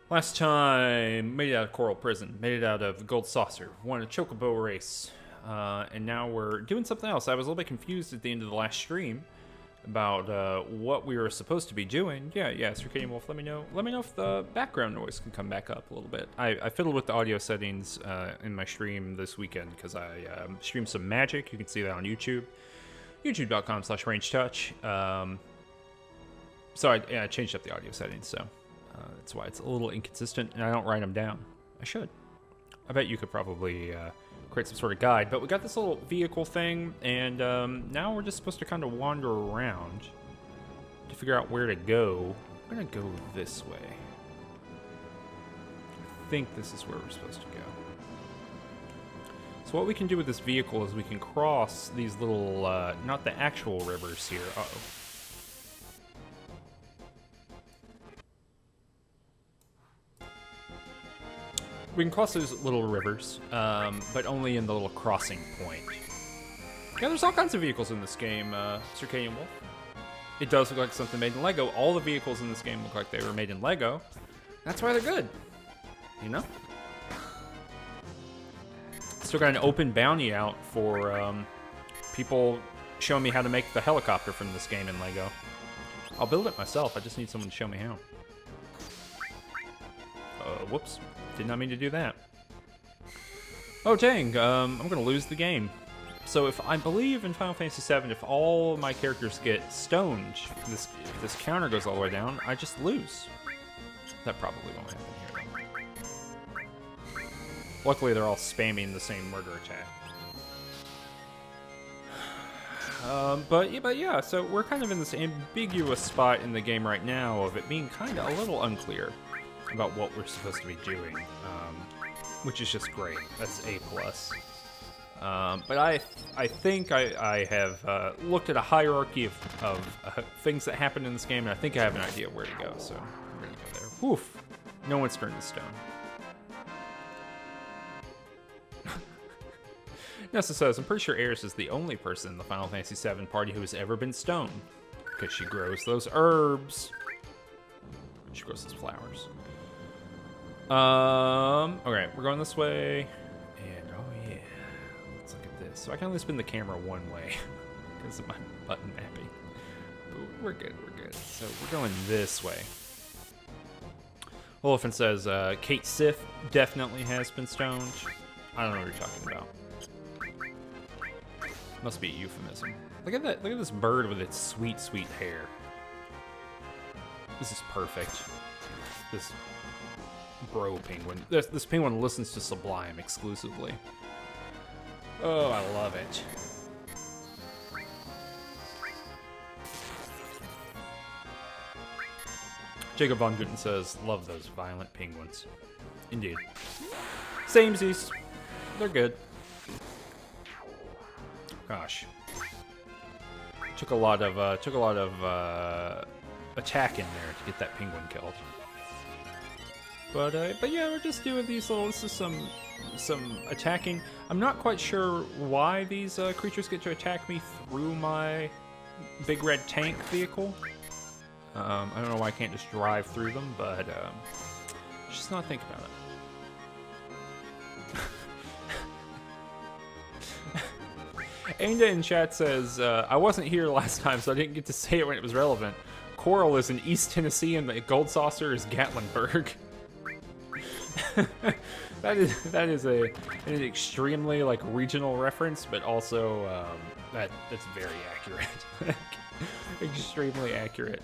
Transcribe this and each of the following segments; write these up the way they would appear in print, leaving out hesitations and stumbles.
Last time, made it out of Coral Prison, made it out of Gold Saucer, won a Chocobo race, and now we're doing something else. I was a little bit confused at the end of the last stream about what we were supposed to be doing. Yeah, Circadian Wolf, let me know if the background noise can come back up a little bit. I fiddled with the audio settings in my stream this weekend because I streamed some Magic. You can see that on YouTube, youtube.com/rangetouch. So I changed up the audio settings, so that's why it's a little inconsistent, and I don't write them down. I should. I bet you could probably create some sort of guide, but we got this little vehicle thing, and now we're just supposed to kind of wander around to figure out where to go. I'm gonna go this way. I think this is where we're supposed to go. So what we can do with this vehicle is we can cross these little, not the actual rivers here. Uh-oh. We can cross those little rivers, but only in the little crossing point. Yeah, there's all kinds of vehicles in this game, Circadian Wolf. It does look like something made in Lego. All the vehicles in this game look like they were made in Lego. That's why they're good, you know? Still got an open bounty out for people showing me how to make the helicopter from this game in Lego. I'll build it myself, I just need someone to show me how. Whoops. Did not mean to do that. Oh dang, I'm gonna lose the game. So if I believe in Final Fantasy VII, if all my characters get stoned, if this counter goes all the way down, I just lose. That probably won't happen here. Luckily they're all spamming the same murder attack. But yeah, so we're kind of in this ambiguous spot in the game right now of it being kind of a little unclear about what we're supposed to be doing, which is just great. That's A+. But I think I have looked at a hierarchy of things that happen in this game, and I think I have an idea of where to go, so I'm gonna go there. Woof! No one's turned to stone. Nessa says, I'm pretty sure Eris is the only person in the Final Fantasy VII party who has ever been stoned, because she grows those herbs. She grows those flowers. Okay, we're going this way, and oh yeah, let's look at this. So I can only spin the camera one way because of my button mapping. But we're good. So we're going this way. Olafin says, Kate Sith definitely has been stoned. I don't know what you're talking about. Must be a euphemism. Look at that, look at this bird with its sweet, sweet hair. This is perfect. This bro penguin. This penguin listens to Sublime exclusively. Oh, I love it. Jacob Von Guten says, love those violent penguins. Indeed. Samesies. They're good. Gosh. Took a lot of attack in there to get that penguin killed. But yeah, we're just doing these little. This is some attacking. I'm not quite sure why these creatures get to attack me through my big red tank vehicle. I don't know why I can't just drive through them, but just not think about it. Ainda in chat says, I wasn't here last time, so I didn't get to say it when it was relevant. Coral is in East Tennessee, and the Gold Saucer is Gatlinburg. that is an extremely like regional reference, but also that's very accurate. Extremely accurate.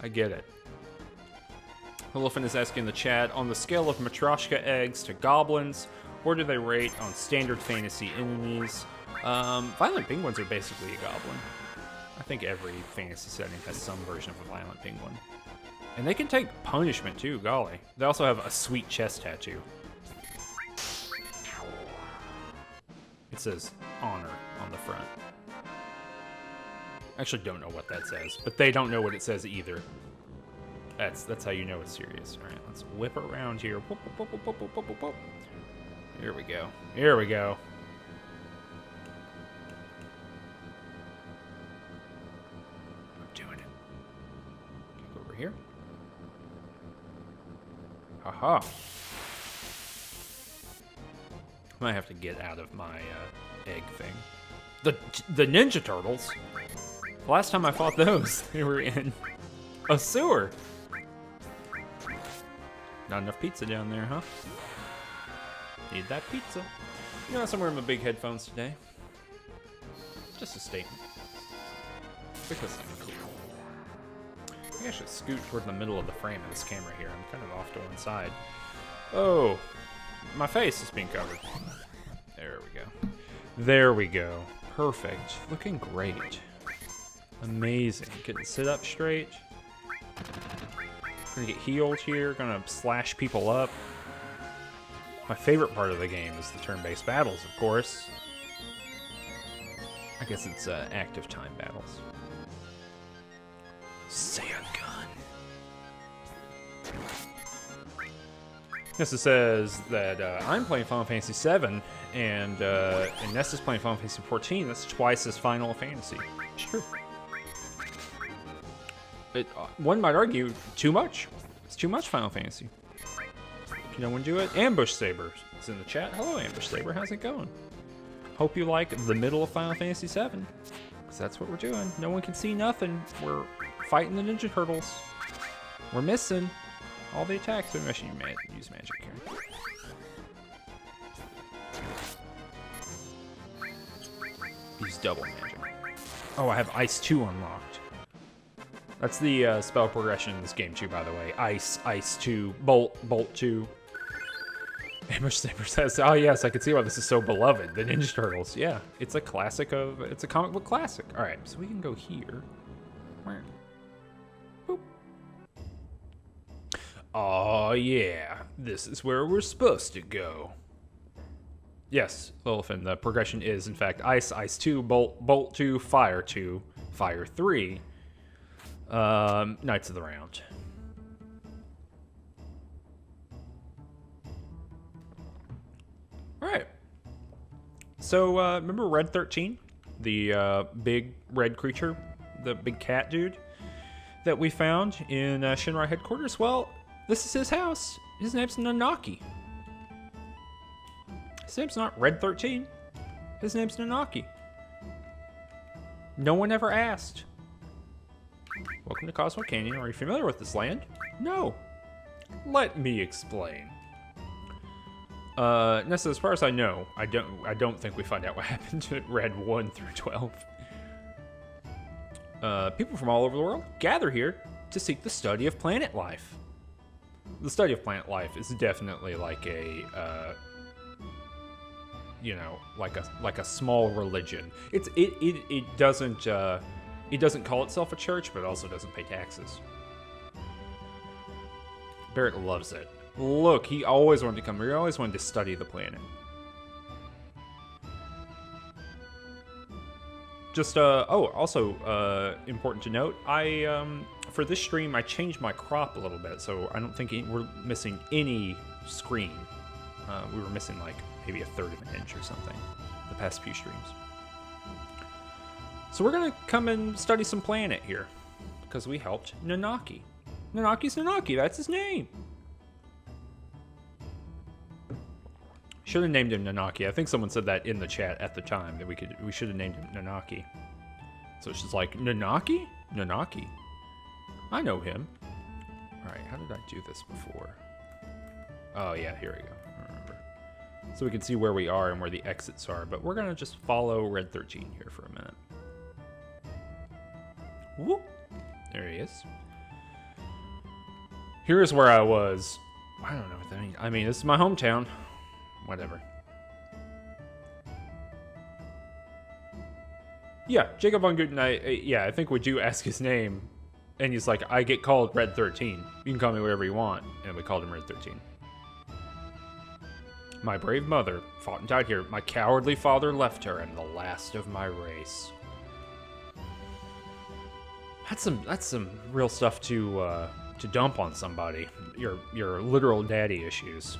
I get it. Elephant is asking in the chat, on the scale of Matryoshka eggs to goblins, where do they rate on standard fantasy enemies? Violent penguins are basically a goblin. I think every fantasy setting has some version of a violent penguin. And they can take punishment too, golly. They also have a sweet chest tattoo. It says honor on the front. I actually don't know what that says, but they don't know what it says either. That's how you know it's serious. All right, let's whip around here. Whoop, whoop, whoop, whoop, whoop, whoop, whoop. Here we go. Here we go. I'm doing it. Go over here. Haha. I might have to get out of my egg thing. The Ninja Turtles? The last time I fought those, they were in a sewer. Not enough pizza down there, huh? Need that pizza. You know, I'm wearing my big headphones today. Just a statement. Because I'm cool. I think I should scoot toward the middle of the frame of this camera here. I'm kind of off to one side. Oh, my face is being covered. There we go. There we go. Perfect. Looking great. Amazing. Getting sit up straight. Gonna get healed here. Gonna slash people up. My favorite part of the game is the turn-based battles, of course. I guess it's active time battles. Sand gun. Nessa says that I'm playing Final Fantasy VII, and Nessa's playing Final Fantasy XIV. That's twice as Final Fantasy. It's true. One might argue, too much. It's too much Final Fantasy. Can no one do it? Ambush Saber is in the chat. Hello, Ambush Saber. How's it going? Hope you like the middle of Final Fantasy VII, because that's what we're doing. No one can see nothing. We're fighting the Ninja Turtles. We're missing all the attacks. Maybe I should use magic here. Use double magic. Oh, I have Ice 2 unlocked. That's the spell progression in this game too, by the way. Ice, Ice 2, Bolt, Bolt 2. Ambush Saber says, oh yes, I can see why this is so beloved. The Ninja Turtles. Yeah, it's a classic of, it's a comic book classic. All right, so we can go here. Boop. Oh yeah, this is where we're supposed to go. Yes, Lilifin, the progression is in fact Ice, Ice 2, Bolt, Bolt 2, Fire 2, Fire 3. Knights of the Round. All right. So, remember Red 13? The big red creature? The big cat dude that we found in Shinra headquarters? Well, this is his house. His name's Nanaki. His name's not Red 13. His name's Nanaki. No one ever asked. Welcome to Cosmo Canyon. Are you familiar with this land? No. Let me explain. Nessa, as far as I know, I don't think we find out what happened to Red 1 through 12. People from all over the world gather here to seek the study of planet life. The study of planet life is definitely like a, you know, like a small religion. It doesn't call itself a church, but it also doesn't pay taxes. Barrett loves it. Look, he always wanted to come here. He always wanted to study the planet. Just, also, important to note, for this stream, I changed my crop a little bit, so I don't think we're missing any screen. We were missing, like, maybe a third of an inch or something the past few streams. So we're gonna come and study some planet here, because we helped Nanaki. Nanaki's Nanaki, that's his name. Should have named him Nanaki. I think someone said that in the chat at the time, that we should have named him Nanaki. So it's just like, Nanaki? Nanaki. I know him. Alright, how did I do this before? Oh yeah, here we go. I remember. So we can see where we are and where the exits are, but we're gonna just follow Red 13 here for a minute. Whoop! There he is. Here's where I was. I don't know what that means. I mean, this is my hometown. Whatever. Yeah, Jacob Von Guten, I think we do ask his name, and he's like, I get called Red 13. You can call me whatever you want, and we called him Red 13. My brave mother fought and died here. My cowardly father left her, and the last of my race. That's some real stuff to dump on somebody. Your literal daddy issues.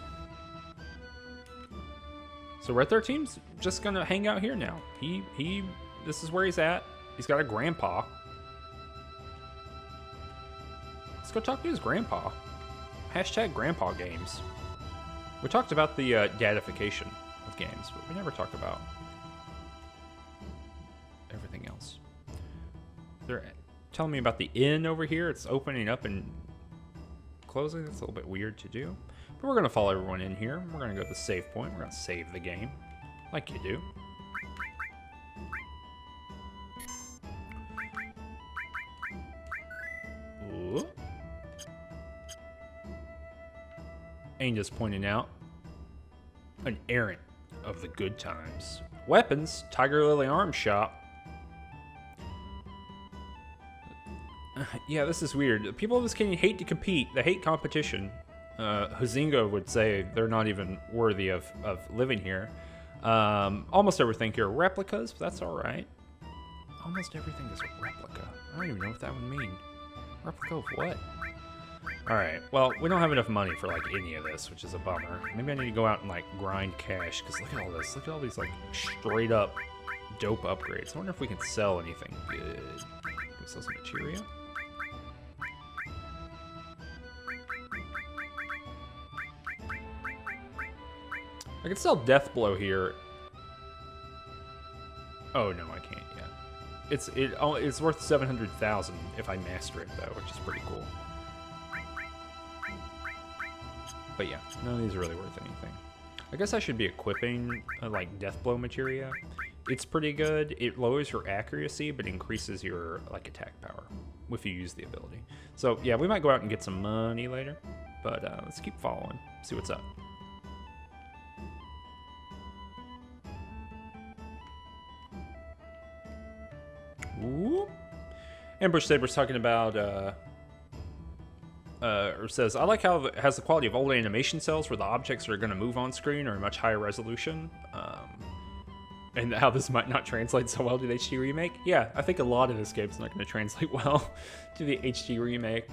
So Red 13's just gonna hang out here now. This is where he's at. He's got a grandpa. Let's go talk to his grandpa. Hashtag Grandpa Games. We talked about the dadification of games, but we never talked about everything else. They're telling me about the inn over here. It's opening up and closing. That's a little bit weird to do. But we're going to follow everyone in here. We're going to go to the save point. We're going to save the game, like you do. Ooh. Angel's pointing out. An errant of the good times. Weapons, Tiger Lily Arms Shop. Yeah, this is weird. People of this canyon hate to compete. They hate competition. Huzinga would say they're not even worthy of living here. Almost everything here are replicas, but that's alright. Almost everything is a replica. I don't even know what that would mean. Replica of what? Alright, well, we don't have enough money for, like, any of this, which is a bummer. Maybe I need to go out and, like, grind cash, because look at all this. Look at all these, like, straight-up dope upgrades. I wonder if we can sell anything good. Can we sell some materia? I can sell Death Blow here. Oh, no, I can't yet. It's worth 700,000 if I master it, though, which is pretty cool. But yeah, none of these are really worth anything. I guess I should be equipping, like, Death Blow materia. It's pretty good. It lowers your accuracy, but increases your, like, attack power if you use the ability. So, yeah, we might go out and get some money later. But let's keep following, see what's up. Ooh. Ambush Saber's talking about, or says, I like how it has the quality of old animation cells where the objects that are going to move on screen are a much higher resolution. And how this might not translate so well to the HD remake. Yeah, I think a lot of this game's not going to translate well to the HD remake.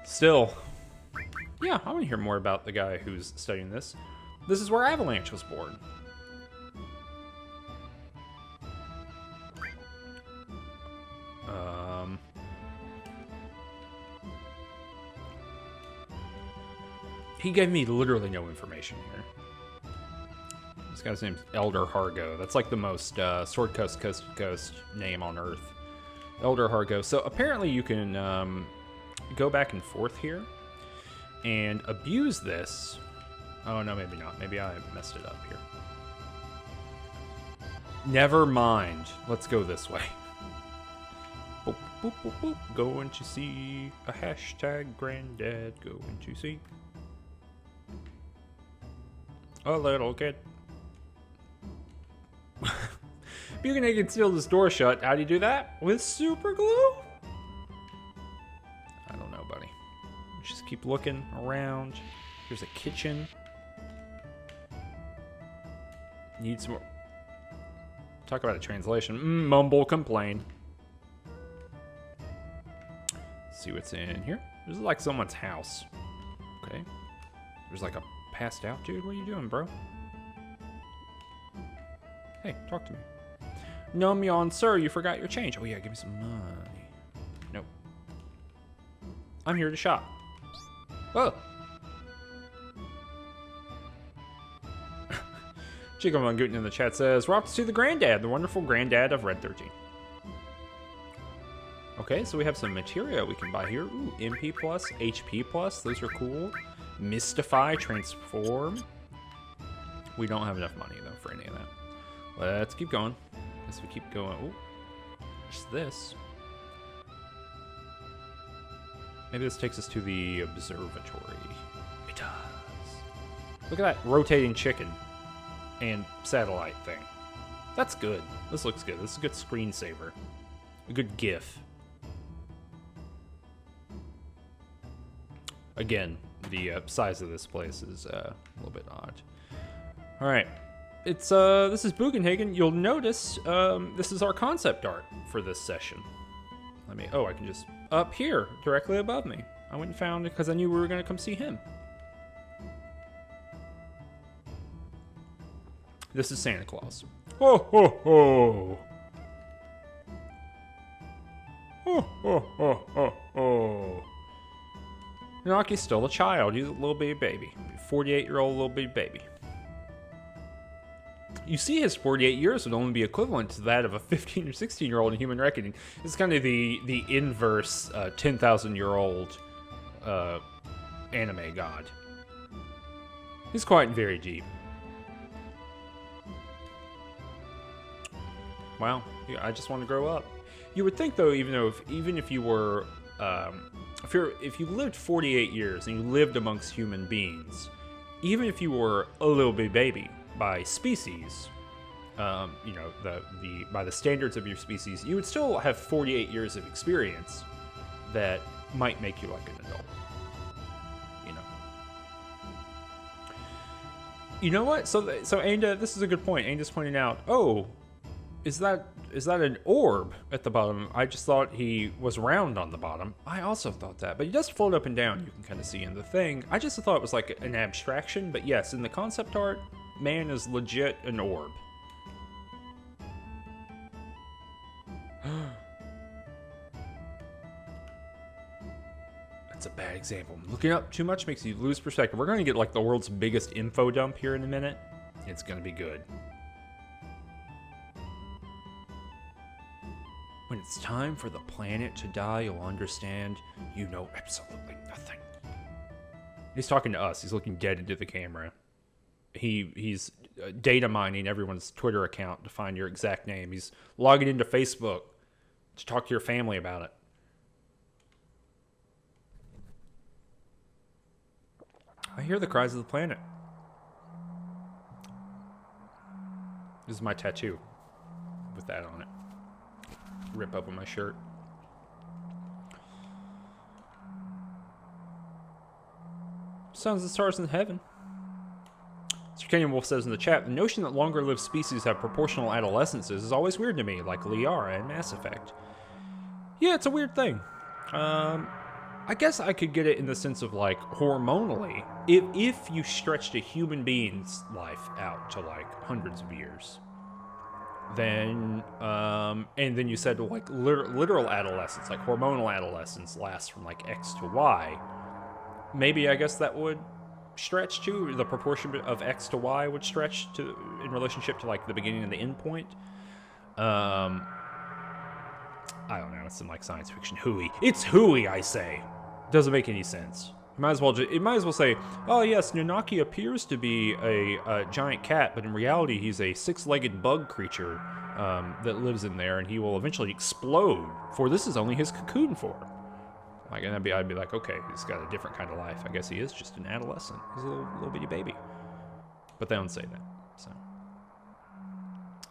Still, yeah, I want to hear more about the guy who's studying this. This is where Avalanche was born. He gave me literally no information here. This guy's name's Elder Hargo. That's like the most Sword Coast Coast to Coast name on Earth. Elder Hargo. So apparently you can go back and forth here and abuse this. Oh, no, maybe not. Maybe I messed it up here. Never mind. Let's go this way. Boop, boop, boop, boop. Going to see a hashtag granddad. Going to see a little kid. Bugenhagen sealed his door shut. How do you do that? With super glue? I don't know, buddy. Just keep looking around. There's a kitchen. Need some more. Talk about a translation. Mumble, complain. Let's see what's in here. This is like someone's house. Okay. There's like a passed out dude. What are you doing, bro? Hey, talk to me. Numyon, sir, you forgot your change. Oh yeah, give me some money. Nope. I'm here to shop. Whoa. Chico Mangootin in the chat says, we're off to see the granddad, the wonderful granddad of Red 13. Okay, so we have some materia we can buy here. Ooh, MP plus, HP plus, those are cool. Mystify, transform. We don't have enough money though for any of that. Let's keep going. As we keep going. Ooh, what's this? Maybe this takes us to the observatory. It does. Look at that rotating chicken and satellite thing. That's good. This looks good. This is a good screensaver. A good GIF. Again, the size of this place is a little bit odd. All right. It's this is Bugenhagen. You'll notice this is our concept art for this session. Let me. Oh, I can just up here directly above me. I went and found it because I knew we were gonna come see him. This is Santa Claus. Ho ho ho! Ho ho ho ho ho! Nunaki's still a child. He's a little bitty baby. 48-year-old little bitty baby. You see, his 48 years would only be equivalent to that of a 15 or 16-year-old in human reckoning. It's kind of the inverse 10,000-year-old anime god. He's quite very deep. Wow, yeah, I just want to grow up. You would think, though, even if you were, if you lived 48 years and you lived amongst human beings, even if you were a little bit baby by species, you know, by the standards of your species, you would still have 48 years of experience that might make you like an adult. You know what? So Ainda, this is a good point. Ainda's pointing out, oh, is that an orb at the bottom? I just thought he was round on the bottom. I also thought that, but he does float up and down. You can kind of see in the thing. I just thought it was like an abstraction, but yes, in the concept art, man is legit an orb. That's a bad example. Looking up too much makes you lose perspective. We're going to get like the world's biggest info dump here in a minute. It's going to be good. When it's time for the planet to die, you'll understand you know absolutely nothing. He's talking to us. He's looking dead into the camera. He's data mining everyone's Twitter account to find your exact name. He's logging into Facebook to talk to your family about it. I hear the cries of the planet. This is my tattoo with that on it. Rip up on my shirt. Sounds the stars in heaven. Circadian Wolf says in the chat, the notion that longer-lived species have proportional adolescences is always weird to me, like Liara and Mass Effect. Yeah, it's a weird thing. I guess I could get it in the sense of, like, hormonally. If you stretched a human being's life out to, like, hundreds of years, then, and then you said, like, literal adolescence, like, hormonal adolescence lasts from, like, X to Y, maybe I guess that would stretch to, the proportion of X to Y would stretch to, in relationship to, like, the beginning and the end point. I don't know, it's some like science fiction hooey. It's hooey, I say. Doesn't make any sense. It might as well say, oh yes, Nunaki appears to be a giant cat, but in reality he's a six-legged bug creature that lives in there, and he will eventually explode, for this is only his cocoon for. Like, and I'd be like, okay, he's got a different kind of life. I guess he is just an adolescent. He's a little bitty baby. But they don't say that, so.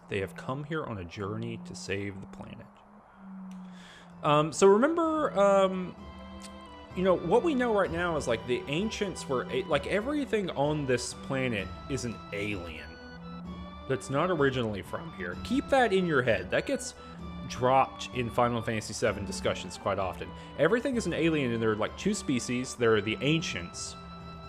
They have come here on a journey to save the planet. So remember, you know, what we know right now is, like, the ancients were, like, everything on this planet is an alien that's not originally from here. Keep that in your head. That gets dropped in Final Fantasy VII discussions quite often. Everything is an alien, and there are, like, two species. There are the ancients,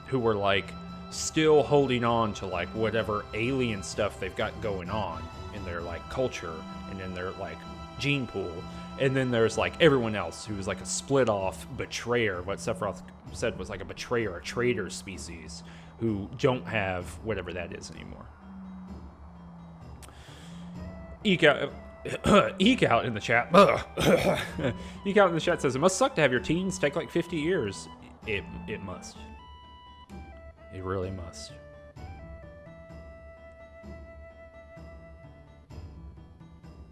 who were, like, still holding on to, like, whatever alien stuff they've got going on in their, like, culture and in their, like, gene pool. And then there's, like, everyone else who is, like, a split-off betrayer. What Sephiroth said was, like, a betrayer, a traitor species, who don't have whatever that is anymore. Eek out in the chat. Eek out in the chat says, it must suck to have your teens take, like, 50 years. It must. It really must.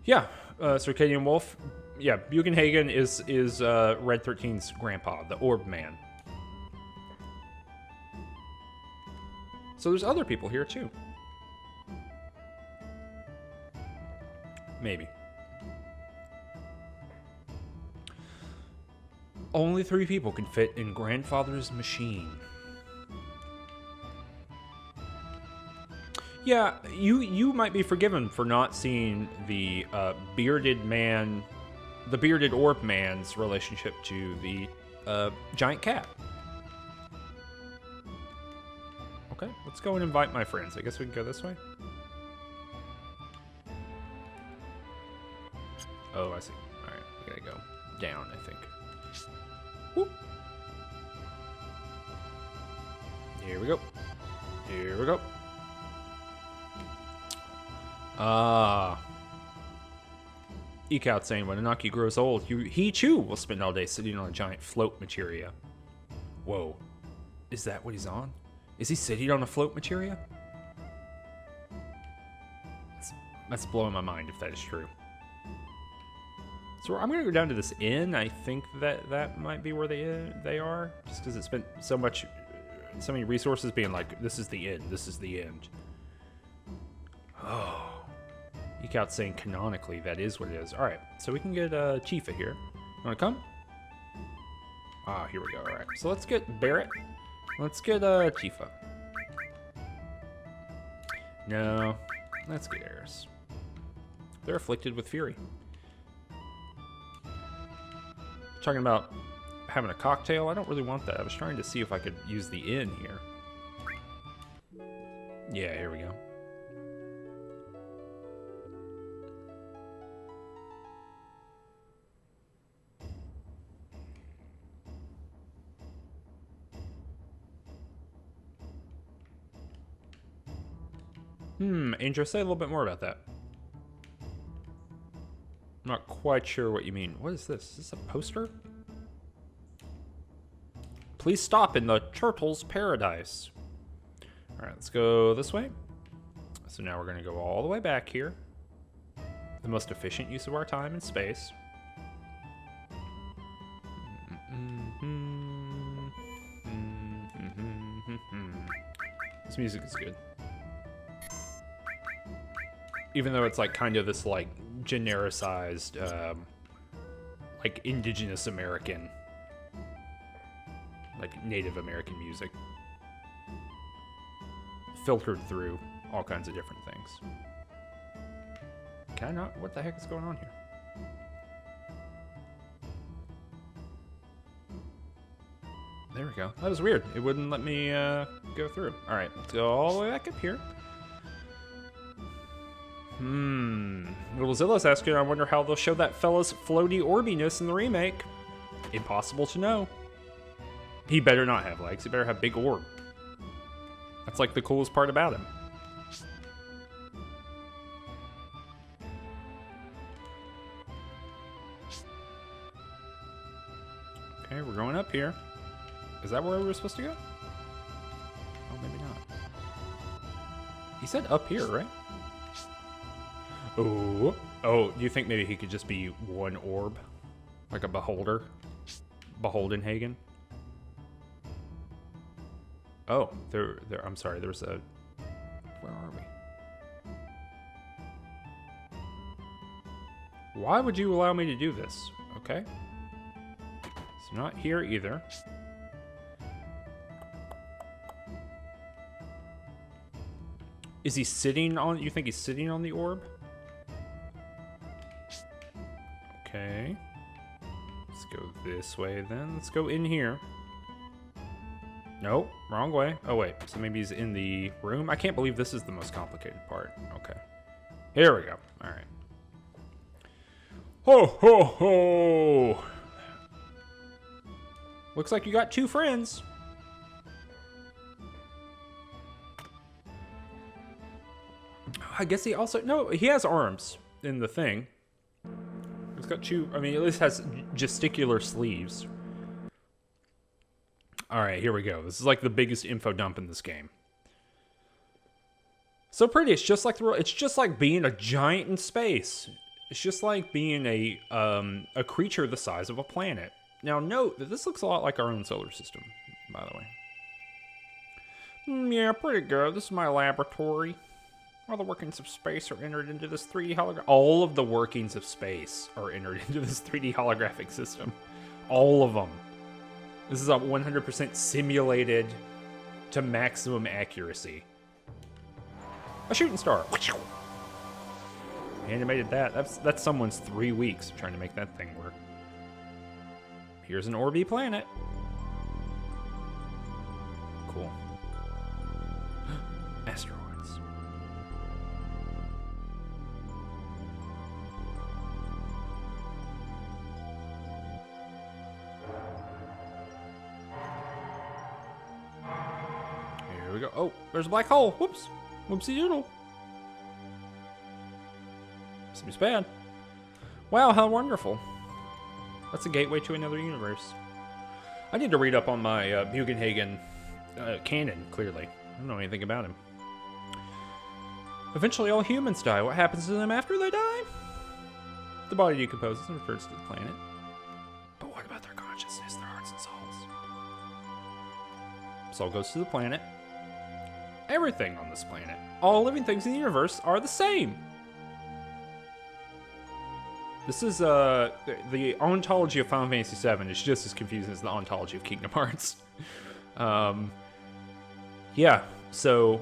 Yeah, Circadian Wolf. Yeah, Bugenhagen is Red 13's grandpa, the Orb Man. So there's other people here too. Maybe. Only 3 people can fit in grandfather's machine. Yeah, you might be forgiven for not seeing the bearded man, the bearded orb man's relationship to the giant cat. Okay, let's go and invite my friends. I guess we can go this way. Oh, I see. All right, we gotta go down, I think. Whoop. Here we go. Here we go. Ah. Eke out saying, when Anaki grows old, he too will spend all day sitting on a giant float materia. Whoa. Is that what he's on? Is he sitting on a float materia? That's blowing my mind if that is true. So I'm going to go down to this inn. I think that might be where they are. Just because it spent so many resources being like, this is the inn, this is the end. Oh. Eke out saying canonically that is what it is. Alright, so we can get Chifa here. You want to come? Ah, here we go. Alright, so let's get Barrett. Let's get Chifa. No, let's get Eris. They're afflicted with fury. Talking about having a cocktail. I don't really want that. I was trying to see if I could use the inn here. Yeah, here we go. Angel, say a little bit more about that. I'm not quite sure what you mean. What is this? Is this a poster? Please stop in the turtle's paradise. Alright, let's go this way. So now we're going to go all the way back here. The most efficient use of our time and space. This music is good. Even though it's like kind of this like genericized, like indigenous American, like Native American music. Filtered through all kinds of different things. Can I not? What the heck is going on here? There we go. That was weird. It wouldn't let me go through. Alright, let's go all the way back up here. Little Zilla's asking, I wonder how they'll show that fella's floaty orbiness in the remake. Impossible to know. He better not have legs. He better have big orb. That's like the coolest part about him. Okay, we're going up here. Is that where we were supposed to go? Oh, maybe not. He said up here, right? Oh, do you think maybe he could just be one orb? Like a beholder? Bugenhagen? Oh, I'm sorry, there's a... Where are we? Why would you allow me to do this? Okay. So not here either. Is he sitting on... You think he's sitting on the orb? Okay. Let's go this way then. Let's go in here. Nope, wrong way. Oh wait, so maybe he's in the room? I can't believe this is the most complicated part. Okay. Here we go. Alright. Ho ho ho! Looks like you got two friends. I guess he also... No, he has arms in the thing. He's got two... I mean, at least has gesticular sleeves. Alright, here we go. This is like the biggest info dump in this game. So pretty. It's just like the... It's just like being a giant in space. It's just like being a creature the size of a planet. Now, note that this looks a lot like our own solar system, by the way. Yeah, pretty good. This is my laboratory. All the workings of space are entered into this 3D holographic... All of the workings of space are entered into this 3D holographic system. All of them. This is a 100% simulated to maximum accuracy. A shooting star. Animated that. That's someone's 3 weeks trying to make that thing work. Here's an Orby planet. Cool. Asteroids. Oh, there's a black hole. Whoops. Whoopsie doodle. Seems bad. Wow, how wonderful. That's a gateway to another universe. I need to read up on my Bugenhagen canon, clearly. I don't know anything about him. Eventually all humans die. What happens to them after they die? The body decomposes and returns to the planet. But what about their consciousness, their hearts and souls? Soul goes to the planet. Everything on this planet, all living things in the universe are the same. This is, the ontology of Final Fantasy VII is just as confusing as the ontology of Kingdom Hearts. Yeah, so,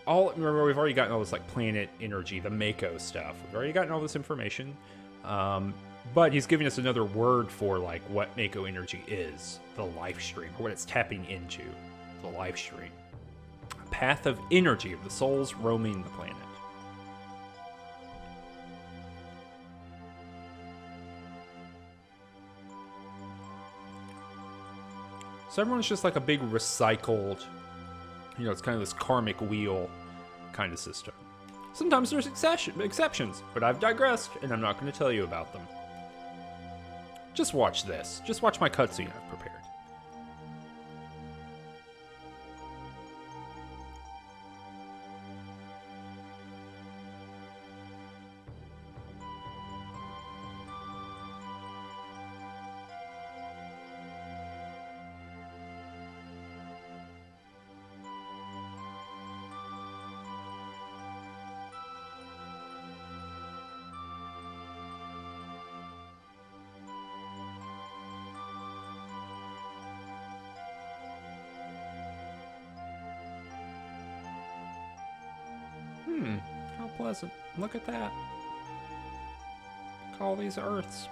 remember, we've already gotten all this, like, planet energy, the Mako stuff. We've already gotten all this information. But he's giving us another word for, like, what Mako energy is. The life stream, or what it's tapping into. The life stream. A path of energy of the souls roaming the planet. So everyone's just like a big recycled, you know, it's kind of this karmic wheel kind of system. Sometimes there's exceptions, but I've digressed, and I'm not going to tell you about them. Just watch this. Just watch my cutscene I've prepared. How pleasant. Look at that. Call these Earths.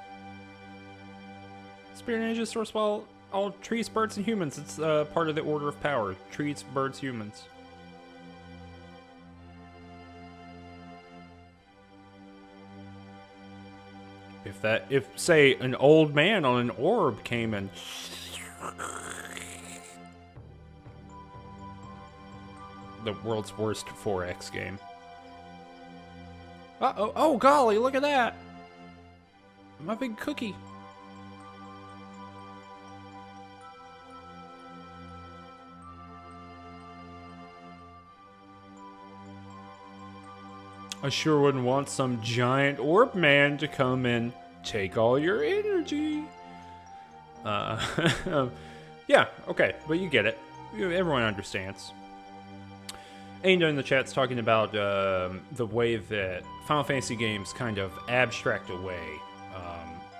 Spirit energy is sourced by all trees, birds, and humans. It's part of the order of power. Trees, birds, humans. If say an old man on an orb came and the world's worst 4X game. Uh-oh, oh golly, look at that! My big cookie. I sure wouldn't want some giant orb man to come and take all your energy. Yeah, okay, but you get it. Everyone understands. Ainda in the chat's talking about the way that Final Fantasy games kind of abstract away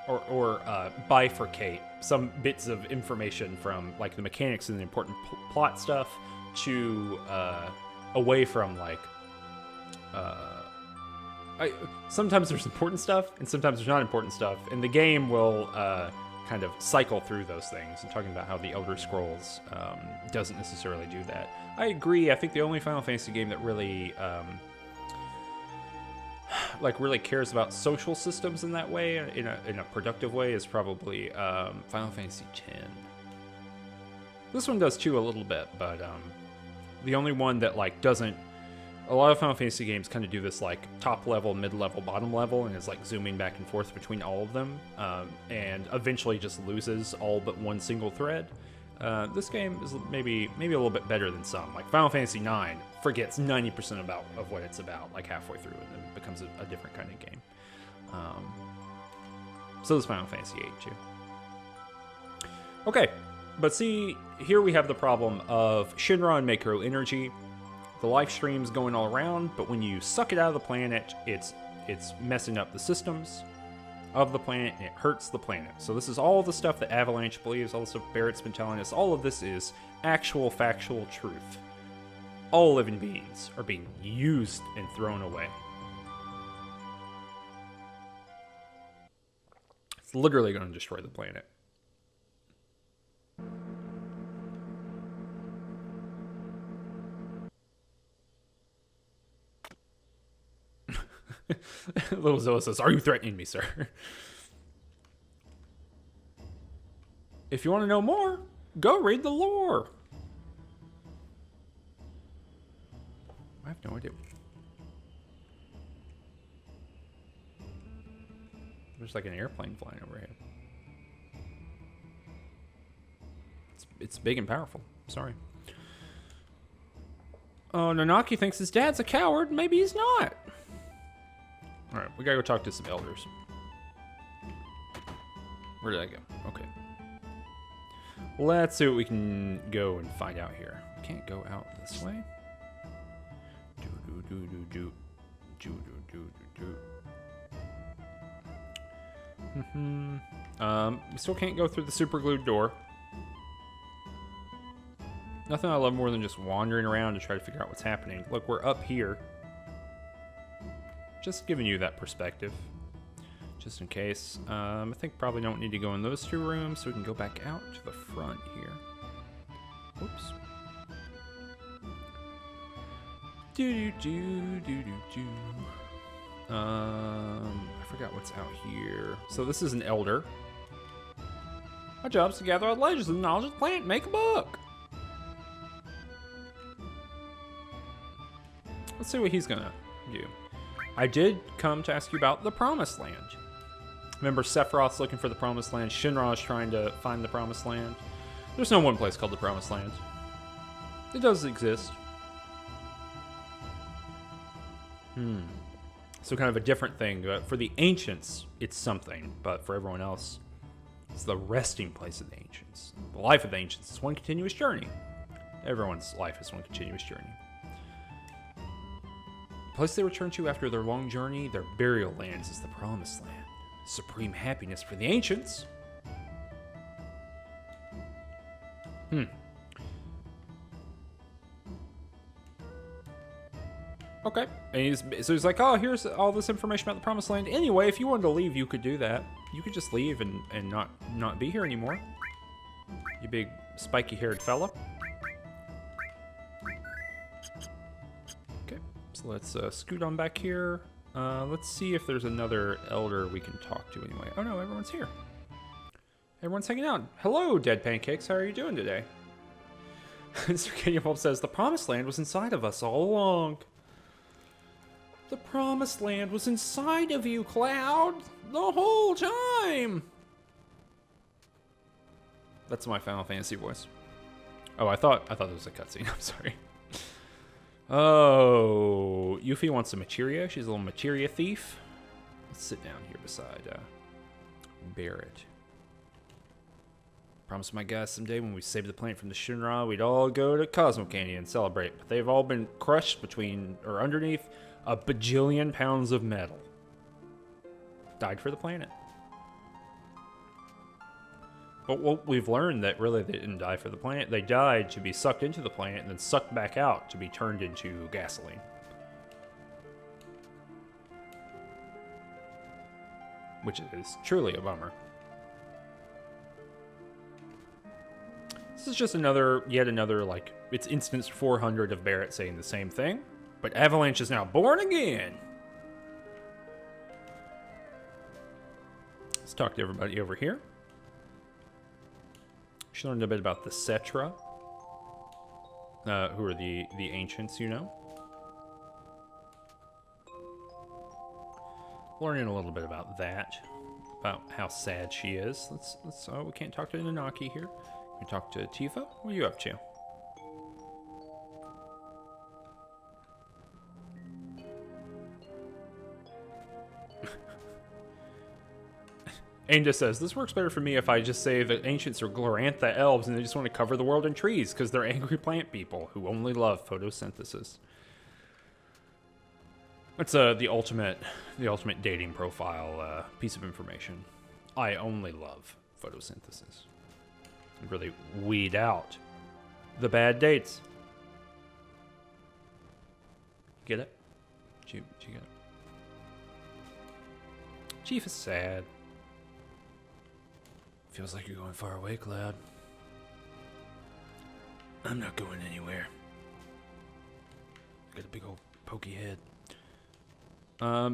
or bifurcate some bits of information from like the mechanics and the important plot stuff to away from like sometimes there's important stuff and sometimes there's not important stuff, and the game will kind of cycle through those things, and talking about how the Elder Scrolls doesn't necessarily do that. I agree. I think the only Final Fantasy game that really really cares about social systems in that way, in a productive way, is probably Final Fantasy X. This one does too a little bit, but the only one that like doesn't. A lot of Final Fantasy games kind of do this like top level, mid level, bottom level, and is like zooming back and forth between all of them, and eventually just loses all but one single thread. This game is maybe a little bit better than some. Like Final Fantasy IX forgets 90% of what it's about, like halfway through, and then becomes a different kind of game. So does Final Fantasy VIII too. Okay, but see, here we have the problem of Shinra and Mako energy. The life stream's going all around, but when you suck it out of the planet, it's messing up the systems of the planet, and it hurts the planet. So this is all the stuff that Avalanche believes, all the stuff Barrett's been telling us. All of this is actual, factual truth. All living beings are being used and thrown away. It's literally going to destroy the planet. Little Zoa says, "Are you threatening me, sir?" If you want to know more, go read the lore. I have no idea. There's like an airplane flying over here. It's big and powerful. Sorry. Oh, Nanaki thinks his dad's a coward. Maybe he's not. All right, we gotta go talk to some elders. Where did I go? Okay. Let's see what we can go and find out here. We can't go out this way. We still can't go through the super glued door. Nothing I love more than just wandering around to try to figure out what's happening. Look, we're up here. Just giving you that perspective. Just in case. I think probably don't need to go in those two rooms, so we can go back out to the front here. Whoops. I forgot what's out here. So this is an elder. My job's to gather all the legends and knowledge of the plant and make a book. Let's see what he's gonna do. I did come to ask you about the Promised Land. Remember, Sephiroth's looking for the Promised Land. Shinra is trying to find the Promised Land. There's no one place called the Promised Land. It does exist. So kind of a different thing. For the ancients, it's something, but for everyone else, it's the resting place of the ancients. The life of the ancients is one continuous journey. Everyone's life is one continuous journey. The place they return to after their long journey, their burial lands, is the Promised Land. Supreme happiness for the ancients. Okay. And he's like, oh, here's all this information about the Promised Land. Anyway, if you wanted to leave, you could do that. You could just leave and not be here anymore. You big spiky-haired fella. Okay. So let's scoot on back here. Let's see if there's another elder we can talk to anyway. Oh no, everyone's here. Everyone's hanging out. Hello, Dead Pancakes. How are you doing today? Sir Kenny Pulp says, the Promised Land was inside of us all along. The Promised Land was inside of you, Cloud, the whole time. That's my Final Fantasy voice. Oh, I thought it was a cutscene. I'm sorry. Oh, Yuffie wants some materia. She's a little materia thief. Let's sit down here beside Barrett. Promised my guys someday when we saved the planet from the Shinra, we'd all go to Cosmo Canyon and celebrate. But they've all been crushed underneath a bajillion pounds of metal. Died for the planet. But what we've learned that really they didn't die for the planet. They died to be sucked into the planet and then sucked back out to be turned into gasoline. Which is truly a bummer. This is just yet another, like, it's instance 400 of Barrett saying the same thing. But Avalanche is now born again. Let's talk to everybody over here. She learned a bit about the Cetra, who are the ancients, you know. Learning a little bit about that, about how sad she is. We can't talk to Nanaki here. We can talk to Tifa. What are you up to? Ainda says, this works better for me if I just say the ancients are Glorantha elves and they just want to cover the world in trees because they're angry plant people who only love photosynthesis. That's the ultimate dating profile piece of information. I only love photosynthesis. Really weed out the bad dates. Get it? Did you get it? Chief is sad. Feels like you're going far away, Cloud. I'm not going anywhere. Got a big old pokey head.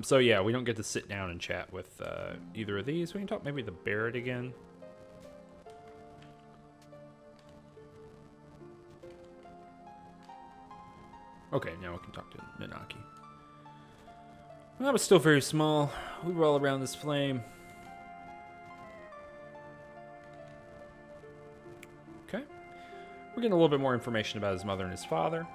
So yeah, we don't get to sit down and chat with either of these. We can talk maybe the Barrett again. Okay, now we can talk to Nanaki. Well, I was still very small. We were all around this flame. Okay. We're getting a little bit more information about his mother and his father.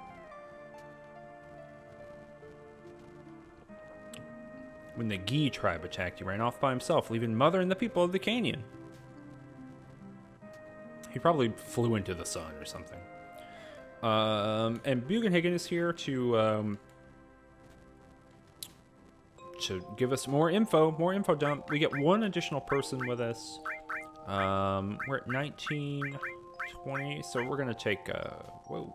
When the Ghee tribe attacked, he ran off by himself, leaving mother and the people of the canyon. He probably flew into the sun or something. And Bugenhagen is here to give us more info dump. We get one additional person with us. We're at 19, 20, so we're gonna take, whoa,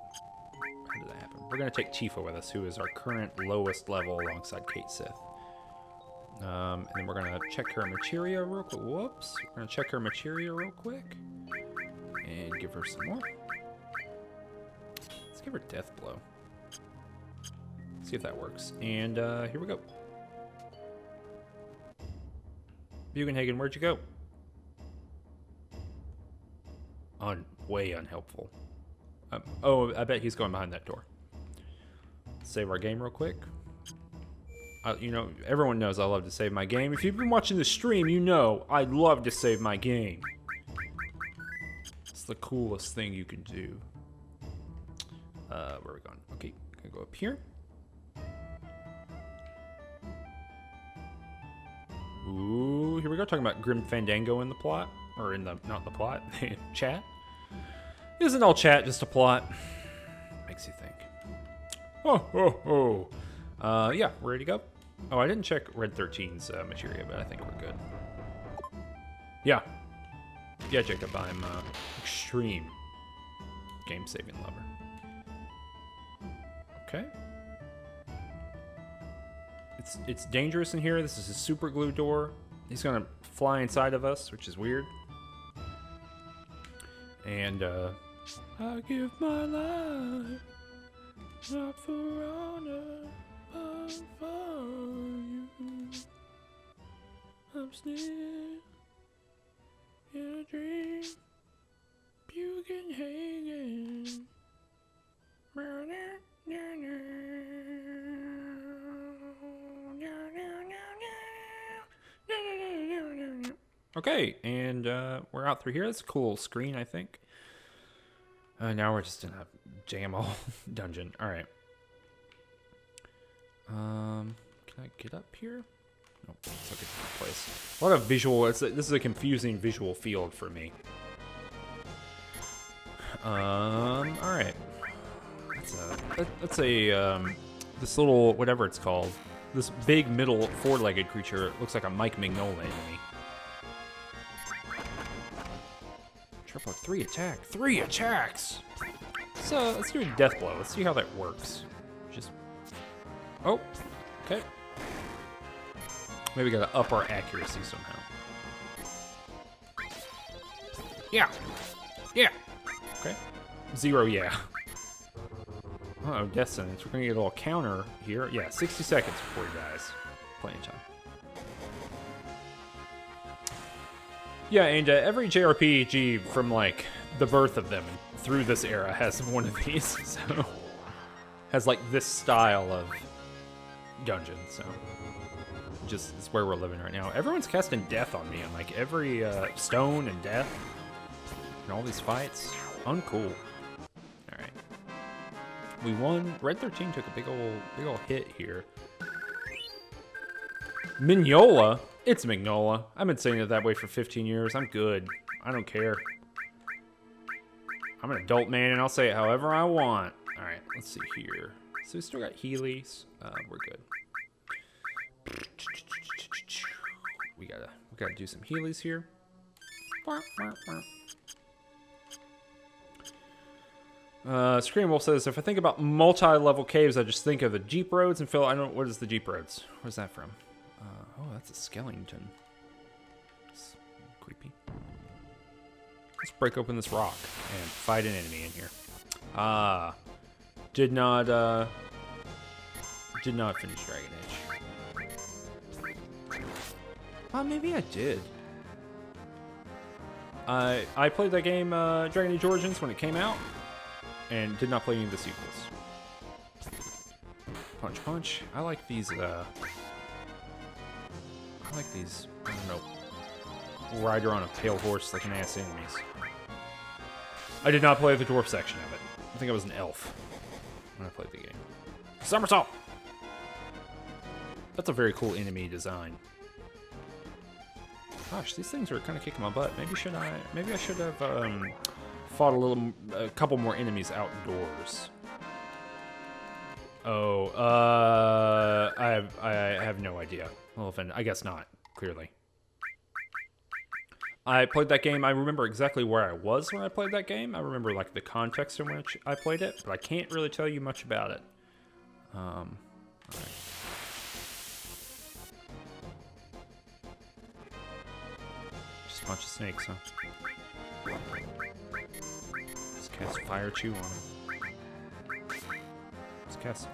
how did that happen? We're gonna take Tifa with us, who is our current lowest level alongside Kate Sith. And then we're gonna check her materia real quick. Whoops. We're gonna check her materia real quick. And give her some more. Let's give her Death Blow. See if that works. And here we go. Bugenhagen, where'd you go? Way unhelpful. Oh, I bet he's going behind that door. Save our game real quick. You know, everyone knows I love to save my game. If you've been watching the stream, you know I love to save my game. It's the coolest thing you can do. Where are we going? Okay, gonna go up here. Ooh, here we go. Talking about Grim Fandango in the plot. Or in the, not the plot, chat. Isn't all chat just a plot? Makes you think. Yeah, we're ready to go. Oh, I didn't check Red 13's materia, but I think we're good. Yeah. Yeah, Jacob, I'm extreme game-saving lover. Okay. It's dangerous in here. This is a super glue door. He's gonna fly inside of us, which is weird. And I give my life not for honor, but for you. I'm still in a dream. Bugenhagen. Okay, and we're out through here. That's a cool screen, I think. Now we're just in a jam-all dungeon. All right. Can I get up here? Nope, it's like a different place. A lot of visual. This is a confusing visual field for me. All right. That's a this little whatever it's called. This big middle four-legged creature looks like a Mike Mignola enemy. Triple 3 attack. 3 attacks! So let's do a death blow. Let's see how that works. Just. Oh, okay. Maybe we gotta up our accuracy somehow. Yeah. Yeah. Okay. 0, yeah. Uh-oh, death sentence. We're gonna get a little counter here. Yeah, 60 seconds before he dies. Plenty of time. Yeah, and every JRPG from, like, the birth of them through this era has one of these, so... has, like, this style of dungeon, so... just, it's where we're living right now. Everyone's casting death on me, and, like, every stone and death, and all these fights. Uncool. Alright. We won. Red 13 took a big ol' hit here. Mignola? It's Mignola. I've been saying it that way for 15 years. I'm good. I don't care. I'm an adult man, and I'll say it however I want. All right, let's see here. So we still got Heelys. We're good. We gotta do some Heelys here. Scream Wolf says, if I think about multi-level caves, I just think of the Jeep Roads and Phil. I don't. What is the Jeep Roads? Where's that from? Oh, that's a skeleton. It's creepy. Let's break open this rock and fight an enemy in here. Did not finish Dragon Age. Maybe I did. I played that game, Dragon Age Origins, when it came out, and did not play any of the sequels. punch, punch. I like these, I don't know, rider on a pale horse like an ass enemies. I did not play the dwarf section of it. I think I was an elf when I played the game. Somersault! That's a very cool enemy design. Gosh, these things are kind of kicking my butt. Maybe I should have fought a couple more enemies outdoors. Oh, I have no idea. Well, I guess not. Clearly, I played that game. I remember exactly where I was when I played that game. I remember like the context in which I played it, but I can't really tell you much about it. All right. Just a bunch of snakes, huh? Just cast Fire Chew on him. Just cast...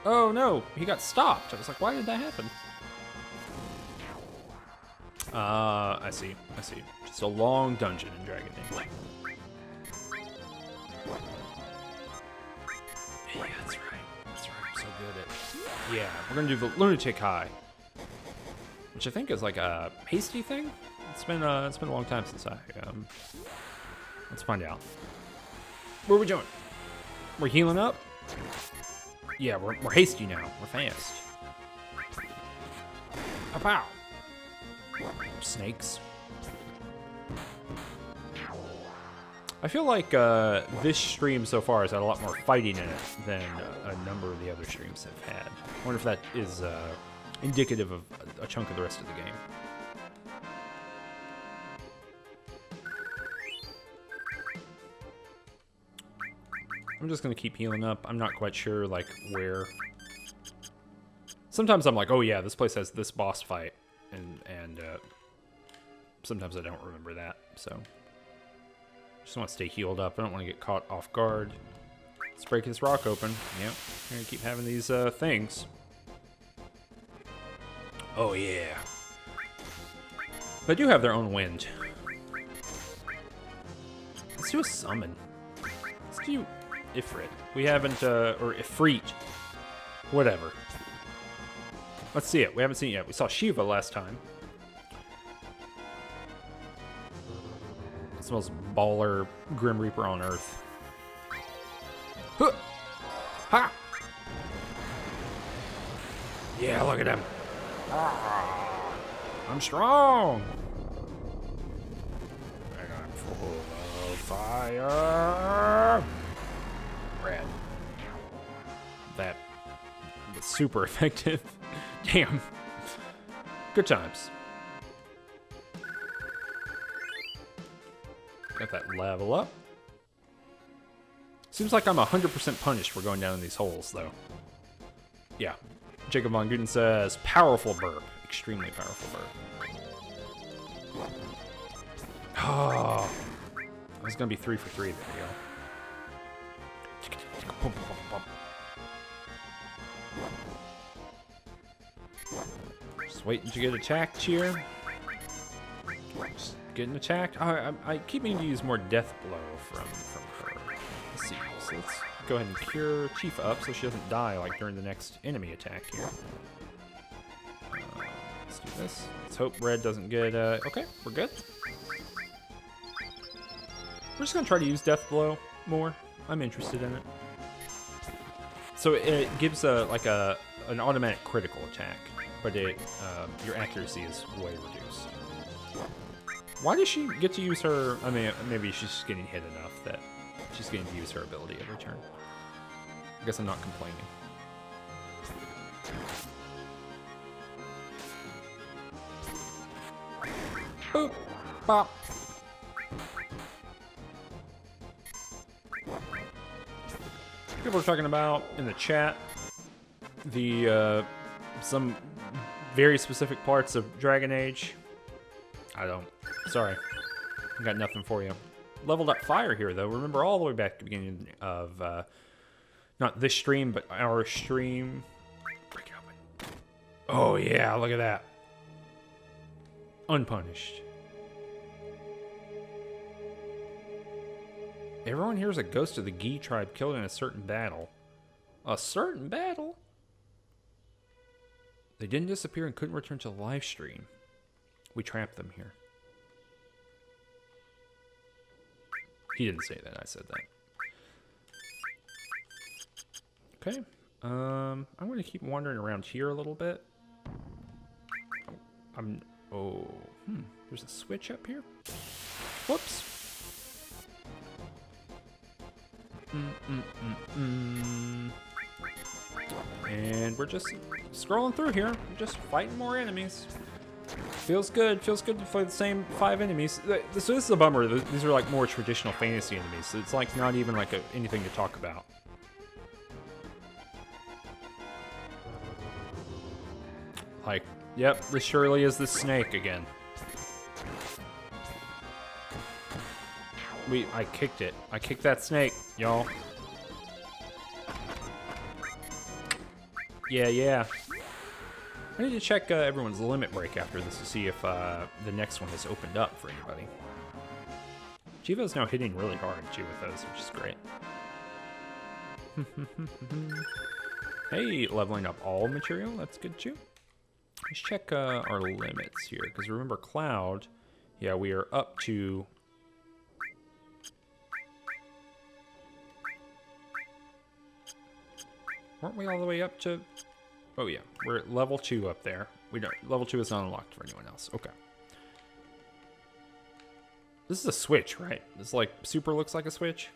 Oh no, he got stopped. I was like, why did that happen? I see. Just a long dungeon in Dragon Age. Yeah, that's right. I'm so good at... Yeah, we're gonna do the Lunatic High, which I think is like a hasty thing. It's been a long time since I... Let's find out. What are we doing? We're healing up? Yeah, we're hasty now. We're fast. Pow! Snakes. I feel like this stream so far has had a lot more fighting in it than a number of the other streams have had. I wonder if that is indicative of a chunk of the rest of the game. I'm just gonna keep healing up. I'm not quite sure like where. Sometimes I'm like, oh yeah, this place has this boss fight, and sometimes I don't remember that. So just want to stay healed up. I don't want to get caught off guard. Let's break this rock open. Yep, we're gonna keep having these things. Oh yeah. They do have their own wind. Let's do a summon. Let's do Ifrit. We haven't, or Ifrit. Whatever. Let's see it. We haven't seen it yet. We saw Shiva last time. It's the most baller Grim Reaper on Earth. Huh! Ha! Yeah, look at him. Ah, I'm strong. And I'm full of fire. Rad. That was super effective. Damn. Good times. Got that level up. Seems like I'm 100% punished for going down in these holes, though. Yeah. Jacob Von Guten says, powerful burp. Extremely powerful burp. Oh. I was going to be 3 for 3. There we go. Just waiting to get attacked here. Just getting attacked. I keep meaning to use more death blow from her. Let's see. So let's go ahead and cure Chief up so she doesn't die like during the next enemy attack here. Let's do this. Let's hope Red doesn't get. Okay, we're good. We're just gonna try to use death blow more. I'm interested in it. So it gives an automatic critical attack, but your accuracy is way reduced. Why does she get to use her? I mean, maybe she's just getting hit enough that she's getting to use her ability every turn. I guess I'm not complaining. Boop, bop. People are talking about in the chat some very specific parts of Dragon Age. I don't. Sorry. I got nothing for you. Leveled up fire here, though. Remember all the way back at the beginning of, not this stream, but our stream. Break it open. Oh, yeah. Look at that. Unpunished. Everyone here is a ghost of the Ghee tribe killed in a certain battle. A certain battle? They didn't disappear and couldn't return to the live stream. We trapped them here. He didn't say that, I said that. Okay. I'm going to keep wandering around here a little bit. There's a switch up here. Whoops. And we're just scrolling through here. We're just fighting more enemies. Feels good. Feels good to fight the same 5 enemies. So this is a bummer. These are like more traditional fantasy enemies. So it's like not even like anything to talk about. Like, yep, this surely is the snake again. I kicked it. I kicked that snake, y'all. Yeah. I need to check everyone's limit break after this to see if the next one has opened up for anybody. Jiva's now hitting really hard too with those, which is great. Hey, leveling up all material, that's good too. Let's check our limits here, because remember Cloud, yeah, we are up to... Weren't we all the way up to... Oh yeah, we're at level 2 up there. We don't. Level 2 is not unlocked for anyone else. Okay. This is a switch, right? This like super looks like a switch.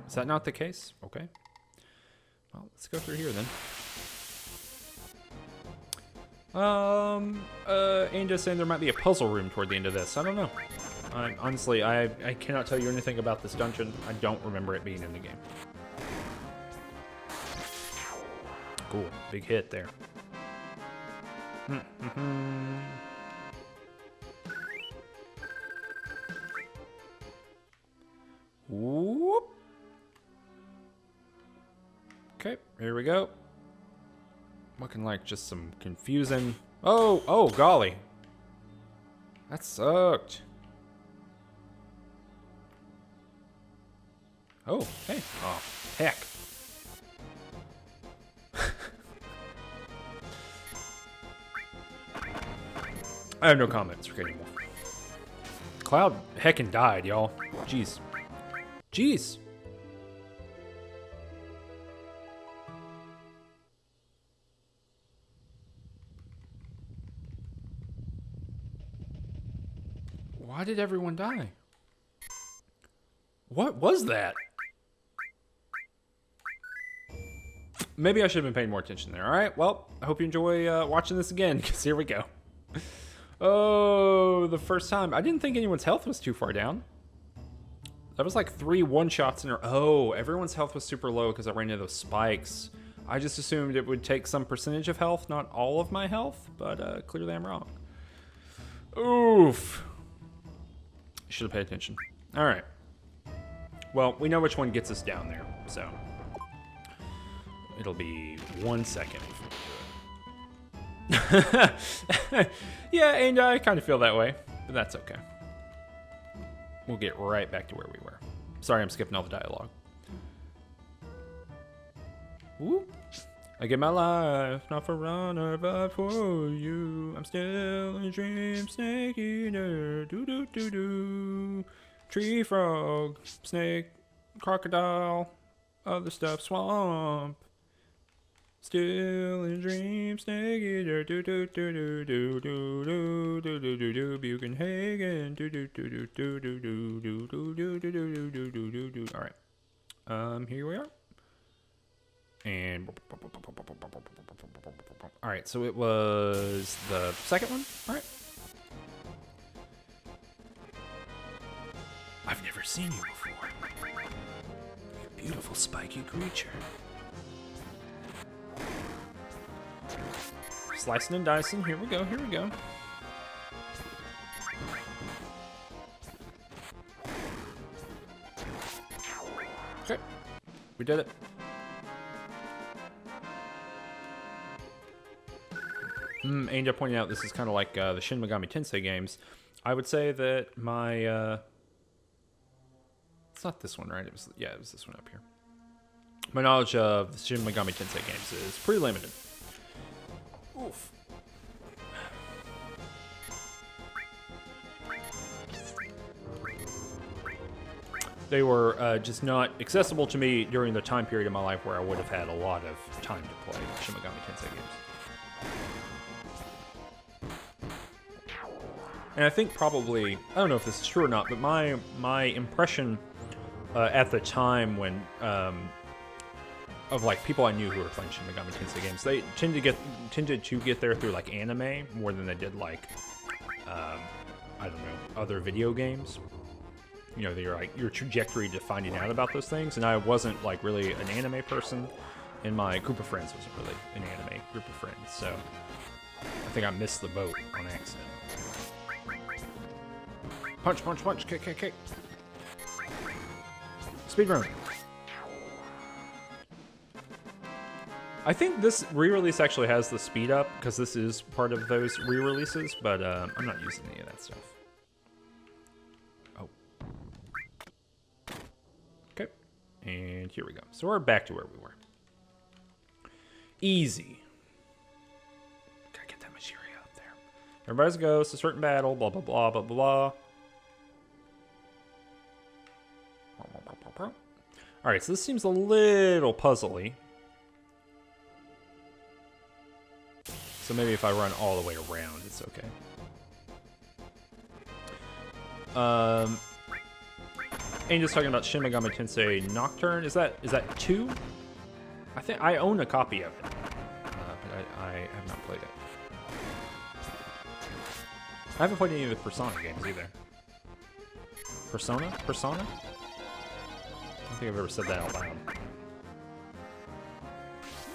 Is that not the case? Okay. Well, let's go through here then. And just saying there might be a puzzle room toward the end of this. I don't know. Honestly, I cannot tell you anything about this dungeon. I don't remember it being in the game. Cool. Big hit there. Whoop. Okay, here we go. Looking like just some confusing... Oh, golly. That sucked. Oh, hey. Oh, heck. I have no comments for anymore. Cloud heckin' died, y'all. Jeez. Jeez. Why did everyone die? What was that? Maybe I should have been paying more attention there. All right, well, I hope you enjoy watching this again, because here we go. Oh, the first time. I didn't think anyone's health was too far down. That was like 3 one-shots in a... Oh, everyone's health was super low because I ran into those spikes. I just assumed it would take some percentage of health, not all of my health, but clearly I'm wrong. Oof. Should have paid attention. All right. Well, we know which one gets us down there, so... It'll be 1 second if we do it. Yeah, and I kind of feel that way, but that's okay. We'll get right back to where we were. Sorry, I'm skipping all the dialogue. Woo. I get my life, not for runner, but for you. I'm still a dream, snake eater, do-do-do-do. Tree frog, snake, crocodile, other stuff, swamp. Still in dream, snake eater, do do do do do do do do do do do Bugenhagen, do do do do do do do do do do do do do do do do. All right, here we are, and all right. So it was the second one. All right. I've never seen you before. You beautiful spiky creature. Slicing and dicing. Here we go. Here we go. Okay. We did it. Aimed at pointing out this is kind of like the Shin Megami Tensei games. I would say that my... let's It's not this one, right? It was, yeah, it was this one up here. My knowledge of the Shin Megami Tensei games is pretty limited. Oof. They were just not accessible to me during the time period in my life where I would have had a lot of time to play Shin Megami Tensei games. And I think probably, I don't know if this is true or not, but my impression at the time when of like people I knew who were playing Shin Megami Tensei games, they tended to get there through like anime more than they did like I don't know, other video games. You know, your trajectory to finding out about those things, and I wasn't like really an anime person, and my group of friends wasn't really an anime group of friends, so I think I missed the boat on accident. Punch, punch, punch, kick, kick, kick. Speed run. I think this re-release actually has the speed up, because this is part of those re-releases, but I'm not using any of that stuff. And here we go. So we're back to where we were. Easy. Gotta get that materia up there. Everybody's a ghost, a certain battle, blah, blah, blah, blah, blah. Alright, so this seems a little puzzly. So maybe if I run all the way around, it's okay. Angel's talking about Shin Megami Tensei Nocturne. Is that 2? I think I own a copy of it, but I have not played it. I haven't played any of the Persona games either. Persona? Persona? I don't think I've ever said that out loud.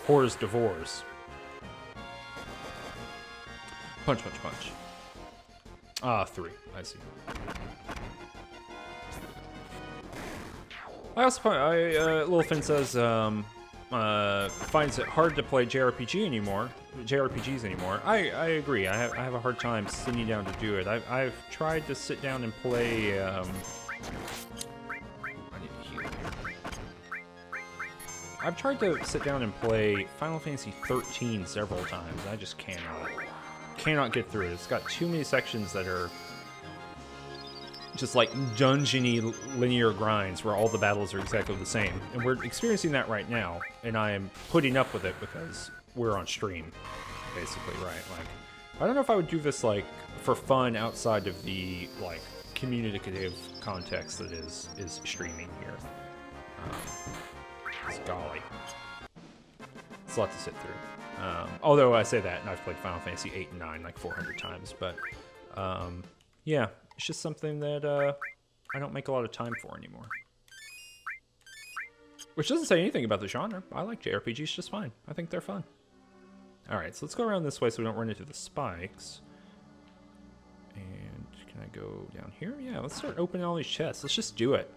Whores divorce. Punch, punch, punch. Ah, 3. I see. I also find, Littlefin says, finds it hard to play JRPGs anymore. I agree. I have a hard time sitting down to do it. I've tried to sit down and play, I need to heal here. I've tried to sit down and play Final Fantasy 13 several times. I just cannot get through it. It's got too many sections that are just like dungeony linear grinds where all the battles are exactly the same. And we're experiencing that right now, and I am putting up with it because we're on stream, basically, right? Like, I don't know if I would do this like for fun outside of the like communicative context that is streaming here. It's golly. It's a lot to sit through. Although I say that, and I've played Final Fantasy 8 and 9 like 400 times, but yeah. It's just something that I don't make a lot of time for anymore. Which doesn't say anything about the genre. I like JRPGs just fine. I think they're fun. Alright, so let's go around this way so we don't run into the spikes. And can I go down here? Yeah, let's start opening all these chests. Let's just do it.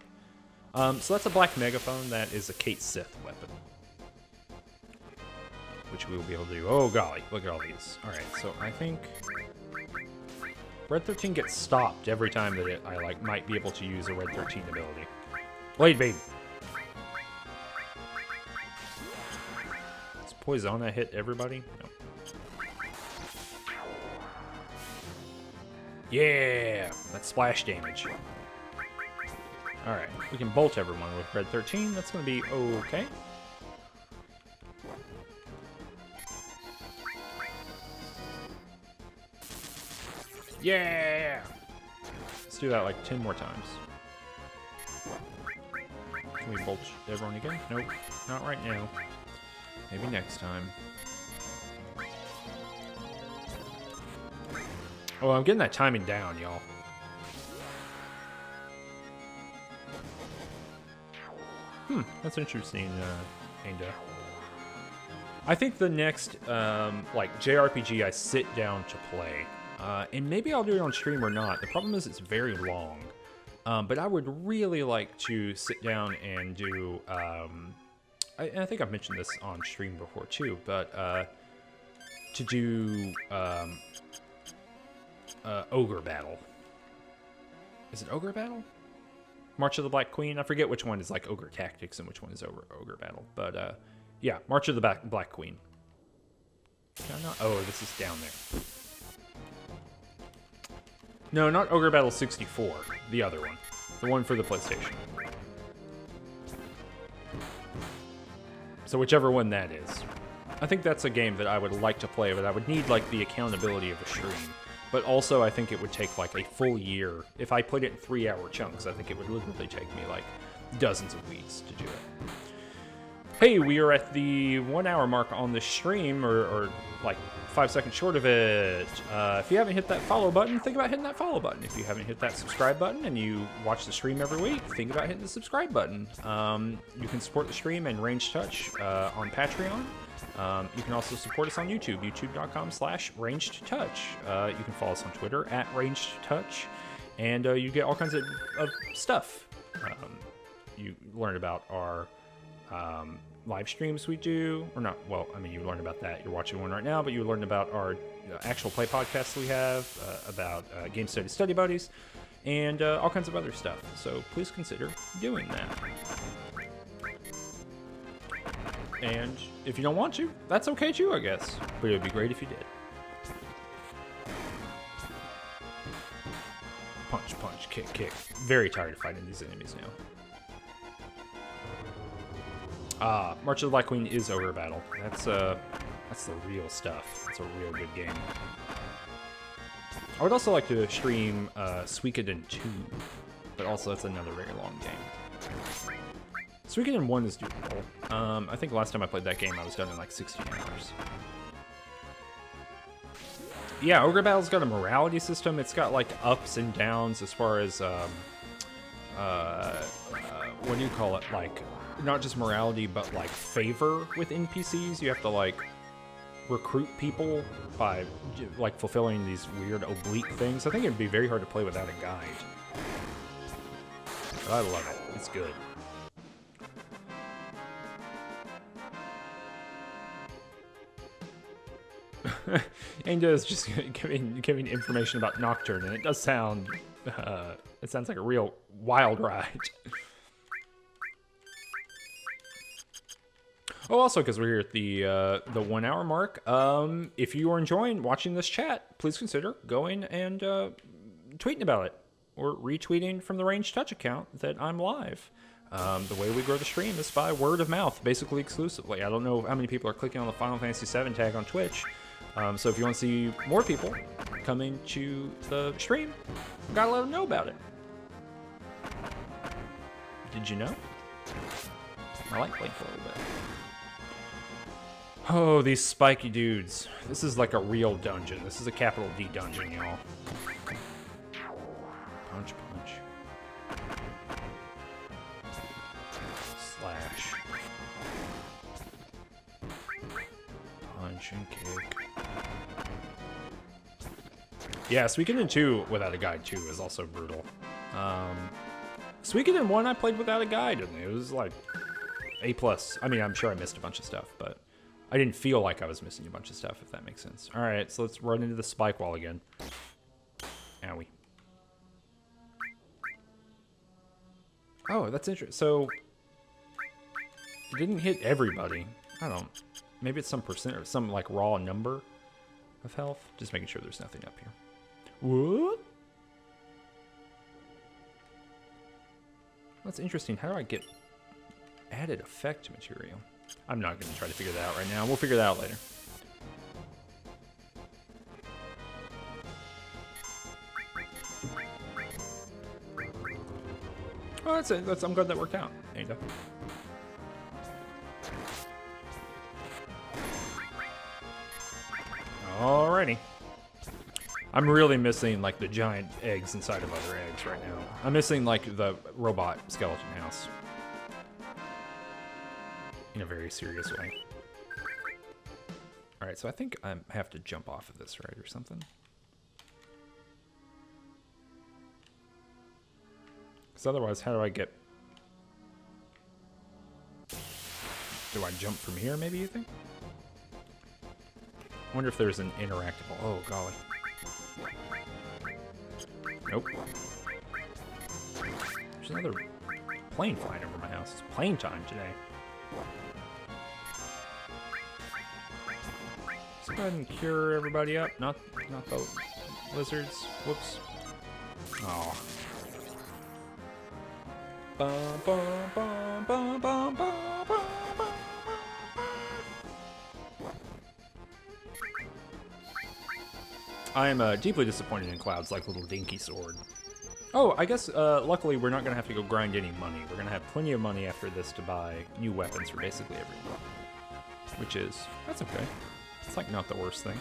So that's a black megaphone. That is a Kate Sith weapon. Which we will be able to do. Oh golly, look at all these. Alright, so I think Red 13 gets stopped every time that I like might be able to use a Red 13 ability. Blade Baby. Does Poisona hit everybody? No. Yeah! That's splash damage. Alright, we can bolt everyone with Red 13. That's going to be okay. Yeah! Let's do that like 10 more times. Can we bolt everyone again? Nope, not right now. Maybe next time. Oh, I'm getting that timing down, y'all. That's interesting, kinda. I think the next, like, JRPG I sit down to play, and maybe I'll do it on stream or not. The problem is it's very long. But I would really like to sit down and do, I think I've mentioned this on stream before too, but to do Ogre Battle. Is it Ogre Battle? March of the Black Queen. I forget which one is like Ogre Tactics and which one is Ogre Battle. But yeah, March of the Black Queen. Can I not? Oh, this is down there. No, not Ogre Battle 64. The other one. The one for the PlayStation. So whichever one that is. I think that's a game that I would like to play, but I would need like the accountability of a stream. But also I think it would take like a full year. If I put it in 3-hour chunks, I think it would literally take me like dozens of weeks to do it. Hey, we are at the 1 hour mark on the stream, or like 5 seconds short of it. If you haven't hit that follow button, think about hitting that follow button. If you haven't hit that subscribe button and you watch the stream every week, think about hitting the subscribe button. You can support the stream and Ranged Touch on Patreon. You can also support us on YouTube, youtube.com/rangedtouch. You can follow us on Twitter @rangedtouch, and you get all kinds of stuff. You learn about our live streams we do, or not, well, I mean, you learn about that. You're watching one right now, but you learn about our actual play podcasts we have, about Game Study Buddies, and all kinds of other stuff. So please consider doing that. And if you don't want to, that's okay too, I guess. But it would be great if you did. Punch, punch, kick, kick. Very tired of fighting these enemies now. March of the Black Queen is Ogre Battle. That's the real stuff. It's a real good game. I would also like to stream Suikoden 2, but also that's another very long game. Suikoden 1 is doable. I think last time I played that game, I was done in like 16 hours. Yeah, Ogre Battle's got a morality system. It's got like ups and downs as far as what do you call it? Like, not just morality, but like favor with NPCs. You have to like recruit people by like fulfilling these weird oblique things. I think it'd be very hard to play without a guide. But I love it. It's good. Anda is just giving information about Nocturne, and it does sound it sounds like a real wild ride. Oh, also, because we're here at the 1 hour mark, if you are enjoying watching this chat, please consider going and tweeting about it, or retweeting from the Ranged Touch account that I'm live. The way we grow the stream is by word of mouth, basically exclusively. I don't know how many people are clicking on the Final Fantasy VII tag on Twitch. So if you want to see more people coming to the stream, you gotta let them know about it. Did you know? I like Blink a little bit. Oh, these spiky dudes. This is like a real dungeon. This is a capital D dungeon, y'all. Punch, punch. Slash. Punch and kick. Yeah, Suikoden 2 without a guide too is also brutal. Suikoden 1 I played without a guide, and it was like A+. I mean, I'm sure I missed a bunch of stuff, but I didn't feel like I was missing a bunch of stuff, if that makes sense. All right, so let's run into the spike wall again. Owie. Oh, that's interesting. So it didn't hit everybody. I don't. Maybe it's some percent or some like raw number of health. Just making sure there's nothing up here. What? That's interesting. How do I get added effect material? I'm not going to try to figure that out right now. We'll figure that out later. Oh, that's it. I'm glad that worked out. There you go. Alrighty. I'm really missing like the giant eggs inside of other eggs right now. I'm missing like the robot skeleton house. In a very serious way. Alright, so I think I have to jump off of this, right, or something? Because otherwise, how do I get... Do I jump from here, maybe, you think? I wonder if there's an interactable... Oh, golly. Nope. There's another plane flying over my house. It's plane time today. Let's go ahead and cure everybody up. Not the lizards. Whoops. Oh. Bum, bum, bum, bum, bum, bum, bum, bum. I am deeply disappointed in Cloud's like little dinky sword. Oh, I guess luckily we're not going to have to go grind any money. We're going to have plenty of money after this to buy new weapons for basically everyone. Which is, that's okay. It's like not the worst thing.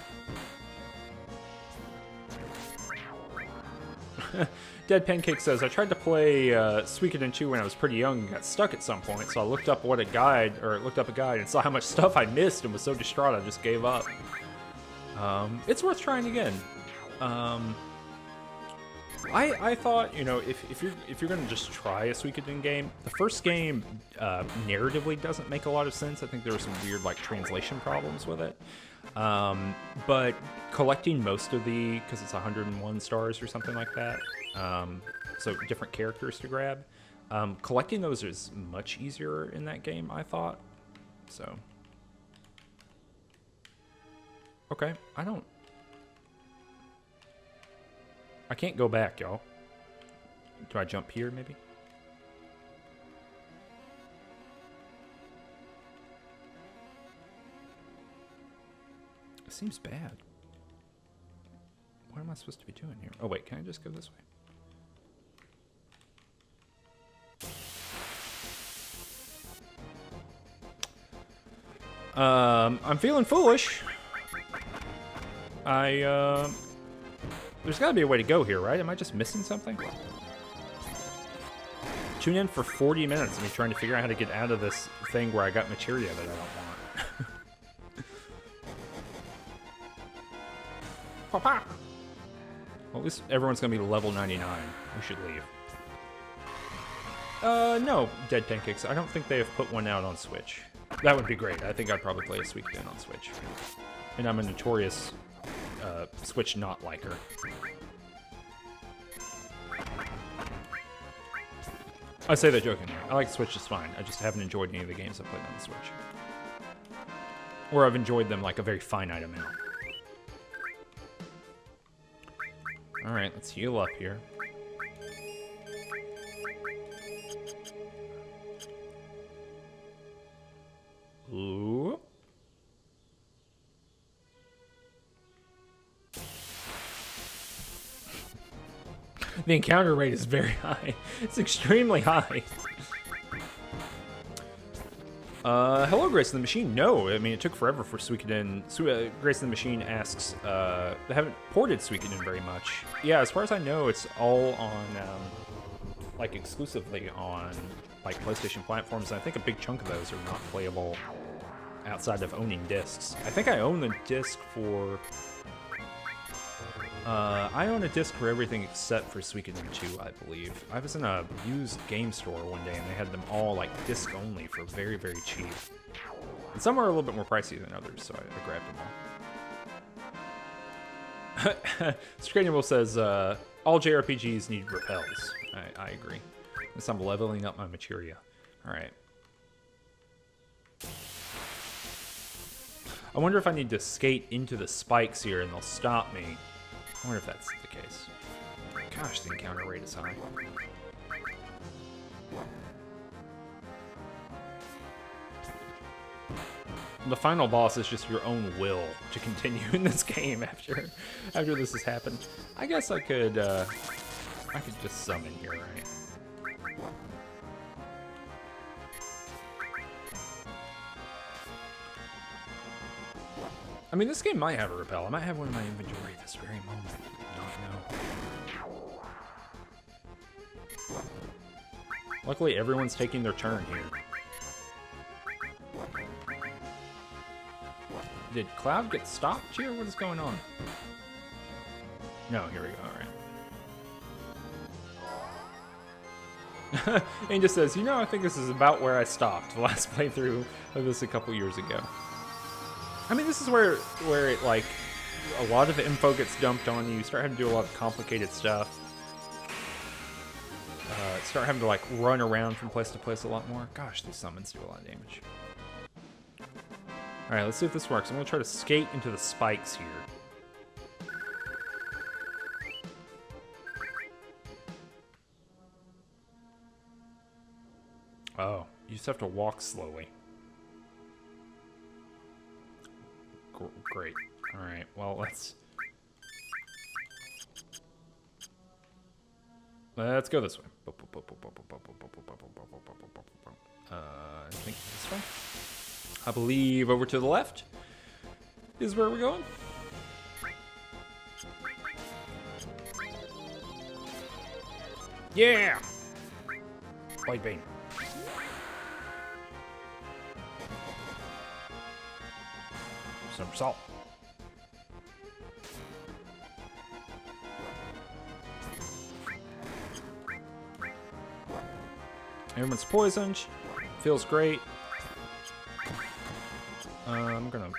Dead Pancake says, I tried to play Suikoden 2 when I was pretty young and got stuck at some point, so I looked up a guide and saw how much stuff I missed and was so distraught I just gave up. It's worth trying again. I thought, you know, if you're gonna just try a Suikoden game, the first game narratively doesn't make a lot of sense. I think there were some weird like translation problems with it. But collecting most of because it's 101 stars or something like that, so different characters to grab, collecting those is much easier in that game, I thought. So. Okay, I can't go back, y'all. Do I jump here, maybe? It seems bad. What am I supposed to be doing here? Oh, wait, can I just go this way? I'm feeling foolish. There's gotta be a way to go here, right? Am I just missing something? Tune in for 40 minutes of me trying to figure out how to get out of this thing where I got materia that I don't want. Papa! Well, at least everyone's gonna be level 99. We should leave. No, Dead Pancakes. I don't think they have put one out on Switch. That would be great. I think I'd probably play a Suikoden on Switch. And I'm a notorious Switch not liker. I say that jokingly. I like the Switch just fine. I just haven't enjoyed any of the games I've played on the Switch. Or I've enjoyed them like a very finite amount. Alright, let's heal up here. Ooh. The encounter rate is very high. It's extremely high. Hello, Grace of the Machine. No, I mean, it took forever for Suikoden. Grace of the Machine asks, they haven't ported Suikoden very much. Yeah, as far as I know, it's all on, like, exclusively on, like, PlayStation platforms. And I think a big chunk of those are not playable outside of owning discs. I think I own the disc for... I own a disc for everything except for Suikoden 2, I believe. I was in a used game store one day and they had them all like disc only for very, very cheap. And some are a little bit more pricey than others, so I grabbed them all. Scraniable says, all JRPGs need repels. I agree. Unless I'm leveling up my materia. Alright. I wonder if I need to skate into the spikes here and they'll stop me. I wonder if that's the case. Gosh, the encounter rate is high. The final boss is just your own will to continue in this game after this has happened. I guess I could just summon here, right? I mean, this game might have a repel. I might have one in my inventory at this very moment. I don't know. Luckily, everyone's taking their turn here. Did Cloud get stopped here? What is going on? No, here we go, alright. And just says, you know, I think this is about where I stopped the last playthrough of this a couple years ago. I mean, this is where it, like, a lot of info gets dumped on you. You start having to do a lot of complicated stuff. start having to like run around from place to place a lot more. Gosh, these summons do a lot of damage. All right, let's see if this works. I'm gonna try to skate into the spikes here. Oh, you just have to walk slowly. Great. All right, well, let's go this way. I think this way. I believe over to the left is where we're going. Yeah! Blade Beam. Somersault. Everyone's poisoned. Feels great. I'm gonna...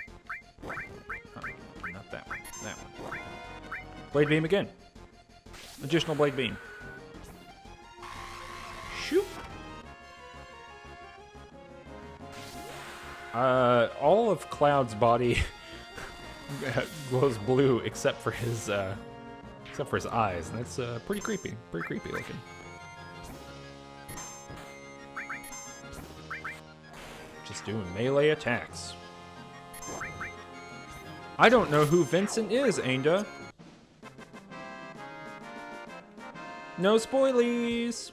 not that one. That one. Blade Beam again. Additional Blade Beam. Shoot. All of Cloud's body glows blue except for his eyes, and that's pretty creepy. Pretty creepy looking. Just doing melee attacks. I don't know who Vincent is, Ainda. No spoilies.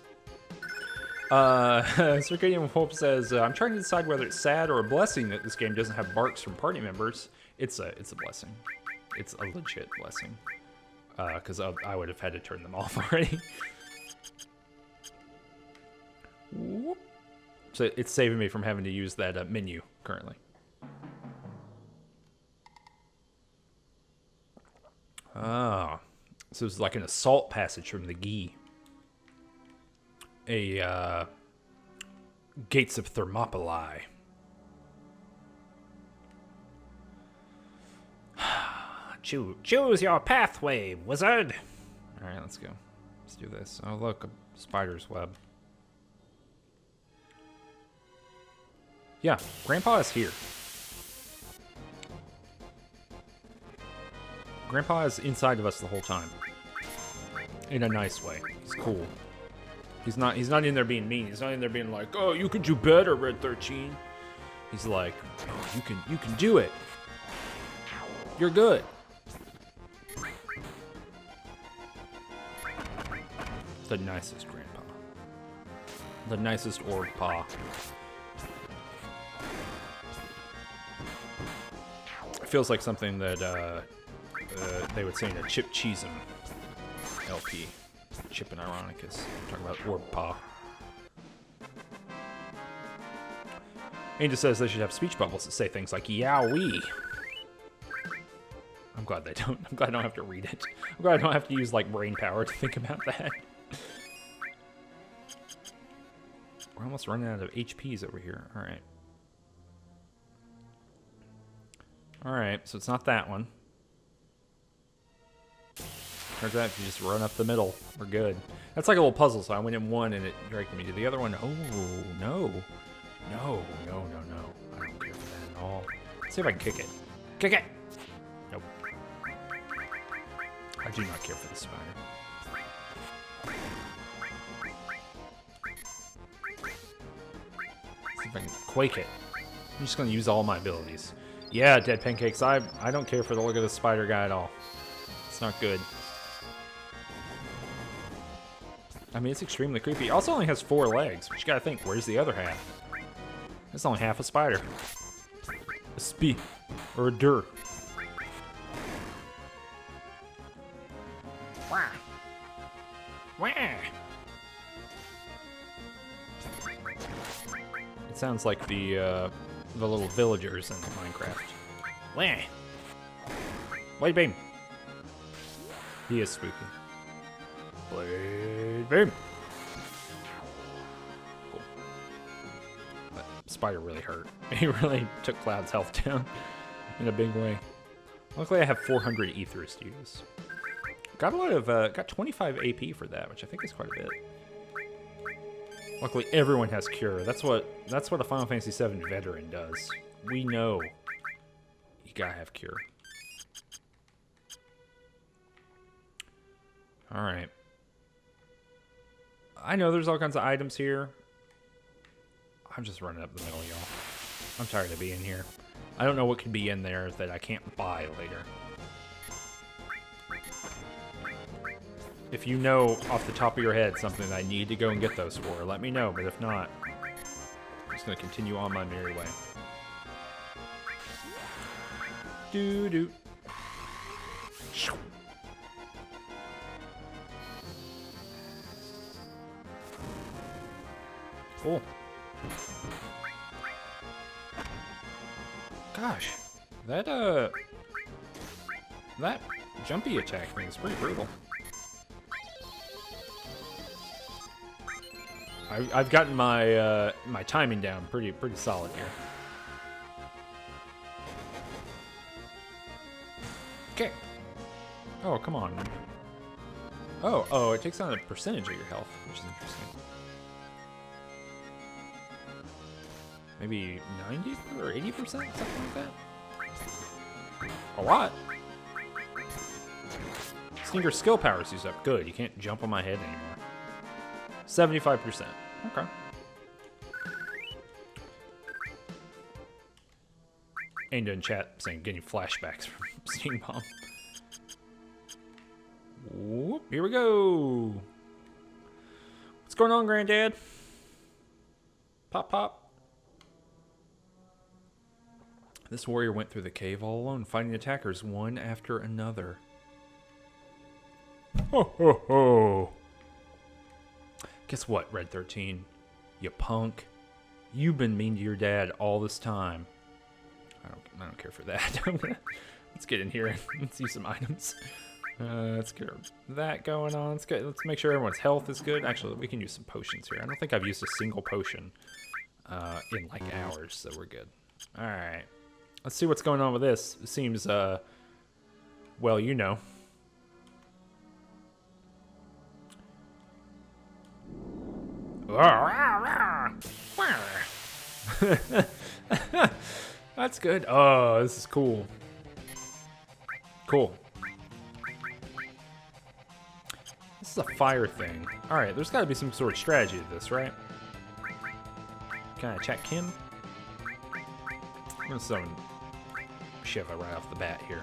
Circadian Wolf says, I'm trying to decide whether it's sad or a blessing that this game doesn't have barks from party members. It's a blessing. It's a legit blessing. Because I would have had to turn them off already. Whoop. So it's saving me from having to use that menu currently. Ah. So it's like an assault passage from the Ghee. A Gates of Thermopylae. Choose your pathway, wizard. All right, let's go. Let's do this. Oh, look, a spider's web. Yeah, Grandpa is here. Grandpa is inside of us the whole time. In a nice way. He's cool. He's not in there being mean. He's not in there being like, oh, you can do better, Red 13. He's like, oh, you can do it. You're good. The nicest grandpa. The nicest org pa. It feels like something that they would say in a Chip Cheesem LP. Chip and Ironicus. Talking about org pa. Angel says they should have speech bubbles that say things like "Yowee." I'm glad they don't. I'm glad I don't have to read it. I'm glad I don't have to use like brain power to think about that. We're almost running out of HPs over here. All right. All right. So it's not that one. Turns out if you just run up the middle, we're good. That's like a little puzzle. So I went in one and it directed me to the other one. Oh no. No. I don't care for that at all. Let's see if I can kick it. Kick it! Nope. I do not care for the spider. See if I can quake it. I'm just gonna use all my abilities. Yeah, Dead Pancakes, I don't care for the look of the spider guy at all. It's not good. I mean, it's extremely creepy. It also only has 4 legs, but you gotta think, where's the other half? It's only half a spider. A spee. Or a dur. Wah. Wah. It sounds like the little villagers in Minecraft. Wah. Blade Beam. He is spooky. Blade Beam. Cool. That spider really hurt. He really took Cloud's health down in a big way. Luckily, I have 400 ethers to use. Got a lot of, got 25 AP for that, which I think is quite a bit. Luckily, everyone has cure. That's what a Final Fantasy VII veteran does. We know you gotta have cure. All right. I know there's all kinds of items here. I'm just running up the middle, y'all. I'm tired of being here. I don't know what could be in there that I can't buy later. If you know off the top of your head something that I need to go and get those for, let me know. But if not, I'm just going to continue on my merry way. Doo-doo. Cool. Gosh, that jumpy attack thing is pretty brutal. I've gotten my my timing down pretty solid here. Okay. Oh, come on. Oh, it takes on a percentage of your health, which is interesting. Maybe 90 or 80%, something like that. A lot. Stinger's skill power's used up. Good. You can't jump on my head anymore. 75%. Okay. Ainda in chat saying getting flashbacks from Steam Bomb. Whoop, here we go. What's going on, Granddad? Pop, pop. This warrior went through the cave all alone, fighting attackers one after another. Ho, ho, ho. Guess what, Red 13? You punk. You've been mean to your dad all this time. I don't care for that. Let's get in here and see some items. Let's get that going on. Let's make sure everyone's health is good. Actually, we can use some potions here. I don't think I've used a single potion in like hours, so we're good. All right. Let's see what's going on with this. It seems, well, you know. That's good. Oh, this is cool. Cool. This is a fire thing. All right, there's got to be some sort of strategy to this, right? Can I check him? I'm gonna summon Shiva right off the bat here.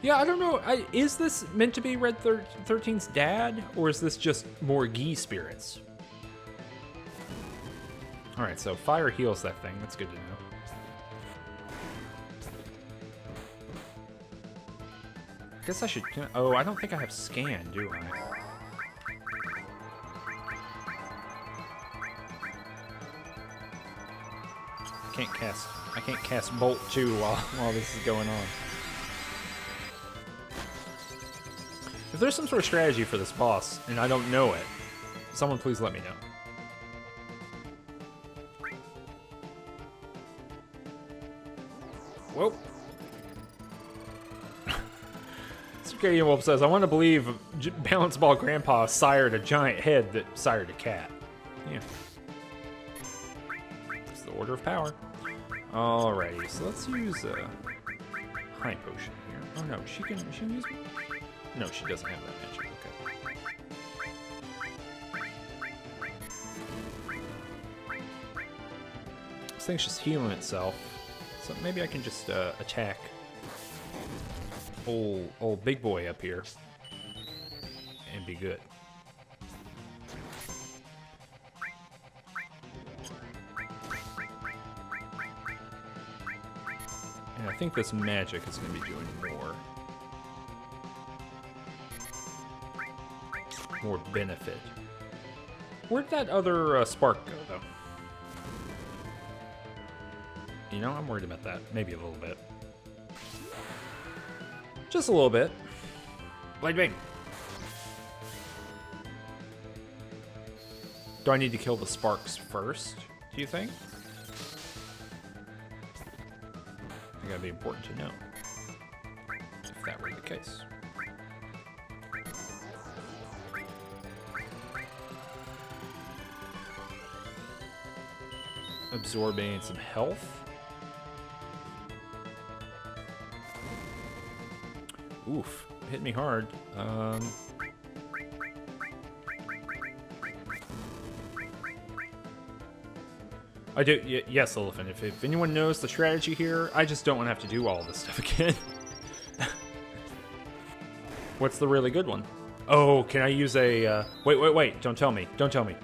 Yeah, I don't know. Is this meant to be Red 13's dad, or is this just more Ghee spirits? All right, so fire heals that thing. That's good to know. I guess I should... Oh, I don't think I have scan, do I? I can't cast Bolt 2 while this is going on. If there's some sort of strategy for this boss and I don't know it, someone please let me know. Whoa. Circadian Wolf says, I want to believe Balance Ball Grandpa sired a giant head that sired a cat. Yeah. It's the order of power. Alrighty, so let's use a high potion here. Oh no, she can use me? No, she doesn't have that magic. Okay. This thing's just healing itself. So maybe I can just attack old big boy up here and be good. And I think this magic is going to be doing more benefit. Where'd that other spark go, though? You know, I'm worried about that. Maybe a little bit. Just a little bit. Blade Bang. Do I need to kill the sparks first, do you think? I think that'd be important to know. If that were the case. absorbing some health. Oof, hit me hard. I do, yes, Elephant. If anyone knows the strategy here, I just don't want to have to do all this stuff again. What's the really good one? Oh, can I use a, wait, don't tell me, don't tell me.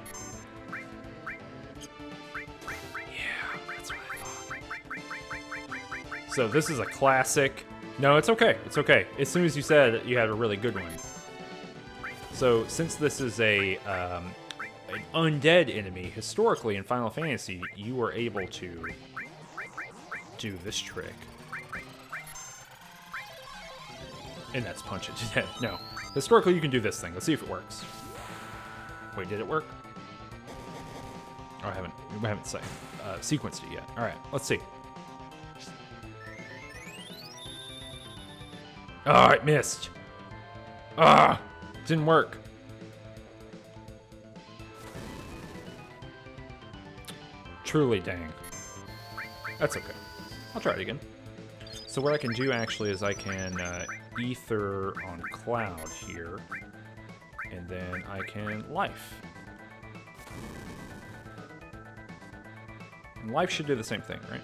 Yeah, that's what I thought. So this is a classic. No, it's okay, it's okay. As soon as you said you had a really good one. So since this is an undead enemy, historically in Final Fantasy, you were able to do this trick. And that's punch it to death. No. Historically, you can do this thing. Let's see if it works. Wait, did it work? Oh, we haven't sequenced it yet. All right, let's see. Oh, it missed. Ah, didn't work. Truly dang. That's okay. I'll try it again. So what I can do actually is I can ether on Cloud here, and then I can life. And life should do the same thing, right?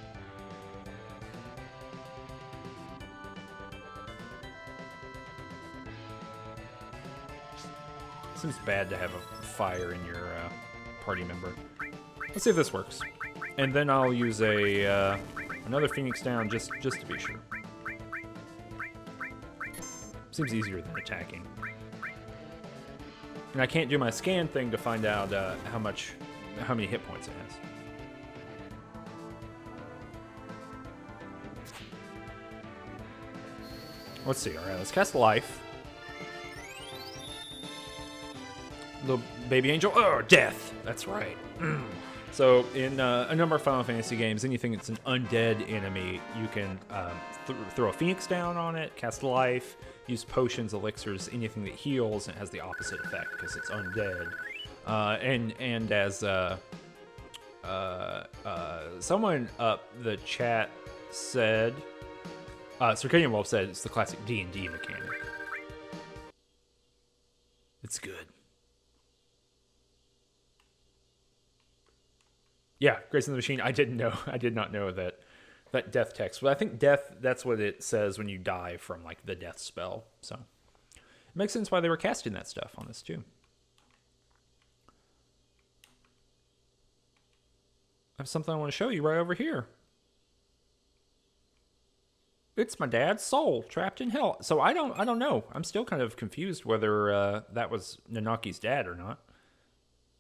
Seems bad to have a fire in your party member. Let's see if this works. And then I'll use a another Phoenix down just to be sure. Seems easier than attacking. And I can't do my scan thing to find out how many hit points it has. Let's see. All right, let's cast life. Little baby angel. Oh, death. That's right. So in a number of Final Fantasy games, anything that's an undead enemy, you can throw a Phoenix down on it, cast life, use potions, elixirs, anything that heals, and it has the opposite effect because it's undead. And as someone up the chat said, Circadian Wolf said it's the classic D&D mechanic. It's good. Yeah, Grace in the Machine. I didn't know. I did not know that death text. But I think death, that's what it says when you die from, like, the death spell. So it makes sense why they were casting that stuff on this, too. I have something I want to show you right over here. It's my dad's soul trapped in hell. So I don't know. I'm still kind of confused whether that was Nanaki's dad or not.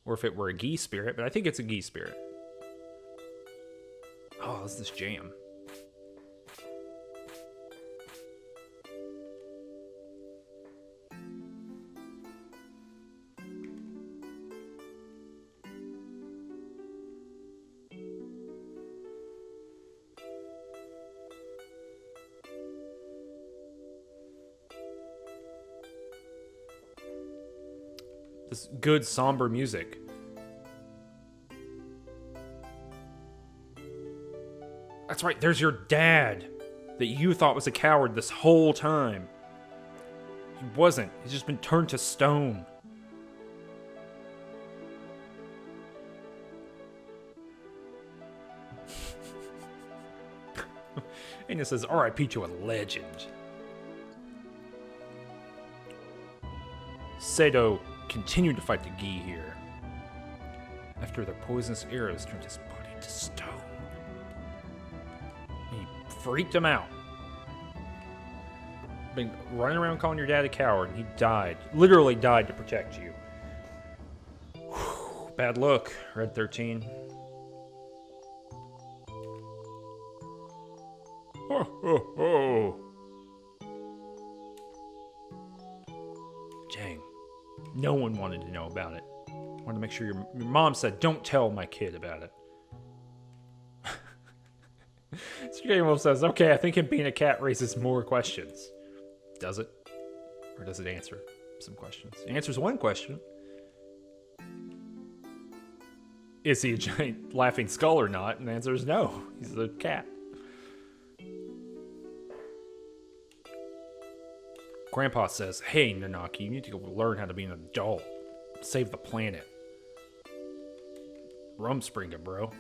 Or if it were a Ghee spirit, but I think it's a Ghee spirit. Oh, this is this jam. This good somber music. That's right, there's your dad that you thought was a coward this whole time. He wasn't. He's just been turned to stone. And it says, R.I.P. to a legend. Sado continued to fight the Ghee here. After their poisonous arrows turned his body to stone. He freaked him out. Been running around calling your dad a coward, and he died. Literally died to protect you. Whew, bad look, Red 13. Ho, ho, ho. Dang. No one wanted to know about it. Wanted to make sure your mom said, don't tell my kid about it. Game Wolf says, okay, I think him being a cat raises more questions. Does it? Or does it answer some questions? It answers one question. Is he a giant laughing skull or not? And the answer is no. He's a cat. Grandpa says, hey, Nanaki, you need to go learn how to be an adult. Save the planet. Rumspringa, bro.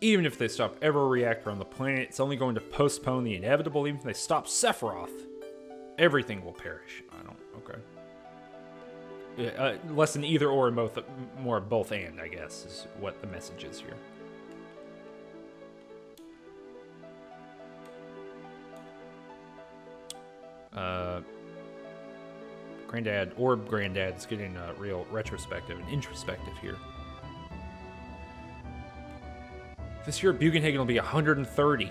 Even if they stop every reactor on the planet, it's only going to postpone the inevitable. Even if they stop Sephiroth, everything will perish. I don't... Okay. Less than either or, both, more both and, I guess, is what the message is here. Granddad's getting real retrospective and introspective here. This year, Bugenhagen will be 130.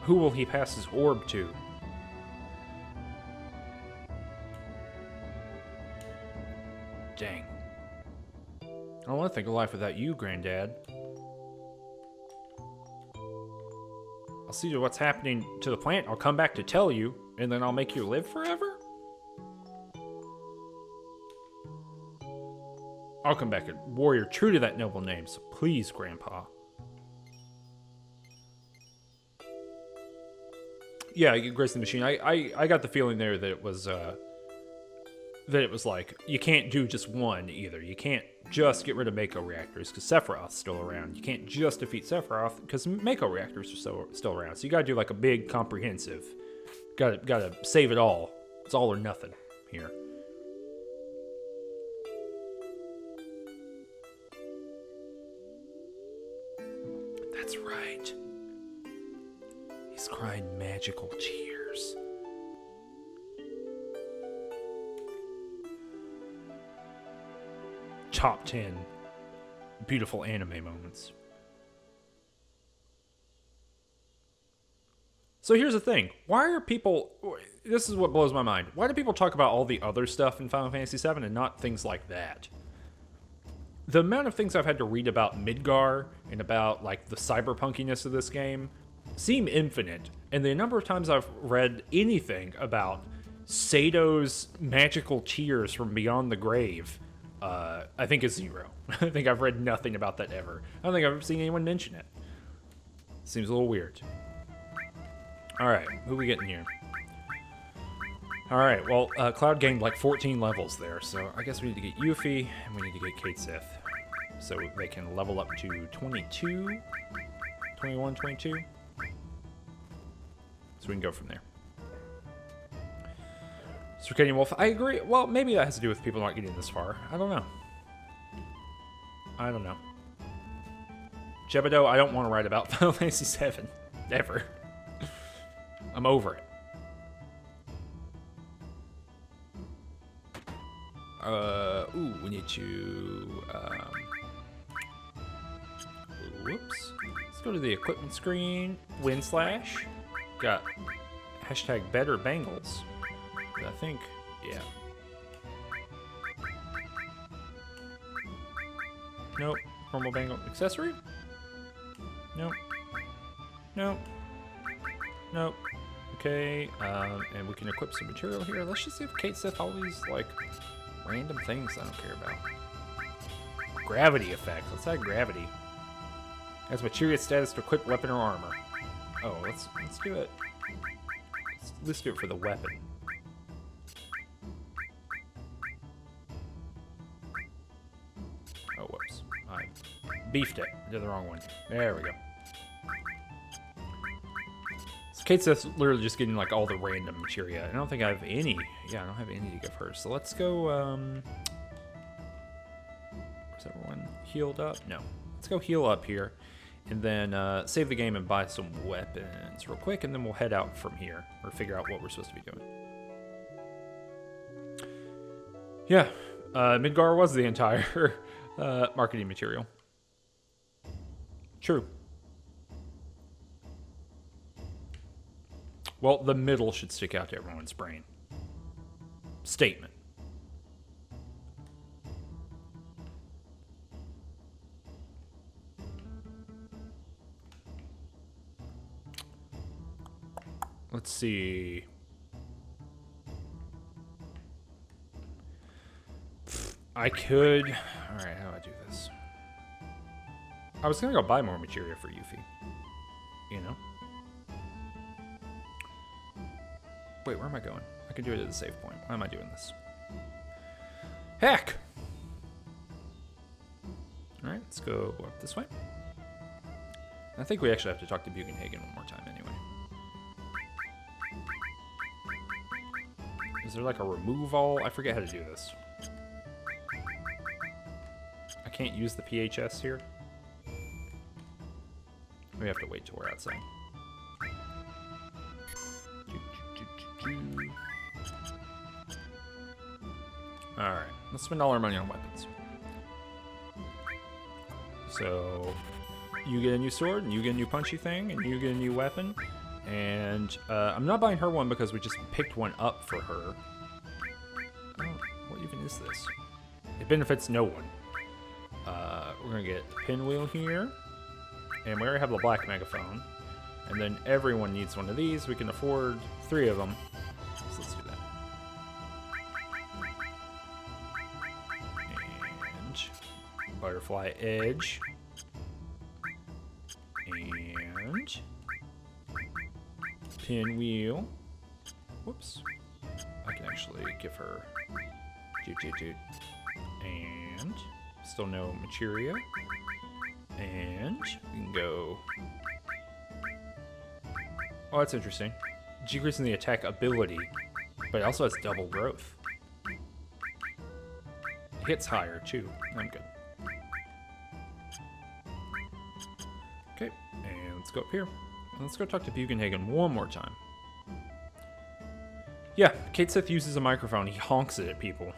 Who will he pass his orb to? Dang. I don't want to think of life without you, Granddad. I'll see what's happening to the plant. I'll come back to tell you, and then I'll make you live forever? I'll come back a warrior true to that noble name, so please, Grandpa. Yeah, Grace the Machine. I got the feeling there that it was like, you can't do just one either. You can't just get rid of Mako reactors because Sephiroth's still around. You can't just defeat Sephiroth because Mako reactors are still around. So you gotta do like a big comprehensive. Gotta save it all. It's all or nothing here. That's right. He's crying magical tears. Top 10 beautiful anime moments. So here's the thing. Why are people... This is what blows my mind. Why do people talk about all the other stuff in Final Fantasy VII and not things like that? The amount of things I've had to read about Midgar and about like the cyberpunkiness of this game seem infinite. And the number of times I've read anything about Sato's magical tears from beyond the grave... I think it's 0. I think I've read nothing about that ever. I don't think I've ever seen anyone mention it. Seems a little weird. Alright, who we getting here? Alright, well, Cloud gained like 14 levels there, so I guess we need to get Yuffie, and we need to get Kate Sith. So they can level up to 22? 21, 22? So we can go from there. Circadian Wolf, I agree. Well, maybe that has to do with people not getting this far. I don't know. I don't know. Jebedo, I don't want to write about Final Fantasy VII. Ever. I'm over it. Ooh, we need to... whoops. Let's go to the equipment screen. Wind Slash. Got hashtag better bangles. I think, yeah. Nope. Normal bangle accessory? Nope. Nope. Nope. Okay, and we can equip some material here. Let's just see if Kate Sith all these, like, random things I don't care about. Gravity effect. Let's add gravity. Has materia status to equip weapon or armor. Oh, let's do it. Let's do it for the weapon. Oh, whoops. I beefed it. Did the wrong one. There we go. So Kate Sith's literally just getting like all the random materia. I don't think I have any. Yeah, I don't have any to give her. So let's go, is everyone healed up? No. Let's go heal up here. And then save the game and buy some weapons real quick. And then we'll head out from here. Or figure out what we're supposed to be doing. Yeah. Midgar was the entire... marketing material. True. Well, the middle should stick out to everyone's brain. Statement. Let's see. I could... Alright, how do I do this? I was gonna go buy more materia for Yuffie. You know? Wait, where am I going? I can do it at the save point. Why am I doing this? Heck! Alright, let's go up this way. I think we actually have to talk to Bugenhagen one more time anyway. Is there like a remove all? I forget how to do this. I can't use the PHS here. We have to wait till we're outside. Alright, let's spend all our money on weapons. So, you get a new sword, and you get a new punchy thing, and you get a new weapon. And I'm not buying her one because we just picked one up for her. Oh, what even is this? It benefits no one. We're going to get the pinwheel here. And we already have the black megaphone. And then everyone needs one of these. We can afford 3 of them. So let's do that. And butterfly edge. And pinwheel. Whoops. I can actually give her and still no materia. And we can go. Oh, that's interesting. Decreasing the attack ability, but it also has double growth. Hits higher too. I'm good. Okay, and let's go up here. And let's go talk to Bugenhagen one more time. Yeah, Kate Sith uses a microphone. He honks it at people.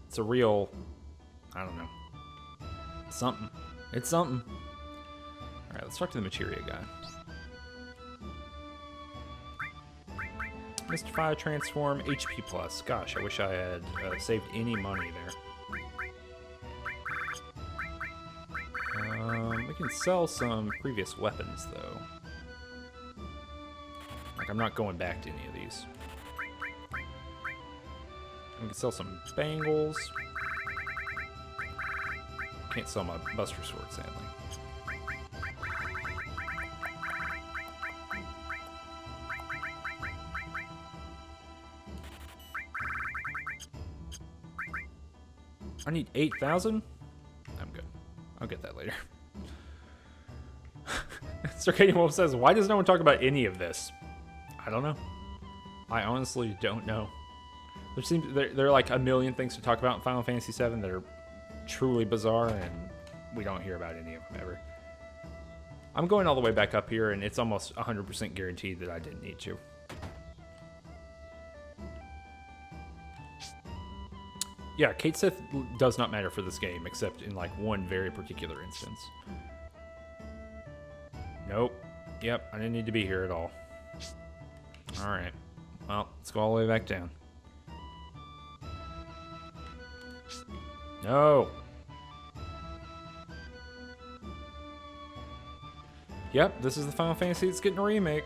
It's a real, I don't know, something. It's something. All right, let's talk to the materia guy. Mystify, transform, HP plus. Gosh, I wish I had saved any money there. We can sell some previous weapons, though. Like, I'm not going back to any of these. We can sell some bangles. Can't sell my Buster Sword, sadly. I need 8,000? I'm good. I'll get that later. Circadian Wolf says, why does no one talk about any of this? I don't know. I honestly don't know. There are like a million things to talk about in Final Fantasy VII that are truly bizarre, and we don't hear about any of them ever. I'm going all the way back up here, and it's almost 100% guaranteed that I didn't need to. Yeah, Kate Sith does not matter for this game, except in like one very particular instance. Nope. Yep, I didn't need to be here at all. Alright. Well, let's go all the way back down. No! Yep, this is the Final Fantasy that's getting a remake.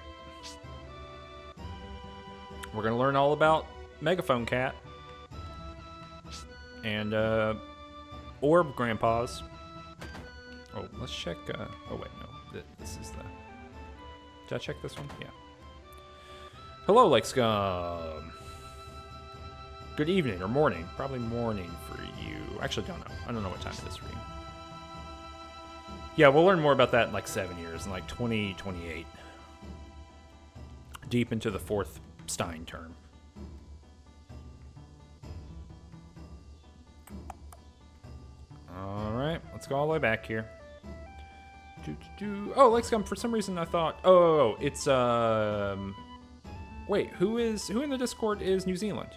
We're gonna learn all about Megaphone Cat. And, Orb Grandpas. Oh, let's check, oh wait, no. This is the... Did I check this one? Yeah. Hello, Lake Scum. Good evening, or morning. Probably morning for you. Actually, don't know. I don't know what time it is for you. Yeah, we'll learn more about that in like 7 years, in like 2028. Deep into the 4th Stein term. Alright, let's go all the way back here. Oh, Lake Scum, for some reason I thought... Oh, it's, Wait, who in the Discord is New Zealand?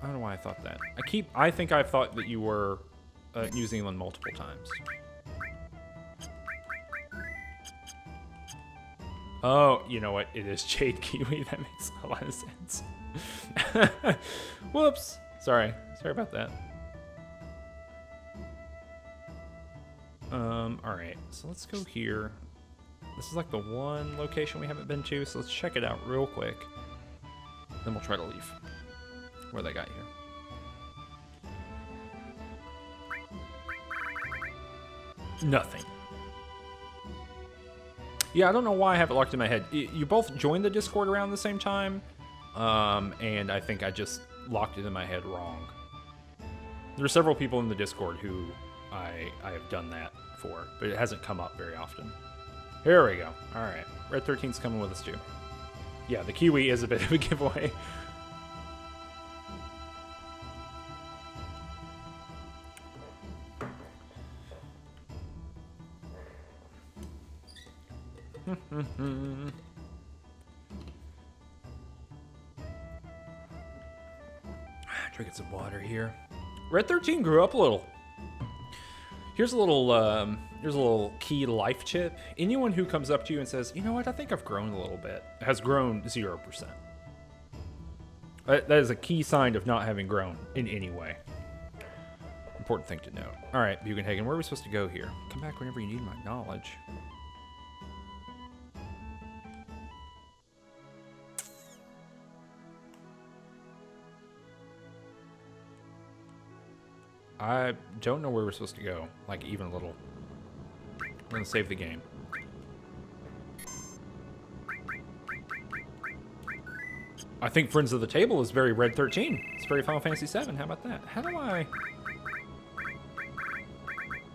I don't know why I thought that. I think I've thought that you were New Zealand multiple times. Oh, you know what? It is Jade Kiwi. That makes a lot of sense. Whoops. Sorry about that. Alright, so let's go here. This is like the one location we haven't been to, so let's check it out real quick. Then we'll try to leave. What do they got here? Nothing. Yeah, I don't know why I have it locked in my head. You both joined the Discord around the same time, and I think I just locked it in my head wrong. There are several people in the Discord who I have done that for, but it hasn't come up very often. Here we go. All right. Red 13's coming with us, too. Yeah, the Kiwi is a bit of a giveaway. Drinking some water here. Red 13 grew up a little. Here's a little key life chip. Anyone who comes up to you and says, you know what, I think I've grown a little bit, has grown 0%. That is a key sign of not having grown in any way. Important thing to note. All right, Bugenhagen, where are we supposed to go here? Come back whenever you need my knowledge. I don't know where we're supposed to go, like even a little. I'm gonna save the game. I think Friends of the Table is very Red 13. It's very Final Fantasy VII. How about that? How do I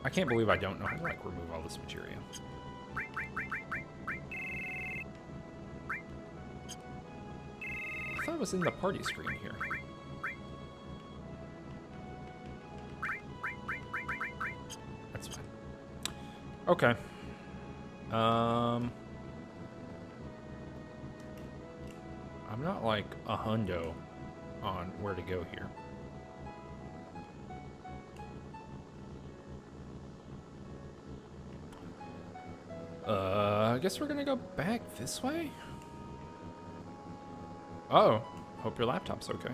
can't believe I don't know how to like remove all this materia. I thought it was in the party screen here. Okay. I'm not like a hundo on where to go here. I guess we're gonna go back this way? Oh, hope your laptop's okay.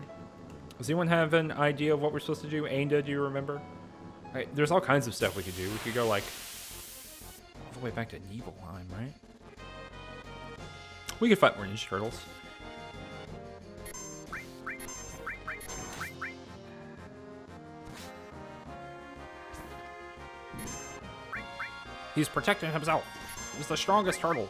Does anyone have an idea of what we're supposed to do? Ainda, do you remember? Right, there's all kinds of stuff we could do. We could go like all the way back to Nibelheim, right? We could fight more Ninja Turtles. He's protecting himself. He's the strongest turtle.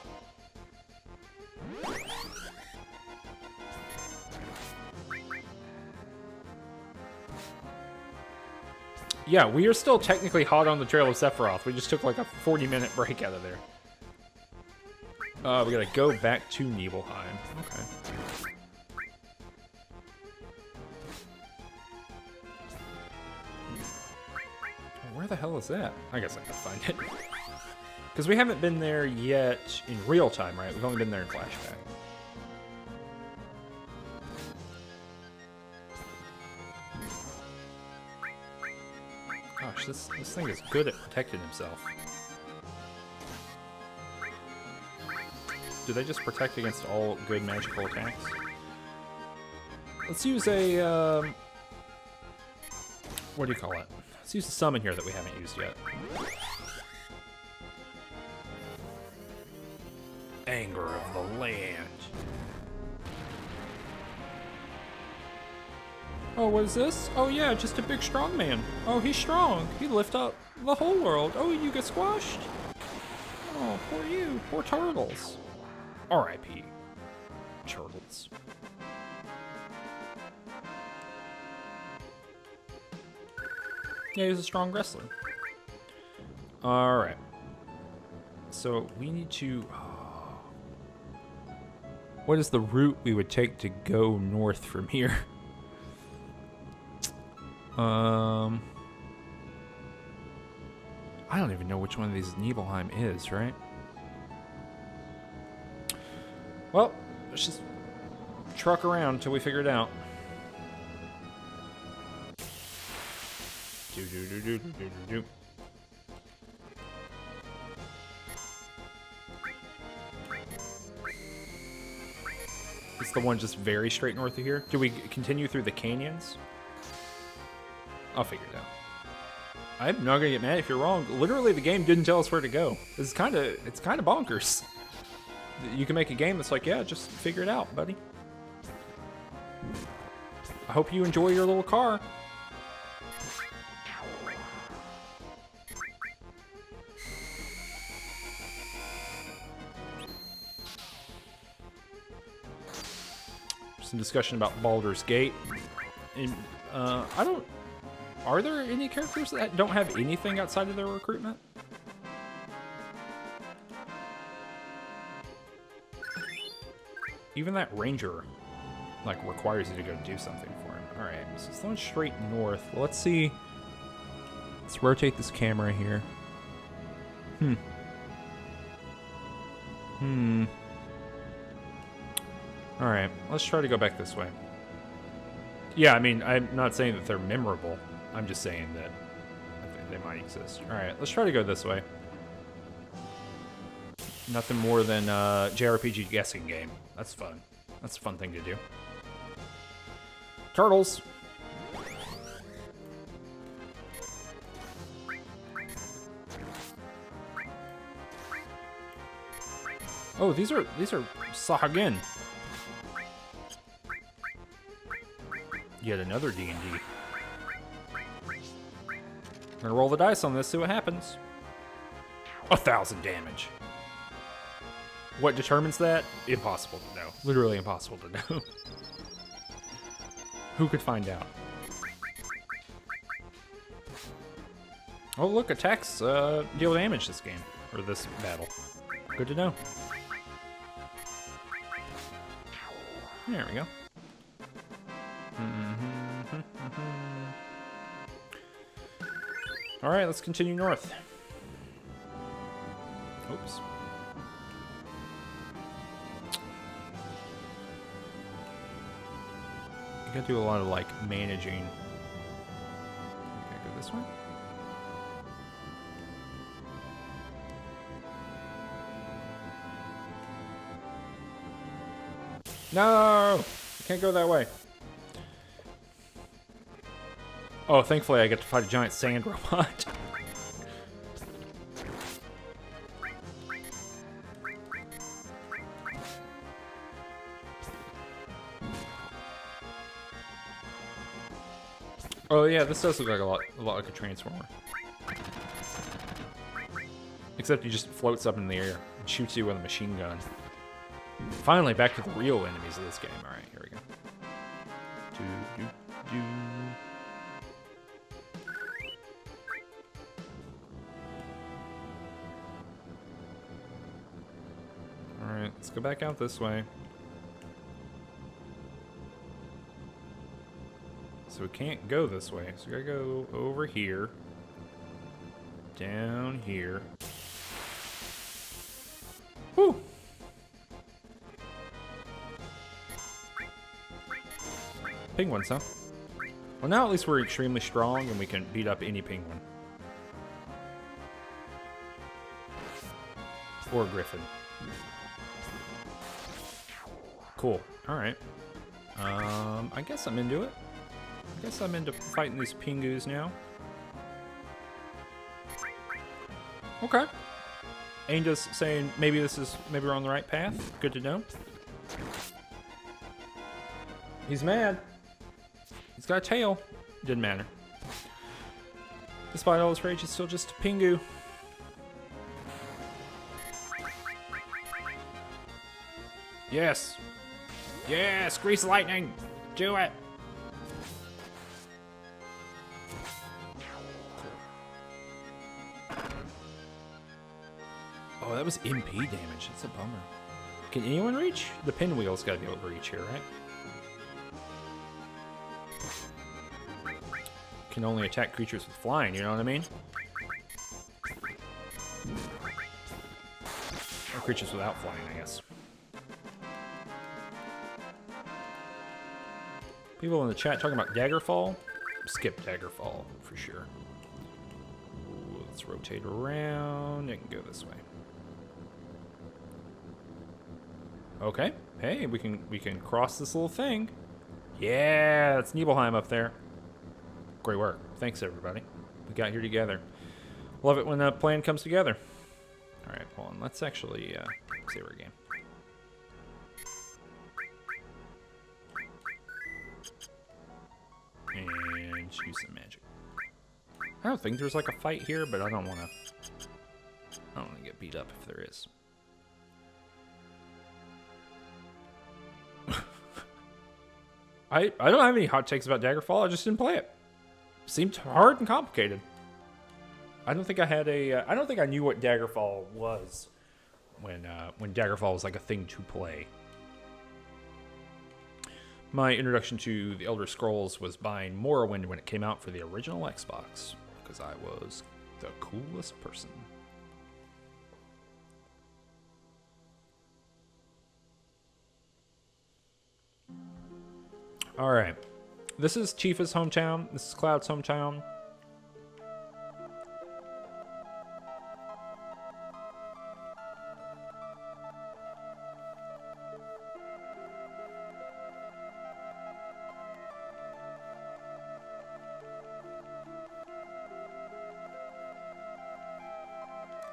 Yeah, we are still technically hot on the trail of Sephiroth. We just took like a 40-minute break out of there. We gotta go back to Nibelheim. Okay. Where the hell is that? I guess I can find it. Because we haven't been there yet in real time, right? We've only been there in flashback. Gosh, this thing is good at protecting himself. Do they just protect against all good magical attacks? Let's use a, what do you call it? Let's use a summon here that we haven't used yet. Anger of the land. Oh, what is this? Oh yeah, just a big strong man. Oh, he's strong. He lift up the whole world. Oh, you get squashed? Oh, poor you. Poor turtles. R.I.P. Turtles. Yeah, he's a strong wrestler. Alright. So, we need to... What is the route we would take to go north from here? I don't even know which one of these Nibelheim is, right? Well, let's just truck around until we figure it out. It's the one just very straight north of here. Do we continue through the canyons? I'll figure it out. I'm not gonna get mad if you're wrong. Literally, the game didn't tell us where to go. It's kind of bonkers. You can make a game that's like, yeah, just figure it out, buddy. I hope you enjoy your little car. Some discussion about Baldur's Gate. And, I don't... Are there any characters that don't have anything outside of their recruitment? Even that ranger, like, requires you to go do something for him. Alright, so it's going straight north. Let's see. Let's rotate this camera here. Alright, let's try to go back this way. Yeah, I mean, I'm not saying that they're memorable. I'm just saying that I think they might exist. Alright, let's try to go this way. Nothing more than a JRPG guessing game. That's fun. That's a fun thing to do. Turtles! Oh, these are Sahagin. Yet another D&D. I'm gonna roll the dice on this, see what happens. 1,000 damage. What determines that? Impossible to know. Literally impossible to know. Who could find out? Oh, look, attacks deal damage this game, or this battle. Good to know. There we go. All right, let's continue north. Oops. You gotta do a lot of, like, managing. Okay, go this way. No! I can't go that way. Oh, thankfully I get to fight a giant sand robot. Oh yeah, this does look like a lot like a transformer. Except he just floats up in the air and shoots you with a machine gun. Finally, back to the real enemies of this game. All right, here we go. All right, let's go back out this way. So we can't go this way. So we gotta go over here. Down here. Whew! Penguins, huh? Well, now at least we're extremely strong and we can beat up any penguin. Or griffin. Cool. Alright. I guess I'm into it. I guess I'm into fighting these pingus now. Okay. Angel's saying maybe we're on the right path. Good to know. He's mad. He's got a tail. Didn't matter. Despite all his rage, it's still just a pingu. Yes. Yes, grease lightning. Do it. Oh, that was MP damage. That's a bummer. Can anyone reach? The pinwheel's got to be able to reach here, right? Can only attack creatures with flying, you know what I mean? Or creatures without flying, I guess. People in the chat talking about Daggerfall. Skip Daggerfall for sure. Ooh, let's rotate around and go this way. Okay. Hey, we can cross this little thing. Yeah, it's Nibelheim up there. Great work. Thanks, everybody. We got here together. Love it when a plan comes together. All right, hold on. Let's actually save our game. need to use some magic. I don't think there's like a fight here, but I don't want to get beat up if there is. I don't have any hot takes about Daggerfall. I just didn't play it. Seemed hard and complicated. I don't think I had a. I don't think I knew what Daggerfall was when Daggerfall was like a thing to play. My introduction to the Elder Scrolls was buying Morrowind when it came out for the original Xbox, because I was the coolest person. All right, this is Tifa's hometown. This is Cloud's hometown.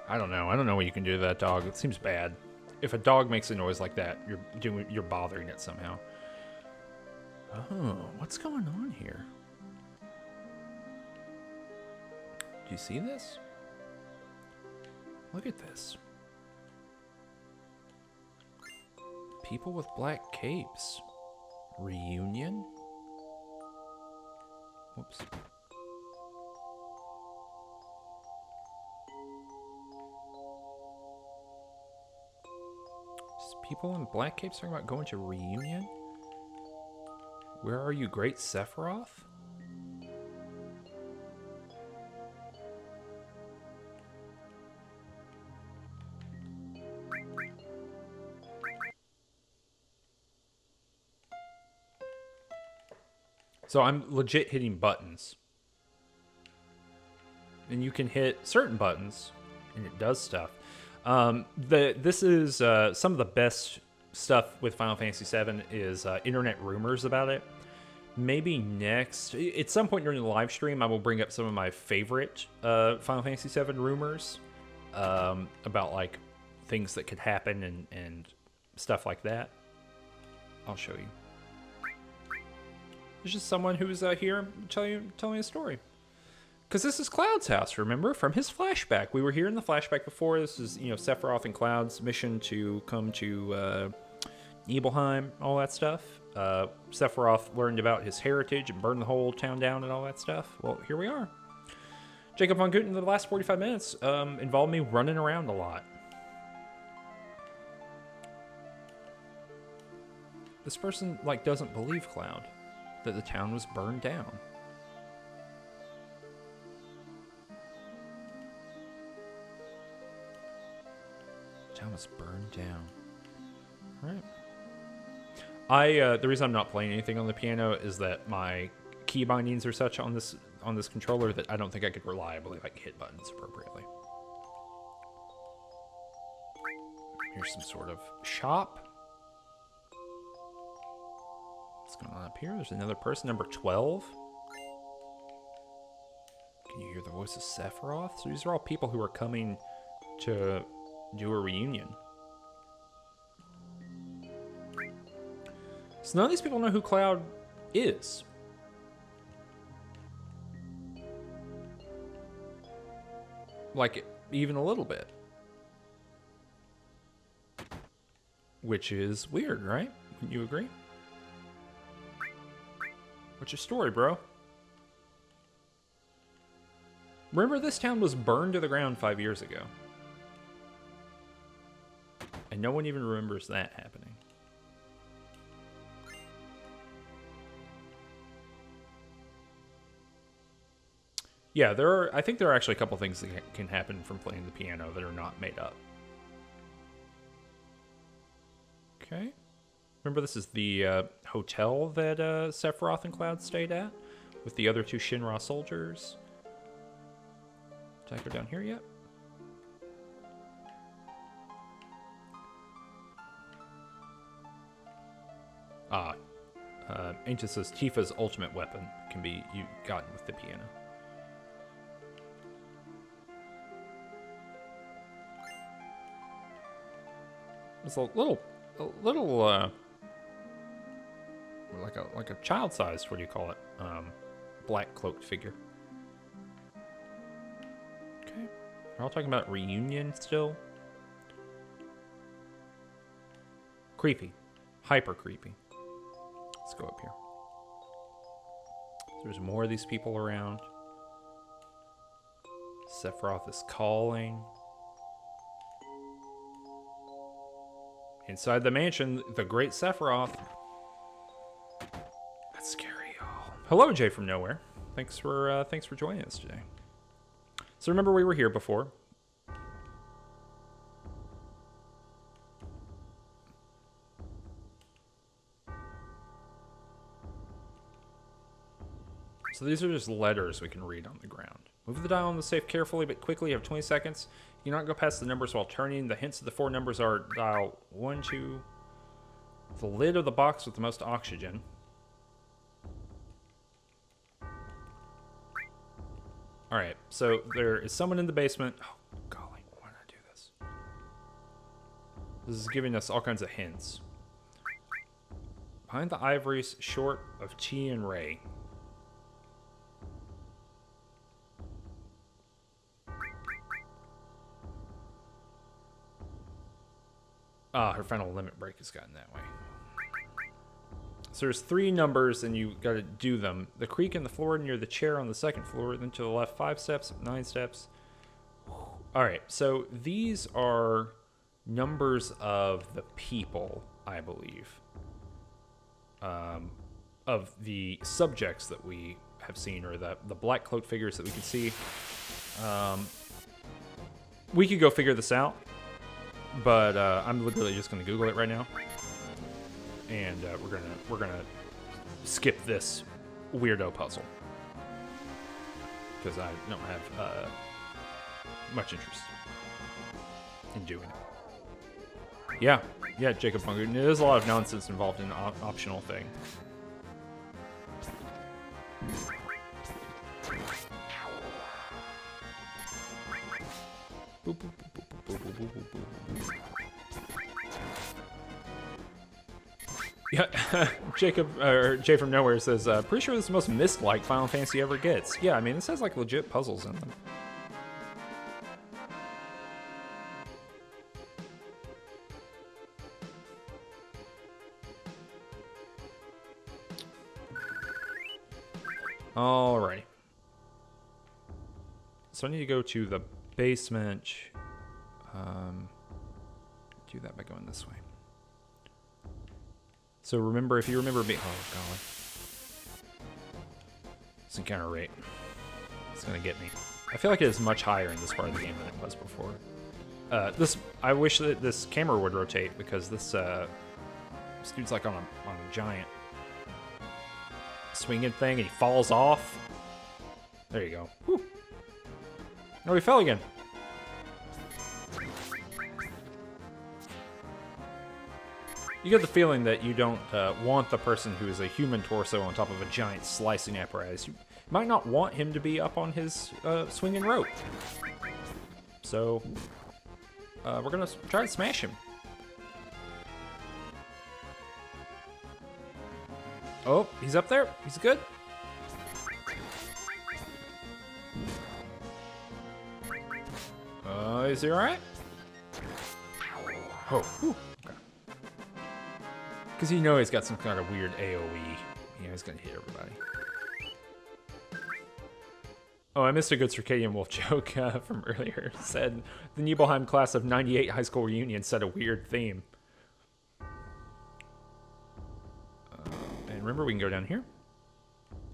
I don't know. I don't know what you can do to that dog. It seems bad. If a dog makes a noise like that, you're bothering it somehow. Oh, what's going on here? Do you see this? Look at this. People with black capes. Reunion? Whoops. People in black capes talking about going to reunion? Where are you, great Sephiroth? So I'm legit hitting buttons. And you can hit certain buttons, and it does stuff. This is some of the best stuff with Final Fantasy VII is internet rumors about it. Maybe next, at some point during the live stream, I will bring up some of my favorite Final Fantasy VII rumors about like things that could happen and stuff like that. I'll show you. There's just someone who's here telling a story. Because this is Cloud's house, remember? From his flashback. We were here in the flashback before. This is, you know, Sephiroth and Cloud's mission to come to Nibelheim, all that stuff. Sephiroth learned about his heritage and burned the whole town down and all that stuff. Well, here we are. Jacob Von Guten, the last 45 minutes involved me running around a lot. This person, like, doesn't believe Cloud, that the town was burned down. Town was burned down. All right. The reason I'm not playing anything on the piano is that my key bindings are such on this controller that I don't think I could reliably like hit buttons appropriately. Here's some sort of shop. What's going on up here? There's another person, number 12. Can you hear the voice of Sephiroth? So these are all people who are coming to do a reunion. So none of these people know who Cloud is. Like, even a little bit. Which is weird, right? Wouldn't you agree? What's your story, bro? Remember, this town was burned to the ground 5 years ago. And no one even remembers that happening. Yeah, I think there are actually a couple things that can happen from playing the piano that are not made up. Okay. Remember, this is the hotel that Sephiroth and Cloud stayed at with the other two Shinra soldiers. Did I go down here yet? Ancient says Tifa's ultimate weapon can be gotten with the piano. It's a little like a child-sized, what do you call it? black cloaked figure. Okay. We're all talking about reunion still. Creepy. Hyper creepy. Let's go up here. There's more of these people around. Sephiroth is calling. Inside the mansion, the great Sephiroth. That's scary, y'all. Hello, Jay from Nowhere. Thanks for joining us today. So remember, we were here before. So these are just letters we can read on the ground. Move the dial on the safe carefully but quickly. You have 20 seconds. You cannot go past the numbers while turning. The hints of the 4 numbers are dial 1, 2, the lid of the box with the most oxygen. Alright, so there is someone in the basement. Oh, golly, why did I do this? This is giving us all kinds of hints. Behind the ivories, short of Chi and Ray. Ah, her final limit break has gotten that way. So there's 3 numbers and you got to do them. The creak in the floor near the chair on the 2nd floor, then to the left 5 steps, 9 steps. All right, so these are numbers of the people, I believe. Of the subjects that we have seen, or the black cloaked figures that we can see. We could go figure this out. But I'm literally just gonna Google it right now, and we're gonna skip this weirdo puzzle because I don't have much interest in doing it. Yeah, Jacob Fungoon. There's a lot of nonsense involved in an optional thing. Boop, boop, boop, boop, boop, boop, boop, boop, boop. Yeah, Jacob, or Jay from Nowhere says, pretty sure this is the most Myst-like Final Fantasy ever gets. Yeah, I mean, this has like legit puzzles in them. Alrighty. So I need to go to the basement. Do that by going this way. So remember, if you remember me, oh golly, this encounter rate, it's gonna get me. I feel like it is much higher in this part of the game than it was before. I wish that this camera would rotate because this dude's like on a giant swinging thing and he falls off. There you go. Whew. No, he fell again. You get the feeling that you don't want the person who is a human torso on top of a giant slicing apparatus. You might not want him to be up on his swinging rope. So, we're going to try to smash him. Oh, he's up there. He's good. Is he alright? Oh, whew. Because you know he's got some kind of weird AoE. You know, he's going to hit everybody. Oh, I missed a good Circadian Wolf joke from earlier. It said, the Nibelheim class of 98 high school reunion set a weird theme. And remember, we can go down here.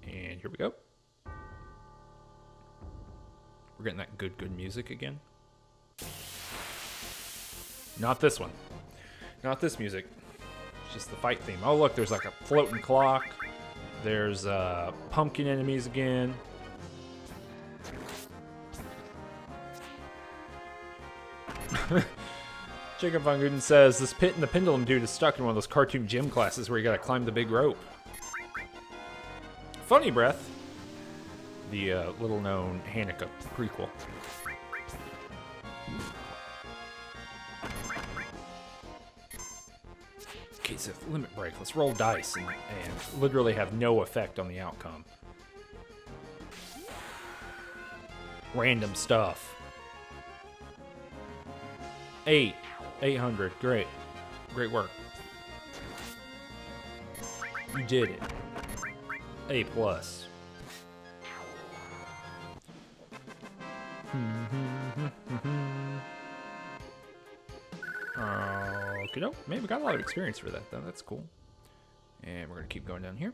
And here we go. We're getting that good music again. Not this one. Not this music. Just the fight theme. Oh, look, there's like a floating clock. There's pumpkin enemies again. Jacob Von Guden says, this pit and the pendulum dude is stuck in one of those cartoon gym classes where you gotta climb the big rope. Funny Breath. The little-known Hanukkah prequel. Okay, so limit break. Let's roll dice and literally have no effect on the outcome. random stuff. 800. Great. Great work. You did it. A+. Okay, no, man, we got a lot of experience for that, though. That's cool. And we're gonna keep going down here.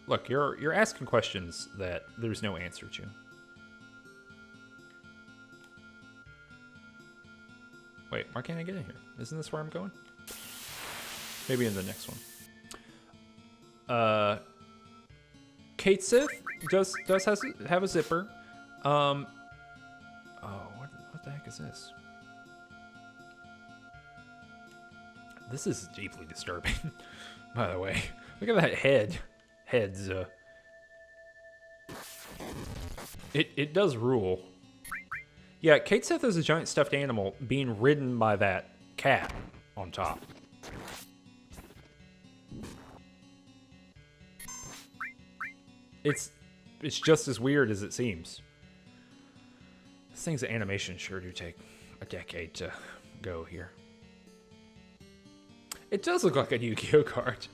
Look, you're asking questions that there's no answer to. Wait, why can't I get in here? Isn't this where I'm going? Maybe in the next one. Kate Sith does have a zipper. Oh, what the heck is this? This is deeply disturbing, by the way. Look at that head. Heads. It does rule. Yeah, Kate Sith is a giant stuffed animal being ridden by that cat on top. It's just as weird as it seems. This thing's animation sure do take a decade to go here. It does look like a Yu-Gi-Oh card.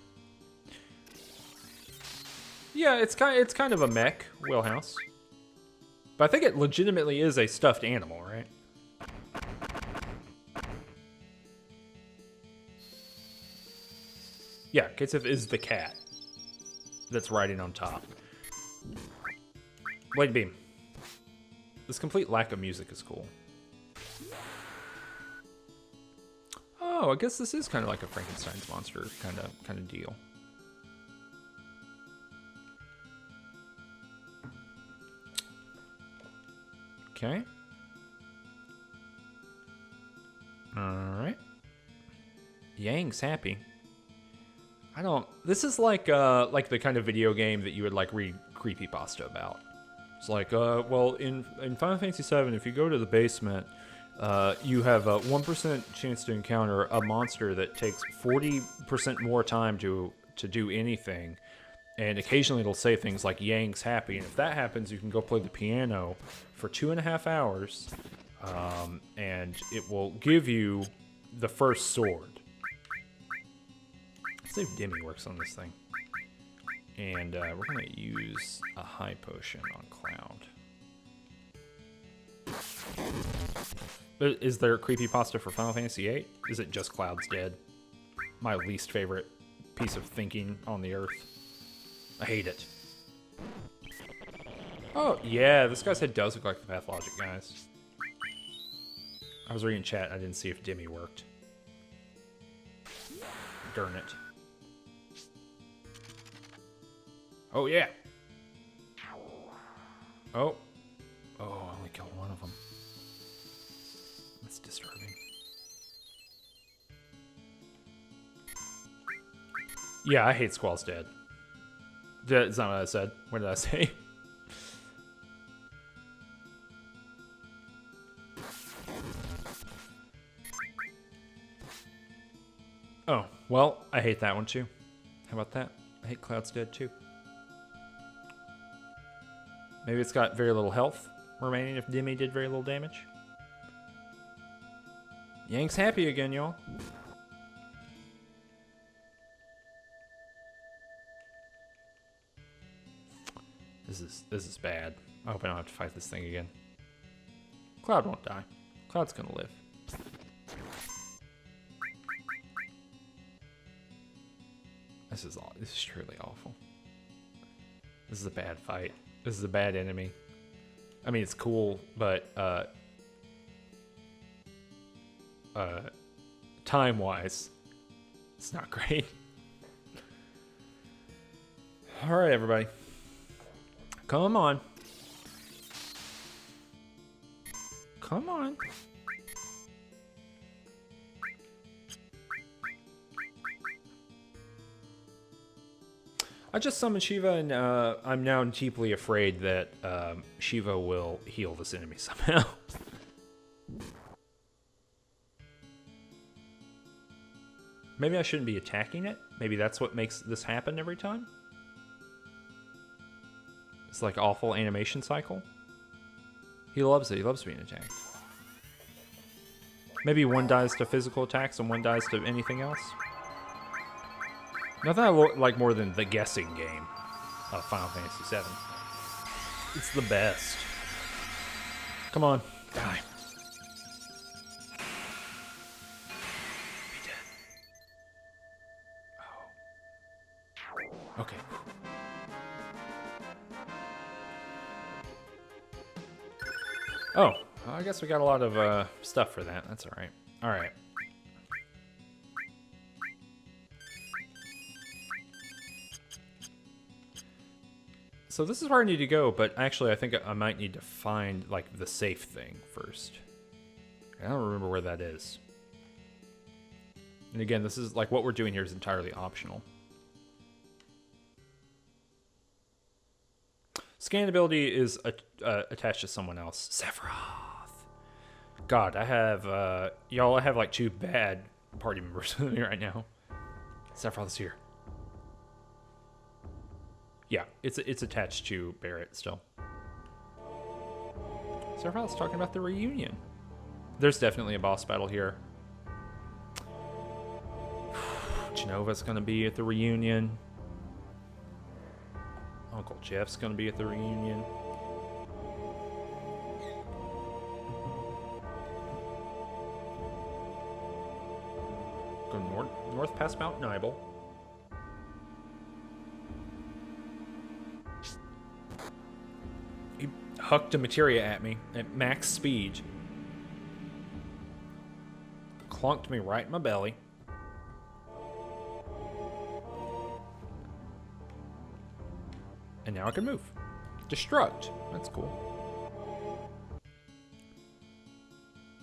Yeah, it's kind of a mech wheelhouse. But I think it legitimately is a stuffed animal, right? Yeah, Kate Sith is the cat that's riding on top. Blade Beam. This complete lack of music is cool. Oh, I guess this is kind of like a Frankenstein's monster kind of deal. Okay. All right. Yang's happy. I don't. This is like the kind of video game that you would like read creepypasta about. It's like, well, in Final Fantasy VII, if you go to the basement, you have a 1% chance to encounter a monster that takes 40% more time to do anything. And occasionally it'll say things like Yang's happy. And if that happens, you can go play the piano for 2.5 hours. And it will give you the first sword. Let's see if Demi works on this thing. And we're going to use a high potion on Cloud. Is there a creepypasta for Final Fantasy VIII? Is it just Cloud's dead? My least favorite piece of thinking on the earth. I hate it. Oh, yeah, this guy's head does look like the Pathologic guys. I was reading chat, I didn't see if Demi worked. Darn it. Oh, yeah. Oh. Oh, I only killed one of them. That's disturbing. Yeah, I hate Squall's dead. That's not what I said. What did I say? Oh, well, I hate that one too. How about that? I hate Cloud's dead too. Maybe it's got very little health remaining if Demi did very little damage. Yang's happy again, y'all. This is bad. I hope I don't have to fight this thing again. Cloud won't die. Cloud's gonna live. This is truly awful. This is a bad fight. This is a bad enemy. I mean, it's cool, but time-wise, it's not great. All right, everybody. Come on. Come on. I just summoned Shiva, and I'm now deeply afraid that Shiva will heal this enemy somehow. Maybe I shouldn't be attacking it. Maybe that's what makes this happen every time. It's like awful animation cycle. He loves it. He loves being attacked. Maybe one dies to physical attacks and one dies to anything else. Nothing I like more than the guessing game of Final Fantasy VII. It's the best. Come on, die. Be dead. Oh. Okay. Oh, well, I guess we got a lot of stuff for that. That's all right. All right. So this is where I need to go, but actually I think I might need to find, like, the safe thing first. I don't remember where that is. And again, this is, like, what we're doing here is entirely optional. Scan ability is attached to someone else. Sephiroth. God, I have, y'all, I have, like, 2 bad party members right now. Sephiroth's here. Yeah, it's attached to Barrett still. Sephiroth's talking about the reunion. There's definitely a boss battle here. Genova's gonna be at the reunion. Uncle Jeff's gonna be at the reunion. Go north past Mount Nibel. He hucked a materia at me at max speed. Clunked me right in my belly. And now I can move. Destruct. That's cool.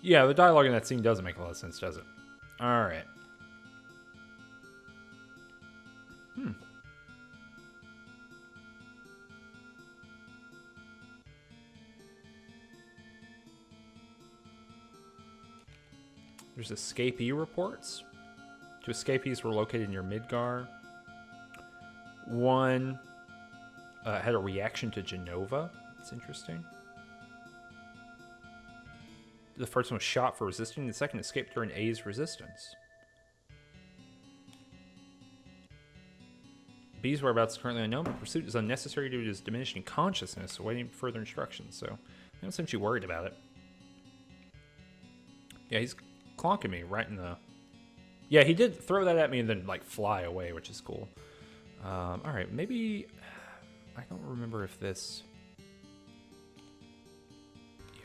Yeah, the dialogue in that scene doesn't make a lot of sense, does it? Alright. There's escapee reports. 2 escapees were located near Midgar. 1 had a reaction to Genova. That's interesting. The first one was shot for resisting. The second escaped during A's resistance. B's whereabouts is currently unknown, but pursuit is unnecessary due to his diminishing consciousness, awaiting further instructions. So I don't seem too worried about it. Yeah, he's clonking me right in the... Yeah, he did throw that at me and then, like, fly away, which is cool. Alright, maybe... I don't remember if this...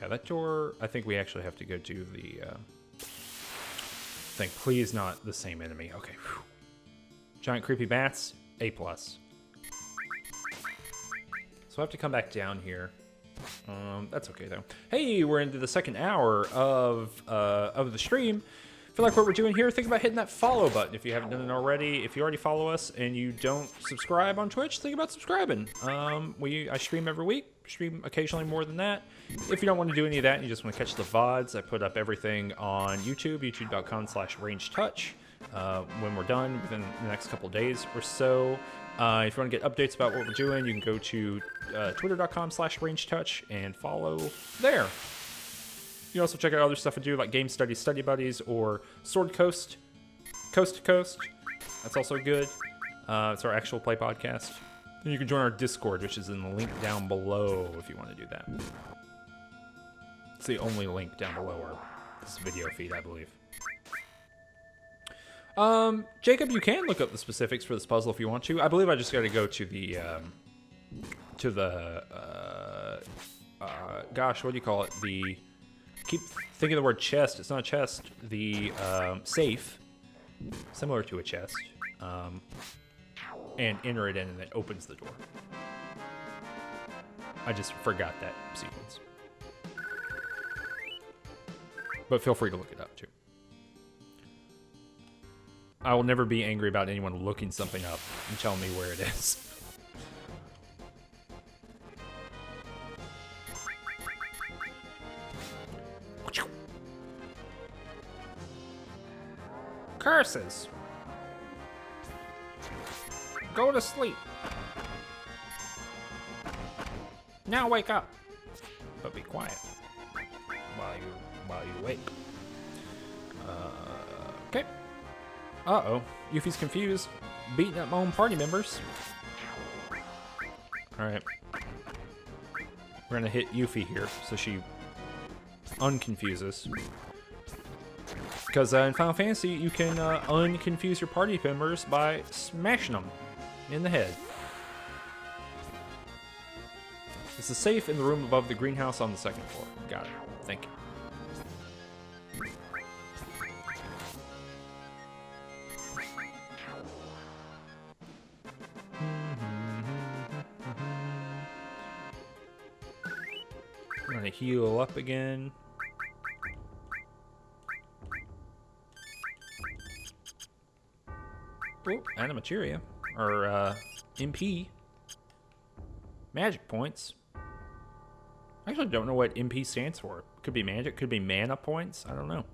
Yeah, that door... I think we actually have to go to the thing. Please not the same enemy. Okay. Whew. Giant creepy bats. A+. So I have to come back down here. That's okay though. Hey, we're into the second hour of the stream. Feel like what we're doing here, think about hitting that follow button if you haven't done it already. If you already follow us and you don't subscribe on Twitch, think about subscribing. I stream every week, stream occasionally more than that. If you don't want to do any of that and you just want to catch the VODs, I put up everything on YouTube, youtube.com/rangetouch. When we're done within the next couple days or so. If you want to get updates about what we're doing, you can go to twitter.com/rangetouch and follow there. You can also check out other stuff I do, like Game Studies, Study Buddies, or Sword Coast, Coast to Coast. That's also good. It's our actual play podcast. And you can join our Discord, which is in the link down below if you want to do that. It's the only link down below this video feed, I believe. Jacob, you can look up the specifics for this puzzle if you want to. I believe I just got to go to the, gosh, what do you call it? Keep thinking of the word chest. It's not a chest. The, safe, similar to a chest, and enter it in, and it opens the door. I just forgot that sequence. But feel free to look it up, too. I will never be angry about anyone looking something up and telling me where it is. Curses! Go to sleep. Now wake up. But be quiet while you wait. Okay. Uh-oh. Yuffie's confused. Beating up my own party members. Alright. We're gonna hit Yuffie here, so she unconfuses. Because in Final Fantasy, you can unconfuse your party members by smashing them in the head. It's a safe in the room above the greenhouse on the second floor. Got it. Thank you. I'm gonna heal up again. Oh, Animateria. Or, MP. Magic points. I actually don't know what MP stands for. Could be magic, could be mana points. I don't know.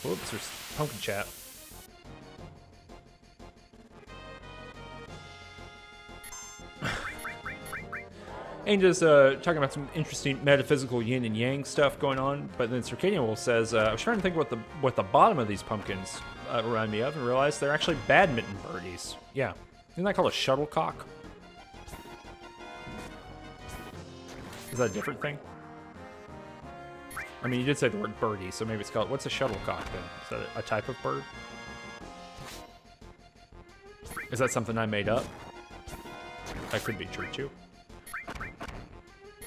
Whoops, there's Pumpkin Chat. Angel's talking about some interesting metaphysical yin and yang stuff going on, but then Circadian Wolf says, I was trying to think what the bottom of these pumpkins remind me of, and realized they're actually badminton birdies. Yeah. Isn't that called a shuttlecock? Is that a different thing? I mean, you did say the word birdie, so maybe it's called... What's a shuttlecock, then? Is that a type of bird? Is that something I made up? That could be true, too.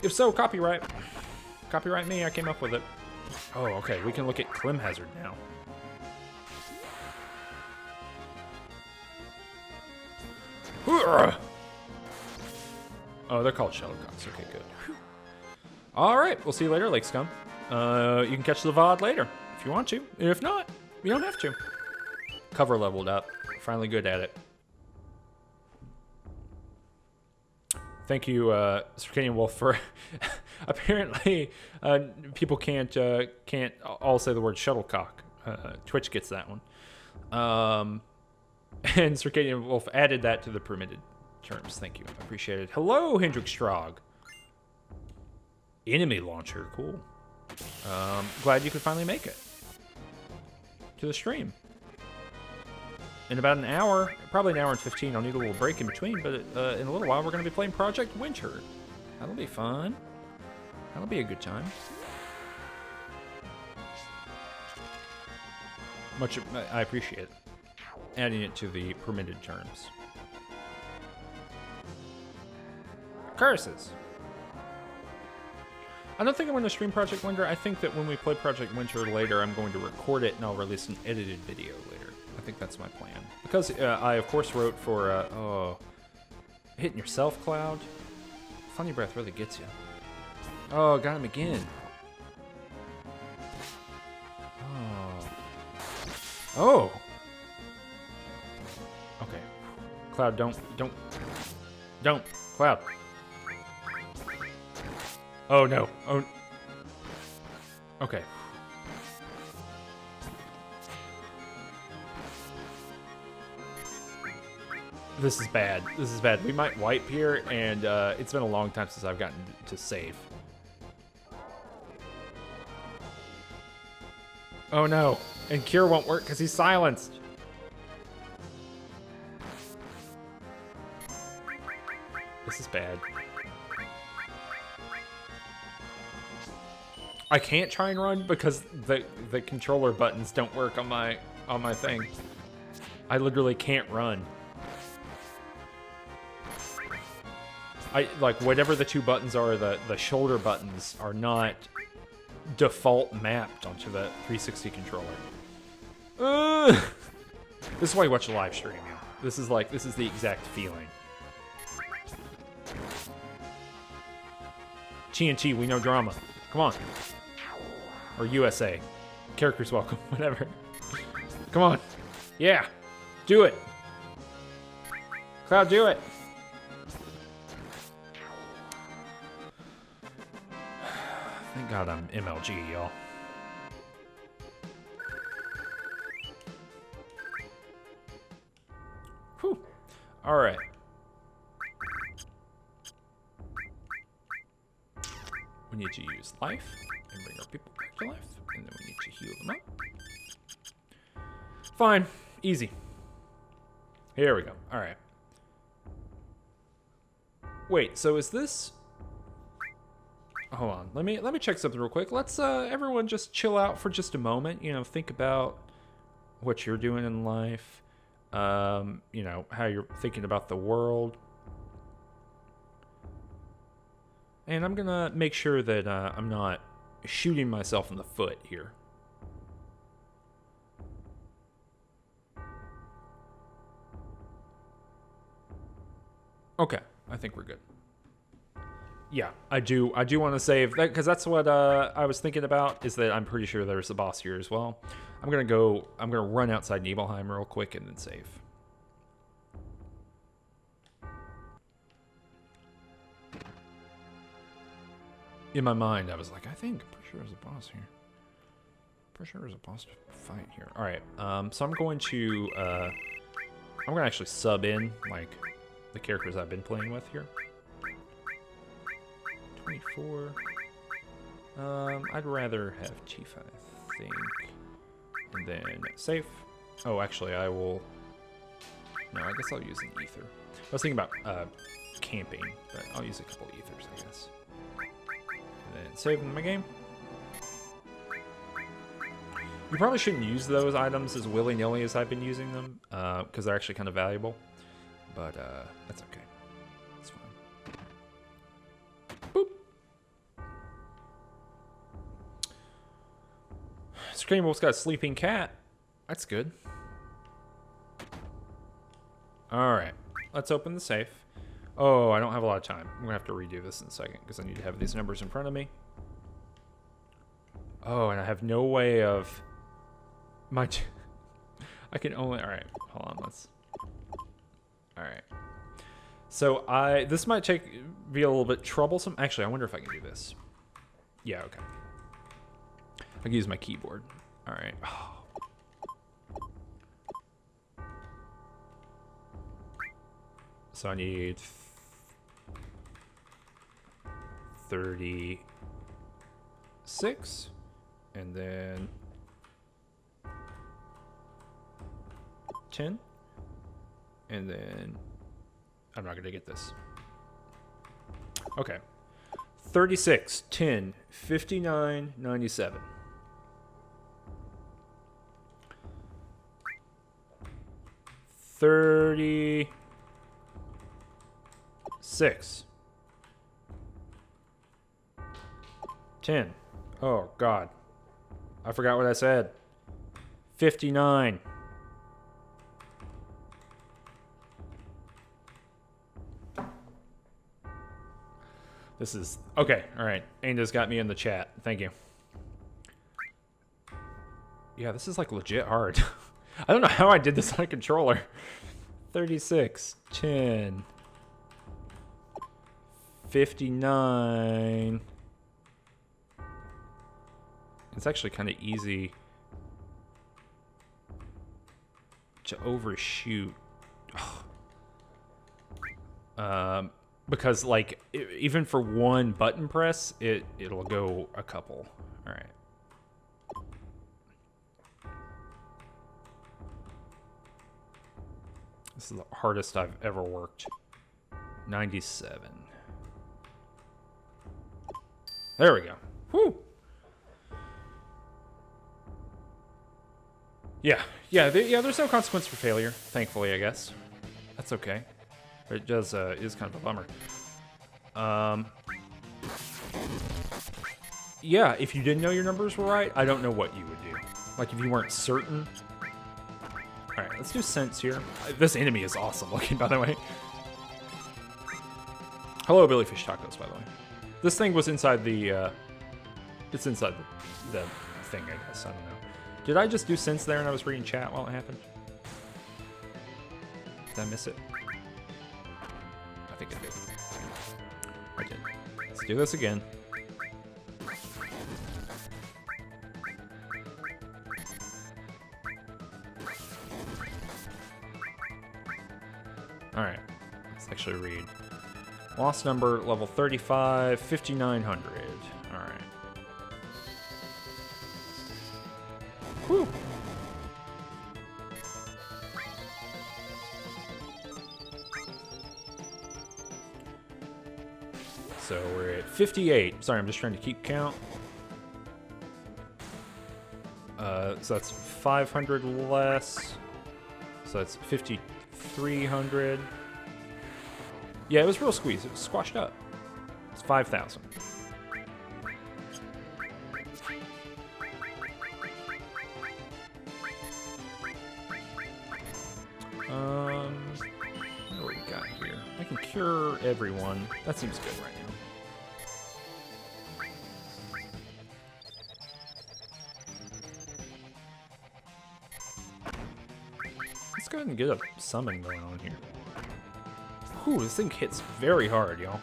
If so, copyright. Copyright me, I came up with it. Oh, okay, we can look at Clem Hazard now. Oh, they're called shuttlecocks. Okay, good. Alright, we'll see you later, Lake Scum. You can catch the VOD later, if you want to. If not, you don't have to. Cover leveled up. Finally good at it. Thank you, Circadian Wolf, for... Apparently, people can't all say the word shuttlecock. Twitch gets that one. And Circadian Wolf added that to the permitted terms. Thank you. I appreciate it. Hello, Hendrik Strog. Enemy launcher. Cool. Glad you could finally make it to the stream. In about an hour, probably an hour and 15, I'll need a little break in between, but in a little while, we're going to be playing Project Winter. That'll be fun. That'll be a good time. I appreciate it. Adding it to the permitted terms. Curses. I don't think I'm going to stream Project Winter. I think that when we play Project Winter later, I'm going to record it and I'll release an edited video later. I think that's my plan. Because I, of course, wrote for, hitting yourself, Cloud. Funny Breath really gets you. Oh, got him again. Oh. Okay. Cloud, don't. Cloud. Oh, no. Oh. Okay. This is bad. This is bad. We might wipe here, and it's been a long time since I've gotten to save. Oh, no. And Cure won't work because he's silenced. This is bad. I can't try and run because the controller buttons don't work on my thing. I literally can't run. Like whatever the two buttons are, the shoulder buttons are not default mapped onto the 360 controller. This is why you watch a live stream. This is the exact feeling. TNT, we know drama. Come on. Or USA. Characters welcome, whatever. Come on. Yeah. Do it. Cloud, do it. Thank God I'm MLG, y'all. Whew. All right. We need to use life and bring our people back to life, and then we need to heal them up. Fine, easy. Here we go. All right. Wait, so is this? Hold on. Let me check something real quick. Let's everyone just chill out for just a moment. You know, think about what you're doing in life. You know, how you're thinking about the world. And I'm gonna make sure that I'm not shooting myself in the foot here. Okay, I think we're good. Yeah, I do want to save that, because that's what I was thinking about, is that I'm pretty sure there's a boss here as well. I'm gonna run outside Nibelheim real quick and then save. In my mind, I was like, pretty sure there's a boss here. Pretty sure there's a boss to fight here. All right, so I'm gonna actually sub in like the characters I've been playing with here. 24. I'd rather have Chief, I think. And then safe. Oh, actually, I will. No, I guess I'll use an ether. I was thinking about camping, but I'll use a couple of ethers, I guess. And then save in my game. You probably shouldn't use those items as willy-nilly as I've been using them, because they're actually kind of valuable. But that's okay. It's fine. Boop. Scream Wolf's got a sleeping cat. That's good. Alright. Let's open the safe. Oh, I don't have a lot of time. I'm going to have to redo this in a second, because I need to have these numbers in front of me. Oh, and I have no way of... I can only... Alright, hold on. Let's... Alright. So this might be a little bit troublesome. Actually, I wonder if I can do this. Yeah, okay. I can use my keyboard. Alright. Oh. So I need 36, and then 10, and then I'm not gonna get this. Okay, 36, 10, 59, 97. 36. 10. Oh, God. I forgot what I said. 59. This is... Okay, alright. Ainda's got me in the chat. Thank you. Yeah, this is like legit hard. I don't know how I did this on a controller. 36. 10. 59. It's actually kind of easy to overshoot. Because like even for one button press, it'll go a couple. All right. This is the hardest I've ever worked. 97. There we go. Whew. Yeah, there's no consequence for failure, thankfully, I guess. That's okay. It does, is kind of a bummer. Yeah, if you didn't know your numbers were right, I don't know what you would do. Like, if you weren't certain. Alright, let's do sense here. This enemy is awesome looking, by the way. Hello, Billy Fish Tacos, by the way. This thing was inside the, it's inside the thing, I guess. I don't know. Did I just do sense there and I was reading chat while it happened? Did I miss it? I think I did. I did. Let's do this again. Alright. Let's actually read. Lost number, level 35, 5900. Alright. Whew. So we're at 58. Sorry, I'm just trying to keep count. So that's 500 less. So that's 5,300. Yeah, it was real squeezed. It was squashed up. It's 5,000. What do we got here? I can cure everyone. That seems good right now. Let's go ahead and get a summon going on here. Whew, this thing hits very hard, y'all.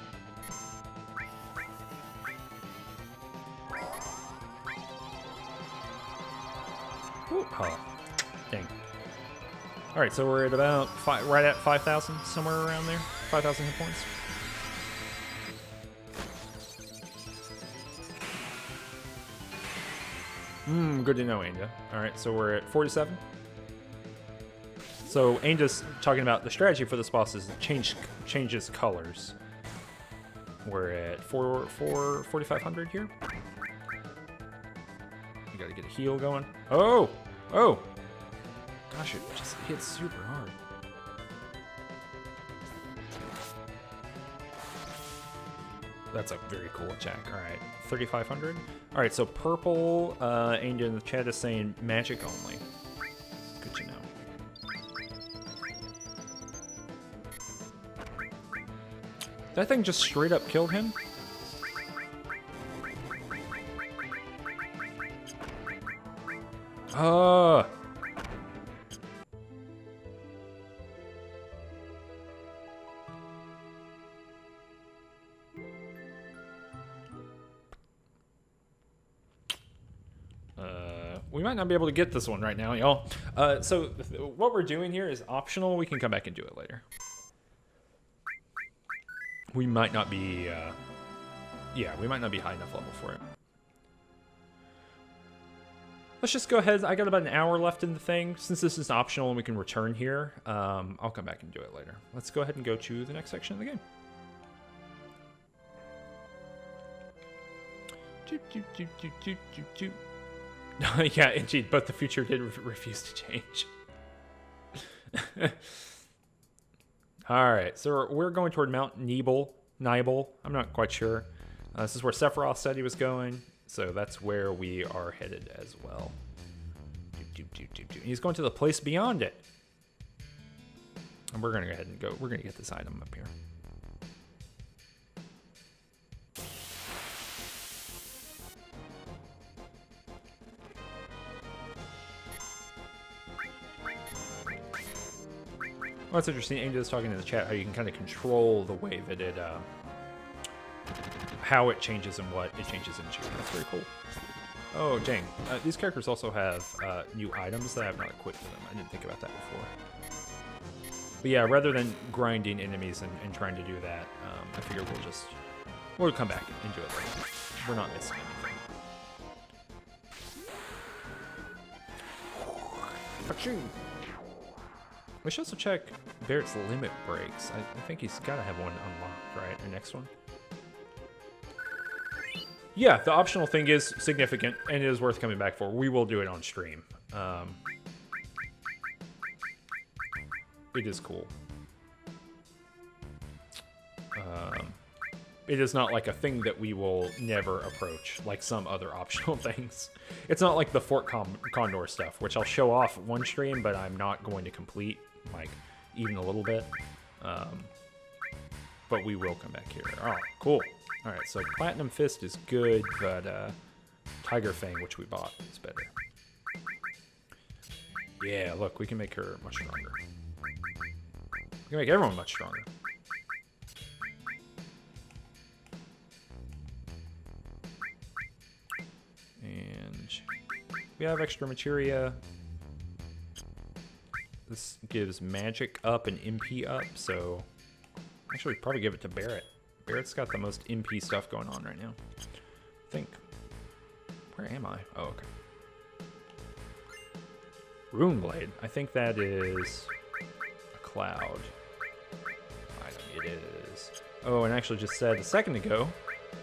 Oh, dang. Alright, so we're at about right at 5,000, somewhere around there. 5,000 hit points. Good to know, Anja. Alright, so we're at 47. So Anja's talking about the strategy for this boss is it changes colors. We're at 4,500 here. We gotta get a heal going. Oh! Oh! Gosh, it just hits super hard. That's a very cool attack. Alright, 3,500. Alright, so purple, Anja in the chat is saying magic only. Good to know. That thing just straight up killed him? We might not be able to get this one right now, y'all. So what we're doing here is optional. We can come back and do it later. We might not be, yeah, we might not be high enough level for it. Let's just go ahead. I got about an hour left in the thing. Since this is optional and we can return here, I'll come back and do it later. Let's go ahead and go to the next section of the game. Yeah, indeed, but the future did refuse to change. Alright, so we're going toward Mount Nibel. I'm not quite sure. This is where Sephiroth said he was going, so that's where we are headed as well. He's going to the place beyond it. And we're going to go ahead and go. We're going to get this item up here. Well, that's interesting. Angel's talking in the chat how you can kind of control the way that it, how it changes and what it changes into. That's very cool. Oh, dang. These characters also have new items that I have not equipped for them. I didn't think about that before. But yeah, rather than grinding enemies and trying to do that, I figure we'll come back and do it later. We're not missing anything. We should also check Barrett's limit breaks. I think he's got to have one unlocked, right? The next one. Yeah, the optional thing is significant and it is worth coming back for. We will do it on stream. It is cool. It is not like a thing that we will never approach, like some other optional things. It's not like the Fort Condor stuff, which I'll show off one stream, but I'm not going to complete, like, even a little bit. But we will come back here. Oh, cool. Alright, so Platinum Fist is good, but Tiger Fang, which we bought, is better. Yeah, look, we can make her much stronger. We can make everyone much stronger. And we have extra materia. This gives magic up and MP up, so Actually, probably give it to Barrett. Barrett's got the most MP stuff going on right now. I think. Where am I? Oh, okay. Rune Blade. I think that is a cloud. Item. It is. Oh, and actually just said a second ago.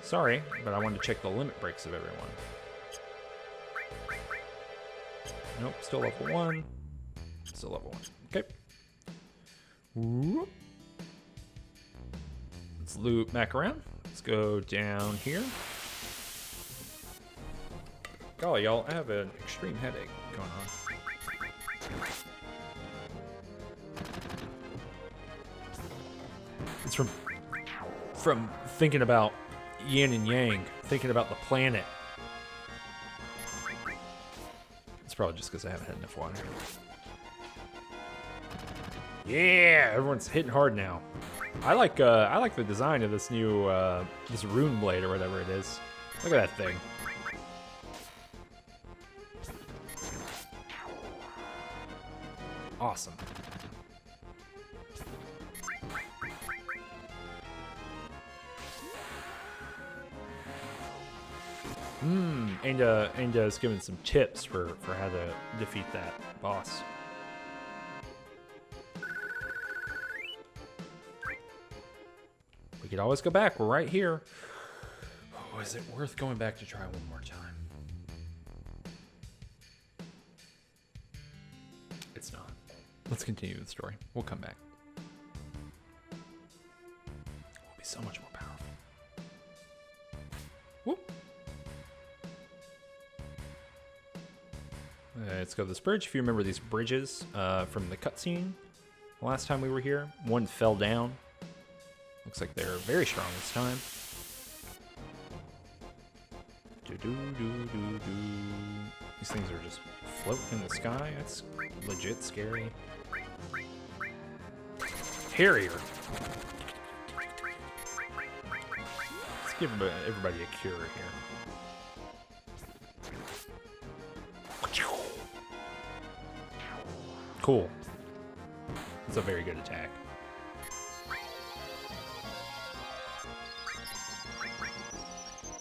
Sorry, but I wanted to check the limit breaks of everyone. Nope, still level 1. Still level 1. Okay. Whoop. Let's loop back around. Let's go down here. Golly, y'all, I have an extreme headache going on. It's from thinking about yin and yang, thinking about the planet. It's probably just because I haven't had enough water. Yeah, everyone's hitting hard now. I like the design of this new this rune blade or whatever it is. Look at that thing. Awesome. Anda's given some tips for how to defeat that boss. We could always go back. We're right here. Oh, is it worth going back to try one more time? It's not. Let's continue the story. We'll come back. We'll be so much more powerful. Whoop. Let's go to this bridge. If you remember these bridges from the cutscene last time we were here, one fell down. Looks like they're very strong this time. These things are just floating in the sky. That's legit scary. Harrier. Let's give everybody a cure here. Cool. That's a very good attack.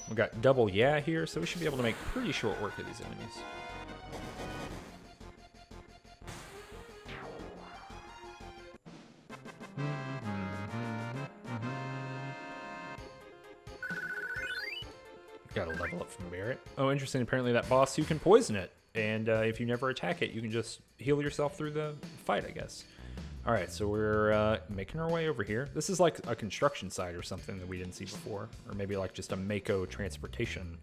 We got double yeah here, so we should be able to make pretty short work of these enemies. Got a level up from Barrett. Oh, interesting. Apparently that boss, you can poison it. And if you never attack it, you can just heal yourself through the fight, I guess. All right, so we're making our way over here. This is like a construction site or something that we didn't see before. Or maybe like just a Mako transportation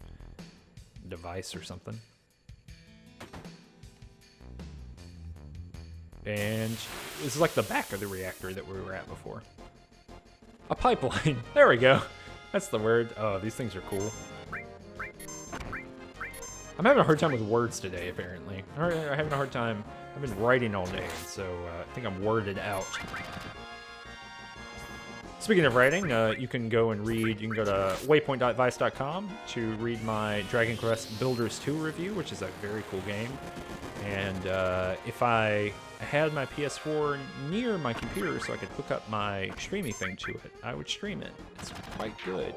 device or something. And this is like the back of the reactor that we were at before. A pipeline. There we go. That's the word. Oh, these things are cool. I'm having a hard time with words today, apparently. I'm having a hard time. I've been writing all day, so I think I'm worded out. Speaking of writing, you can go and read, you can go to waypoint.vice.com to read my Dragon Quest Builders 2 review, which is a very cool game. And if I had my PS4 near my computer so I could hook up my streaming thing to it, I would stream it. It's quite good.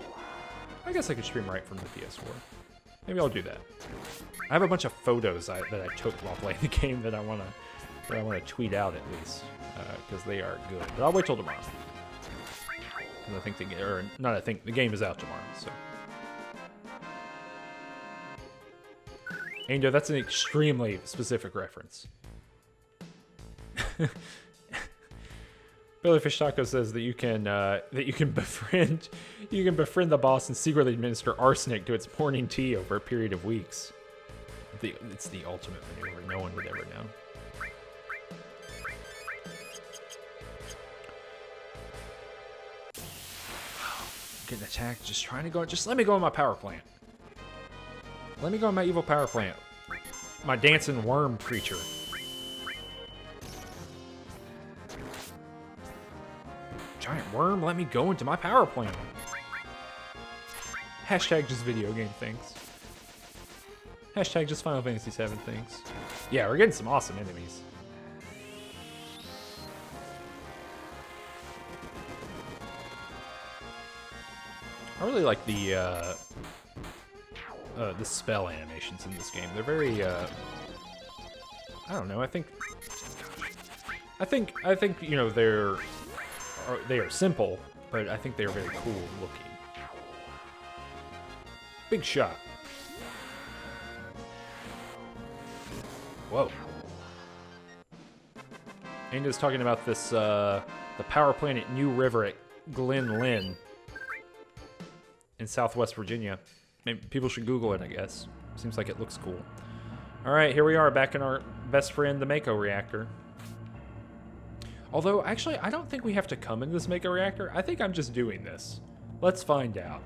I guess I could stream right from the PS4. Maybe I'll do that. I have a bunch of photos that I took while playing the game that I want to tweet out at least, because they are good. But I'll wait till tomorrow. Because I think the game is out tomorrow. So, Ando, that's an extremely specific reference. Billy Fish Taco says that you can befriend the boss and secretly administer arsenic to its morning tea over a period of weeks. It's the ultimate maneuver. No one would ever know. Getting attacked, just trying to go. Just let me go on my power plant. Let me go on my evil power plant. My dancing worm creature. Giant worm, let me go into my power plant. Hashtag just video game things. Hashtag just Final Fantasy VII things. Yeah, we're getting some awesome enemies. I really like the spell animations in this game. They're very, I don't know. I think you know they are simple, but I think they are very cool looking. Big shot. Whoa. Anda's talking about this the power plant at New River at Glen Lynn in Southwest Virginia. Maybe people should Google it, I guess. Seems like it looks cool. All right, here we are back in our best friend, the Mako reactor. Although, actually, I don't think we have to come into this Mako reactor. I think I'm just doing this. Let's find out.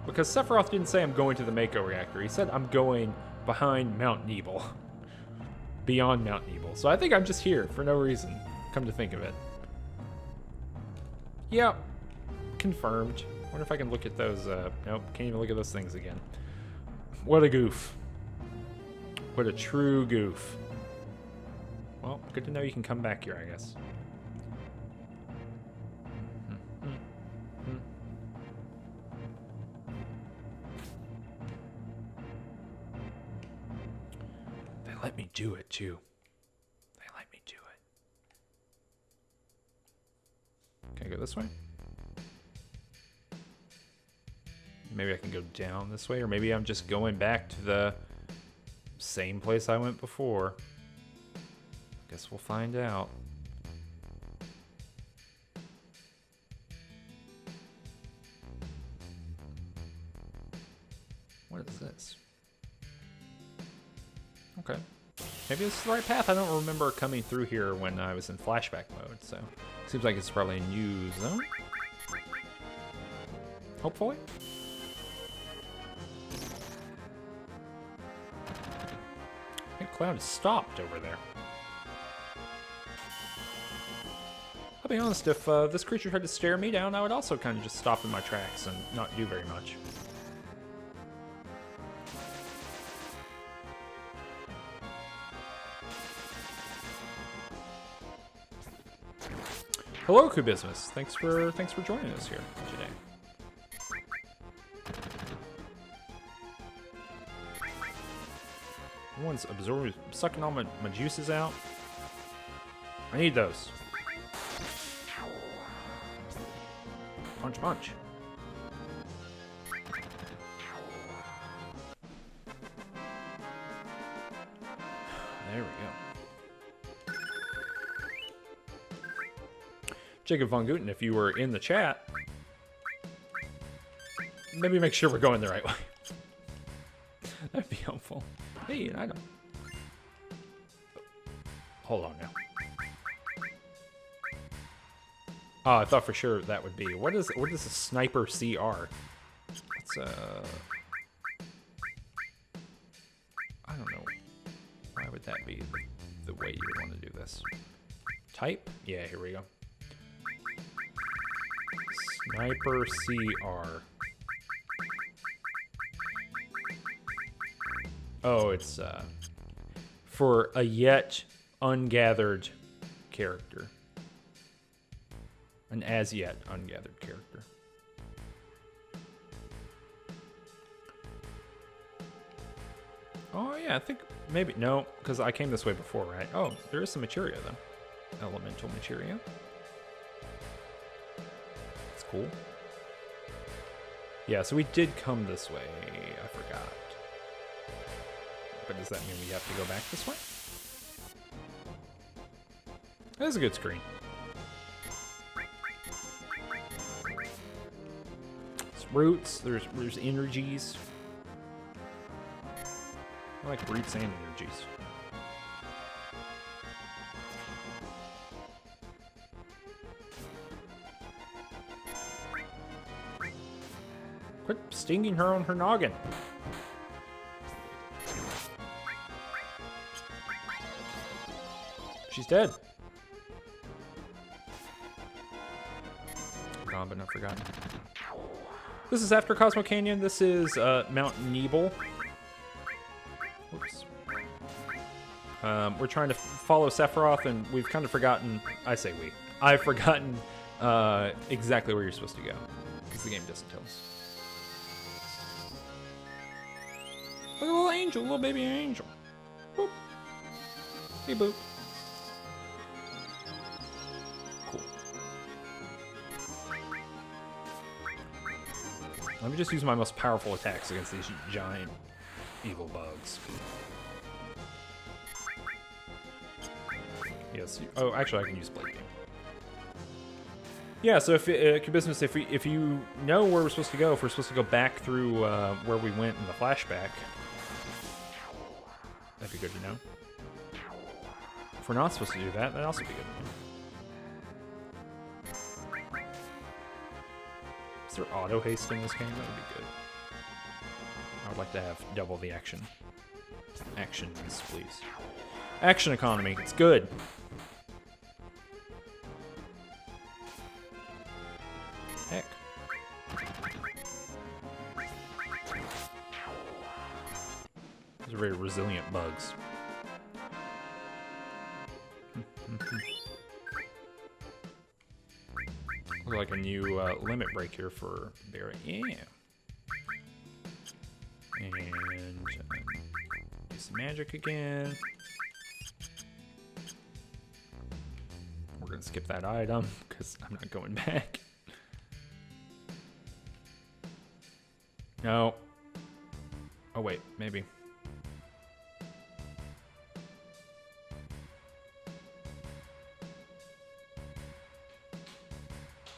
Because Sephiroth didn't say I'm going to the Mako reactor. He said I'm going behind Mount Nibel. Beyond Mount Nibel. So I think I'm just here for no reason, come to think of it. Yep. Confirmed. Wonder if I can look at those, nope, can't even look at those things again. What a goof. What a true goof. Well, good to know you can come back here, I guess. They let me do it, too. They let me do it. Can I go this way? Maybe I can go down this way, or maybe I'm just going back to the same place I went before. Guess we'll find out. What is this? Okay. Maybe this is the right path. I don't remember coming through here when I was in flashback mode, so seems like it's probably a new zone. Hopefully. Cloud is stopped over there. I'll be honest, if this creature tried to stare me down, I would also kind of just stop in my tracks and not do very much. Hello, Kubismus. Thanks for joining us here today. One's absorbing, sucking all my juices out. I need those. Punch, punch. There we go. Jacob Von Guten, if you were in the chat, maybe make sure we're going the right way. That'd be helpful. Hey, an item. Hold on now. Oh, I thought for sure that would be. What is a sniper CR? It's I don't know. Why would that be the way you would want to do this? Type? Yeah, here we go. Sniper CR. Oh, it's for a yet ungathered character. An as yet ungathered character. Oh yeah, I think maybe, no, because I came this way before, right? Oh, there is some materia though. Elemental materia. It's cool. Yeah, so we did come this way, I forgot. But does that mean we have to go back this way? That's a good screen. It's roots, there's energies. I like roots and energies. Quit stinging her on her noggin. She's dead. Gone but not forgotten. This is after Cosmo Canyon. This is Mount Nibel. Whoops. We're trying to follow Sephiroth, and we've kind of forgotten. I say we. I've forgotten exactly where you're supposed to go because the game doesn't tell us. Look at a little angel, little baby angel. Boop. Hey, boop. Cool. Let me just use my most powerful attacks against these giant evil bugs. Yes. Oh, actually, I can use Blade Beam. Yeah. So if business, if you know where we're supposed to go, if we're supposed to go back through where we went in the flashback, that'd be good to know. If we're not supposed to do that, that'd also be good to know. Is there auto haste in this game? That would be good. I would like to have double the action. Actions, please. Action economy. It's good. Heck. These are very resilient bugs. Looks like a new limit break here for Barry. Yeah. And do some magic again. We're gonna skip that item because I'm not going back. No. Oh wait, maybe.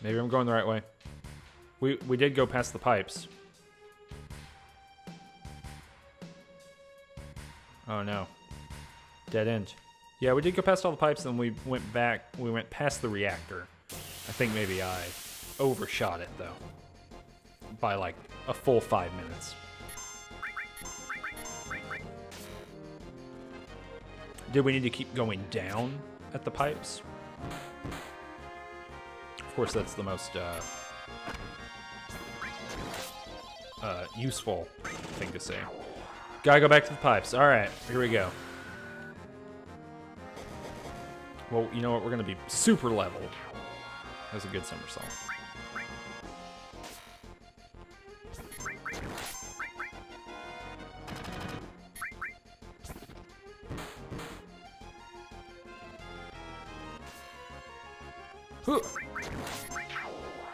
Maybe I'm going the right way. We did go past the pipes. Oh no. Dead end. Yeah, we did go past all the pipes, and we went back. We went past the reactor. I think maybe I overshot it though, by like a full 5 minutes. Did we need to keep going down at the pipes? Of course, that's the most useful thing to say. Gotta go back to the pipes. All right, here we go. Well, you know what? We're gonna be super level. That was a good somersault.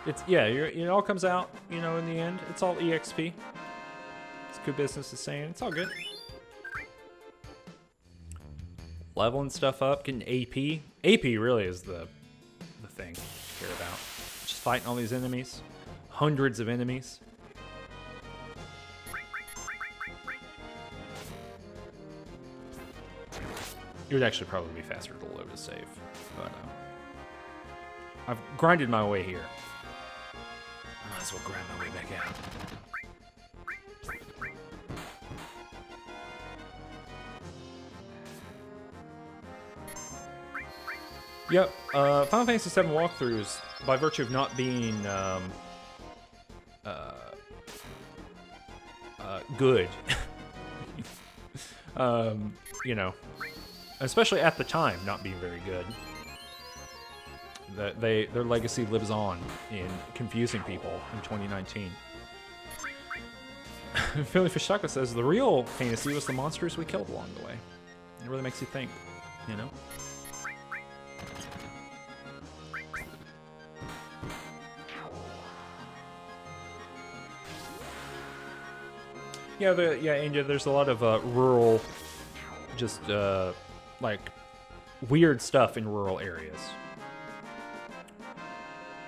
It's, yeah, it all comes out, you know, in the end. It's all EXP. It's good business is saying. It's all good. Leveling stuff up, getting AP. AP really is the thing to care about. Just fighting all these enemies. Hundreds of enemies. It would actually probably be faster to load a save, but I've grinded my way here. I might as well grind my way back out. Yep, Final Fantasy VII walkthroughs, by virtue of not being good, you know, especially at the time, not being very good. That their legacy lives on in confusing people in 2019. Philly Fish Taco says the real fantasy was the monsters we killed along the way. It really makes you think, you know. Yeah, India. There's a lot of rural, just like weird stuff in rural areas.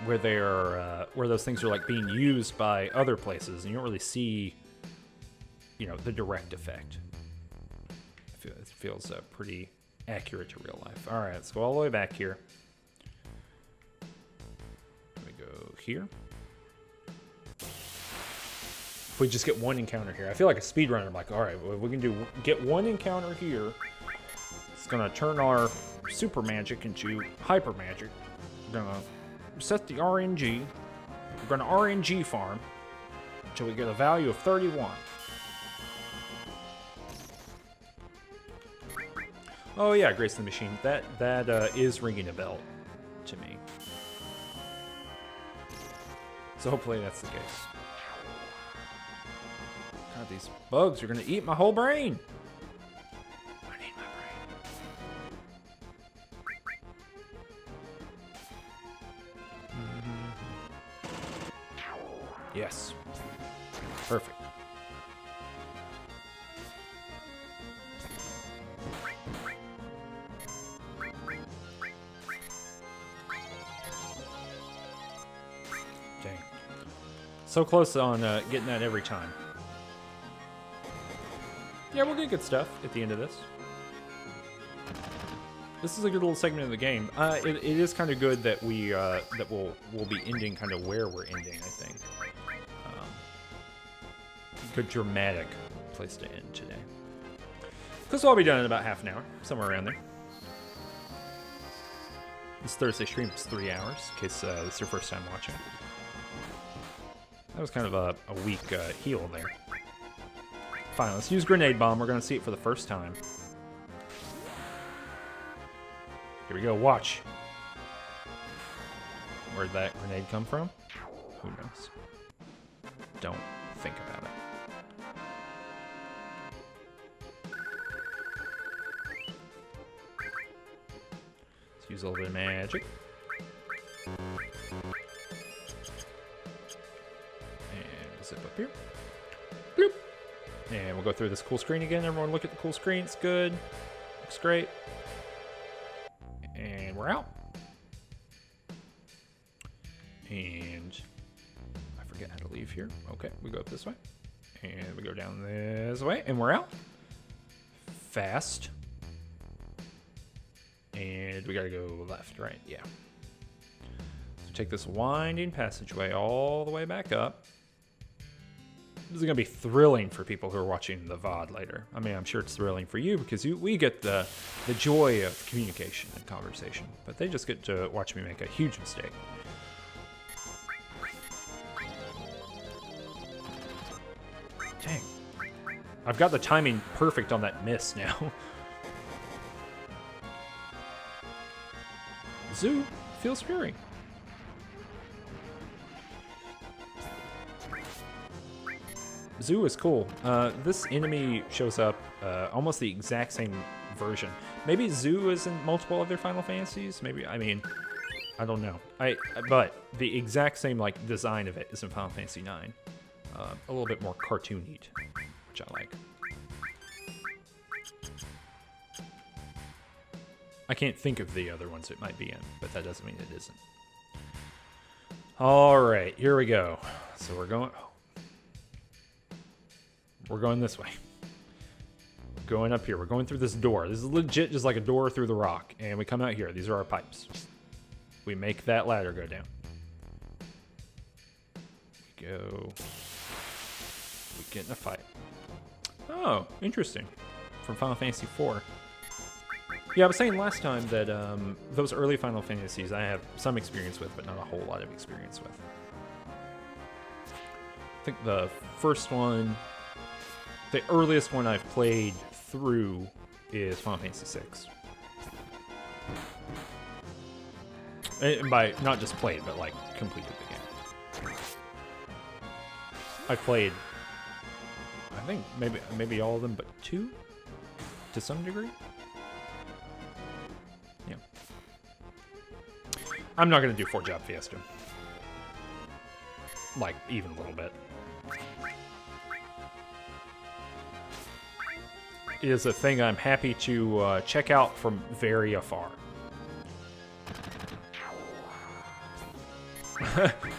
Where they're where those things are like being used by other places, and you don't really see, you know, the direct effect. It feels pretty accurate to real life. All right, let's go all the way back here. We go here. If we just get one encounter here, I feel like a speedrunner. I'm like, all right, well, we can get one encounter here. It's gonna turn our super magic into hyper magic. We're gonna set the RNG. We're gonna RNG farm until we get a value of 31. Oh yeah, Grace the Machine. That is ringing a bell to me. So hopefully that's the case. God, God, these bugs are gonna eat my whole brain. I need my brain. Yes. Perfect. Dang. So close on getting that every time. Yeah, we'll get good stuff at the end of this. This is a good little segment of the game. It is kind of good that we'll be ending kind of where we're ending, I think. Good dramatic place to end today. Because we'll all be done in about half an hour, somewhere around there. This Thursday stream is 3 hours, in case this is your first time watching. That was kind of a weak heal there. Fine, let's use Grenade Bomb. We're going to see it for the first time. Here we go, watch. Where'd that grenade come from? Who knows? Don't think about it. Let's use a little bit of magic. And zip up here. Bloop. And we'll go through this cool screen again. Everyone look at the cool screen. It's good. Looks great. And we're out. And I forget how to leave here. Okay, we go up this way. And we go down this way. And we're out. Fast. And we gotta go left, right? Yeah. So take this winding passageway all the way back up. This is going to be thrilling for people who are watching the VOD later. I mean, I'm sure it's thrilling for you because we get the joy of communication and conversation, but they just get to watch me make a huge mistake. Dang. I've got the timing perfect on that miss now. Zoo feels fury. Zoo is cool. This enemy shows up almost the exact same version. Maybe Zoo is in multiple other Final Fantasies. Maybe, I mean, I don't know. But the exact same like design of it is in Final Fantasy IX. A little bit more cartoony, which I like. I can't think of the other ones it might be in, but that doesn't mean it isn't. All right, here we go. So we're going this way. We're going up here. We're going through this door. This is legit just like a door through the rock. And we come out here. These are our pipes. We make that ladder go down. We go. We get in a fight. Oh, interesting. From Final Fantasy IV. Yeah, I was saying last time that those early Final Fantasies I have some experience with, but not a whole lot of experience with. I think the first one... The earliest one I've played through is Final Fantasy VI. And by not just played, but like completed the game. I've played, I think maybe all of them, but 2 to some degree. Yeah. I'm not gonna do 4-Job Fiesta. Like even a little bit. Is a thing I'm happy to check out from very afar.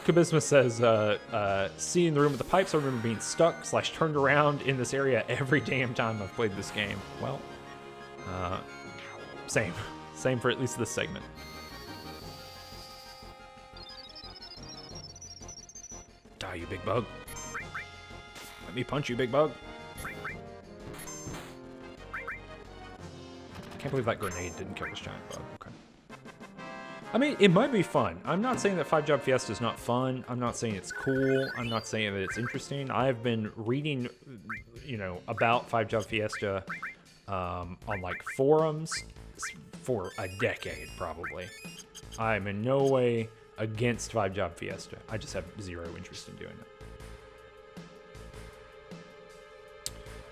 Kabisma says, seeing the room with the pipes, I remember being stuck / turned around in this area every damn time I've played this game. Well, same. Same for at least this segment. Die, you big bug. Let me punch you, big bug. Can't believe that grenade didn't kill this giant bug. Okay. I mean, it might be fun. I'm not saying that 5-Job Fiesta is not fun. I'm not saying it's cool. I'm not saying that it's interesting. I've been reading, about 5-Job Fiesta on like forums for a decade, probably. I'm in no way against 5-Job Fiesta. I just have zero interest in doing it.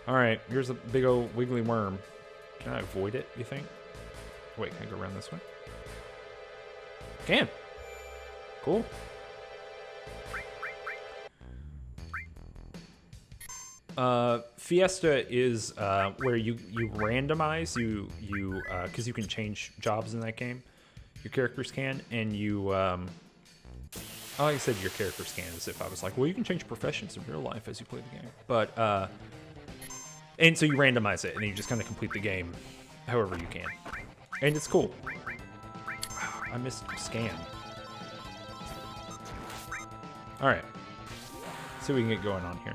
Alright, here's a big old wiggly worm. Can I avoid it, you think? Wait, can I go around this way? Can. Cool. Fiesta is where you randomize, because you can change jobs in that game. Your characters can, and you, oh, I said your characters can, as if I was like, well, you can change professions in real life as you play the game. But, and so you randomize it, and you just kind of complete the game however you can. And it's cool. I missed scan. Alright. See what we can get going on here.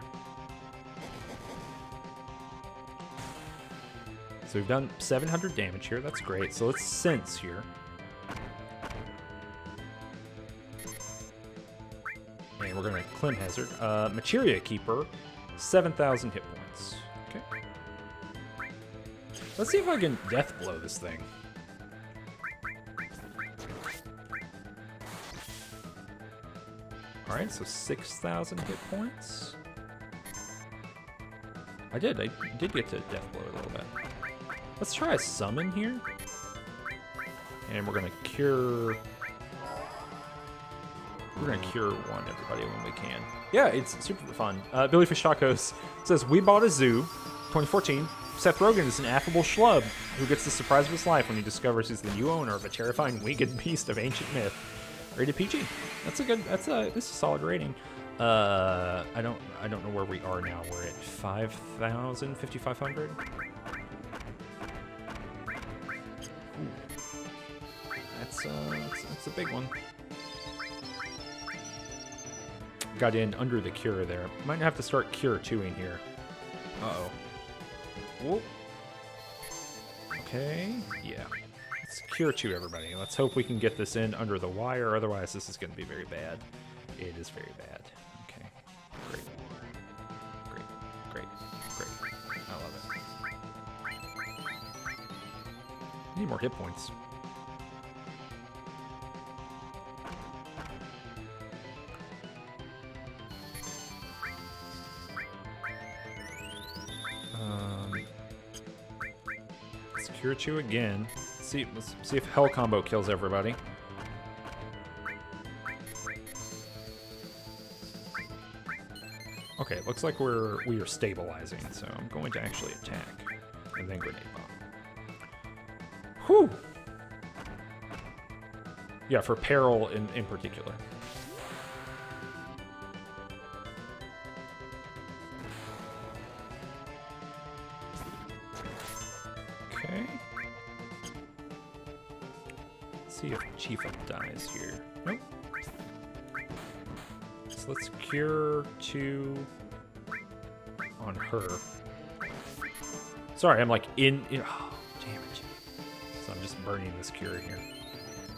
So we've done 700 damage here. That's great. So let's sense here. And we're going to Clem Hazard. Materia Keeper, 7,000 hit points. Okay. Let's see if I can death blow this thing. Alright, so 6,000 hit points. I did get to death blow a little bit. Let's try a summon here. And we're gonna cure... We're gonna cure one, everybody, when we can. Yeah, it's super fun. Billy Fish Tacos says, we bought a zoo, 2014. Seth Rogen is an affable schlub who gets the surprise of his life when he discovers he's the new owner of a terrifying winged beast of ancient myth. Rated PG. This is a solid rating. I don't know where we are now. We're at 5,000, 5,500. That's a big one. Got in under the cure there. Might have to start cure 2-ing here. Uh-oh. Whoop. Okay. Yeah. Let's cure 2, everybody. Let's hope we can get this in under the wire. Otherwise, this is going to be very bad. It is very bad. Okay. Great. Great. Great. Great. I love it. Need more hit points. Cure 2 again. Let's see if Hell Combo kills everybody. Okay, it looks like we are stabilizing, so I'm going to actually attack. And then Grenade Bomb. Whew! Yeah, for peril in particular. Okay. Let's see if Chifa dies here. Nope. So let's cure 2 on her. Sorry, I'm like in oh, damn it. So I'm just burning this cure here.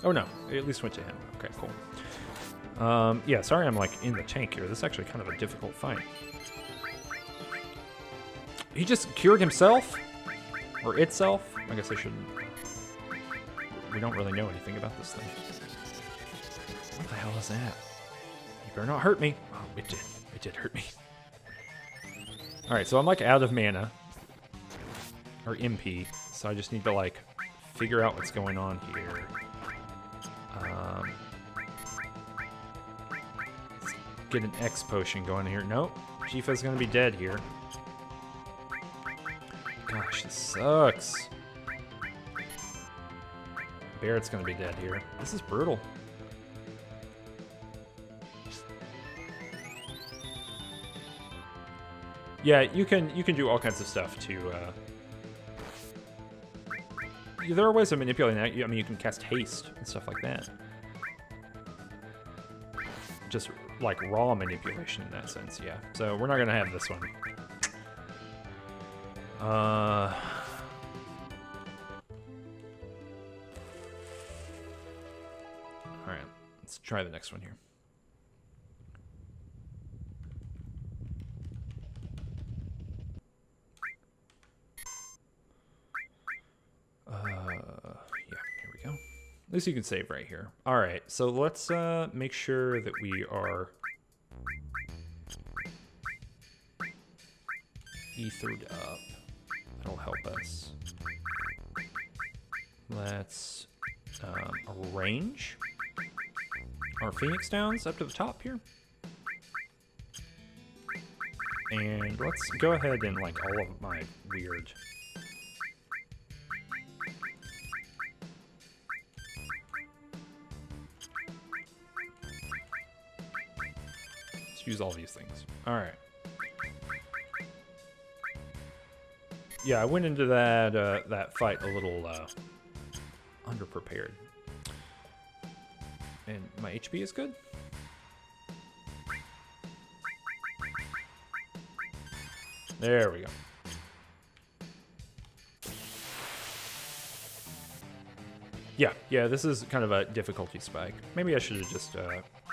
Oh no, it at least went to him. Okay, cool. Yeah, sorry I'm like in the tank here. This is actually kind of a difficult fight. He just cured himself? Or itself? I guess I shouldn't. We don't really know anything about this thing. What the hell is that? You better not hurt me. Oh, it did. It did hurt me. Alright, so I'm like out of mana. Or MP. So I just need to like figure out what's going on here. Let's get an X potion going here. Nope. Chifa's gonna be dead here. Gosh, this sucks. Barrett's gonna be dead here. This is brutal. Yeah, you can do all kinds of stuff to. There are ways of manipulating that. I mean, you can cast haste and stuff like that. Just like raw manipulation in that sense, yeah. So we're not gonna have this one. Alright, let's try the next one here. Yeah, here we go. At least you can save right here. Alright, so let's make sure that we are... ethered up. That'll help us. Let's arrange our Phoenix Downs up to the top here. And let's go ahead and like all of my weird... Let's use all these things. All right. Yeah, I went into that that fight a little underprepared. And my HP is good. There we go. Yeah, this is kind of a difficulty spike. Maybe I should have just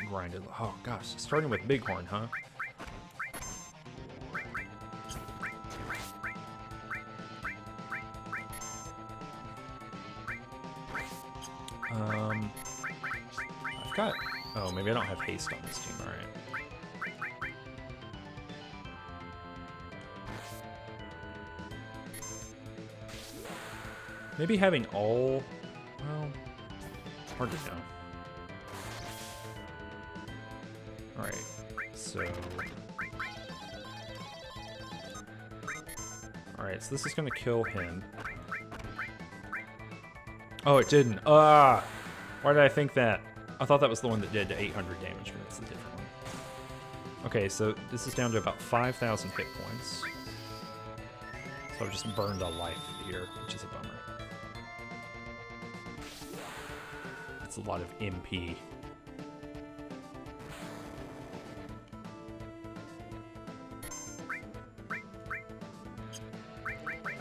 grinded. Oh gosh, starting with Bighorn, huh? I've got... Oh, maybe I don't have haste on this team, alright. Maybe having all... Well, hard to know. Alright, so... Alright, so this is gonna kill him. Oh, it didn't. Why did I think that? I thought that was the one that did 800 damage, but it's a different one. Okay, so this is down to about 5,000 hit points. So I've just burned a life here, which is a bummer. It's a lot of MP.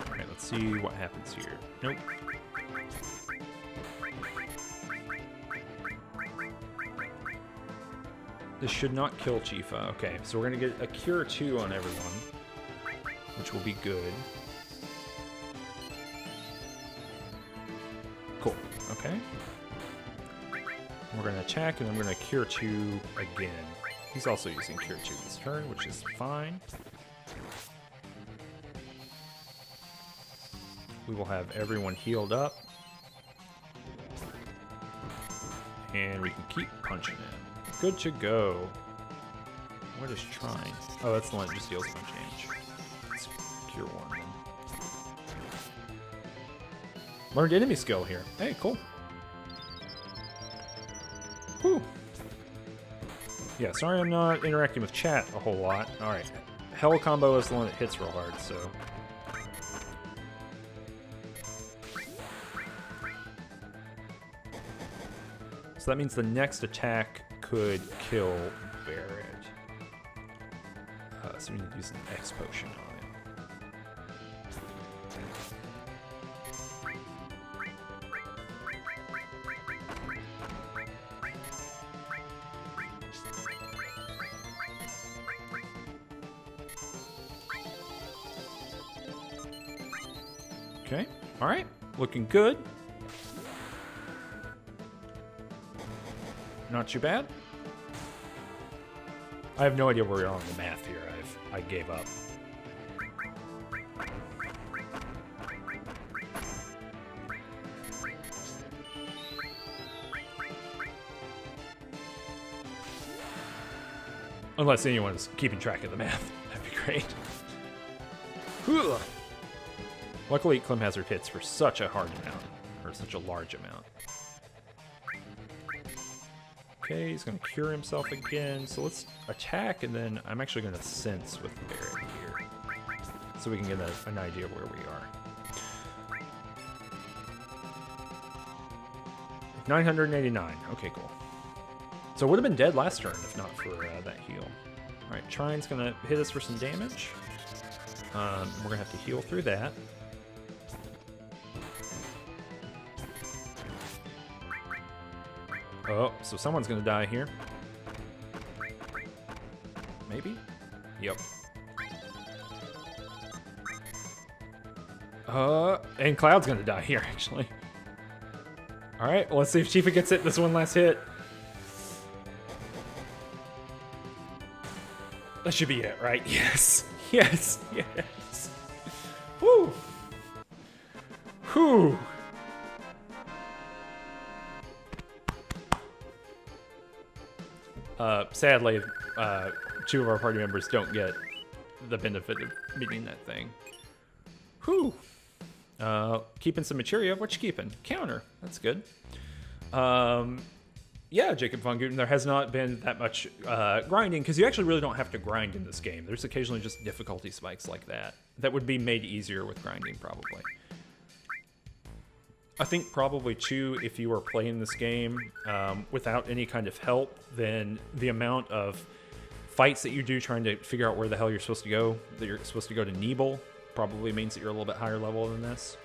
Alright, let's see what happens here. Nope. This should not kill Chifa. Okay, so we're going to get a Cure 2 on everyone, which will be good. Cool. Okay. We're going to attack, and I'm going to Cure 2 again. He's also using Cure 2 this turn, which is fine. We will have everyone healed up. And we can keep punching it. Good to go. What is Trine? Oh, that's the one that just deals a bunch of damage. Let's Cure 1 then. Learned enemy skill here. Hey, cool. Whew. Yeah, sorry I'm not interacting with chat a whole lot. Alright. Hell combo is the one that hits real hard, so... So that means the next attack could kill Barrett. So we need to use an X potion on it. Okay, all right, looking good. Not too bad. I have no idea where we are on the math here. I gave up. Unless anyone's keeping track of the math. That'd be great. Whew. Luckily, Clem Hazard hits for such a hard amount, or such a large amount. Okay, he's going to cure himself again. So let's attack, and then I'm actually going to sense with Barrett here. So we can get an idea of where we are. 989. Okay, cool. So it would have been dead last turn if not for that heal. Alright, Trine's going to hit us for some damage. We're going to have to heal through that. Oh, so someone's gonna die here. Maybe? Yep. And Cloud's gonna die here, actually. Alright, well, let's see if Chifa gets it this one last hit. That should be it, right? Yes. Yes. Yes. Whew. Whew. Sadly, two of our party members don't get the benefit of beating that thing. Whew. Keeping some materia. What you keeping? Counter. That's good. Yeah, Jacob von Guten, there has not been that much grinding, because you actually really don't have to grind in this game. There's occasionally just difficulty spikes like that that would be made easier with grinding, probably. I think probably, too, if you were playing this game without any kind of help, then the amount of fights that you do trying to figure out where the hell you're supposed to go, that you're supposed to go to Nibel, probably means that you're a little bit higher level than this.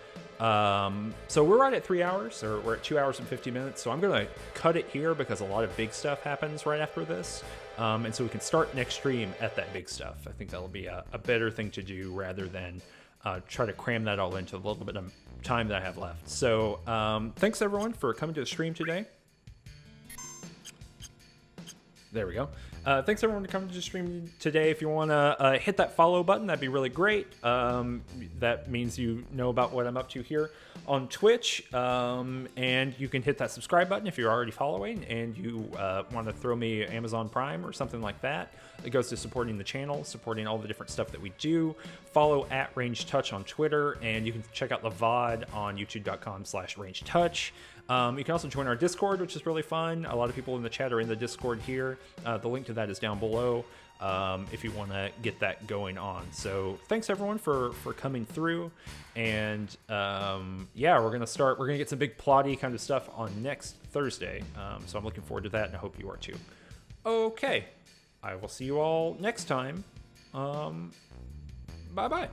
So we're right at 3 hours, or we're at 2 hours and 50 minutes, so I'm going to cut it here because a lot of big stuff happens right after this. And so we can start next stream at that big stuff. I think that'll be a better thing to do rather than try to cram that all into a little bit of time that I have left. So thanks everyone for coming to the stream today. There we go. Thanks everyone for coming to the stream today. If you want to hit that follow button, that'd be really great. That means you know about what I'm up to here on Twitch. And you can hit that subscribe button if you're already following and you want to throw me Amazon Prime or something like that. It goes to supporting the channel, supporting all the different stuff that we do. Follow @RangeTouch on Twitter, and you can check out the VOD on youtube.com/RangeTouch. You can also join our Discord, which is really fun. A lot of people in the chat are in the Discord here. The link to that is down below if you want to get that going on. So thanks everyone for coming through. And yeah, we're going to get some big plotty kind of stuff on next Thursday. So I'm looking forward to that, and I hope you are too. Okay, I will see you all next time. Bye-bye.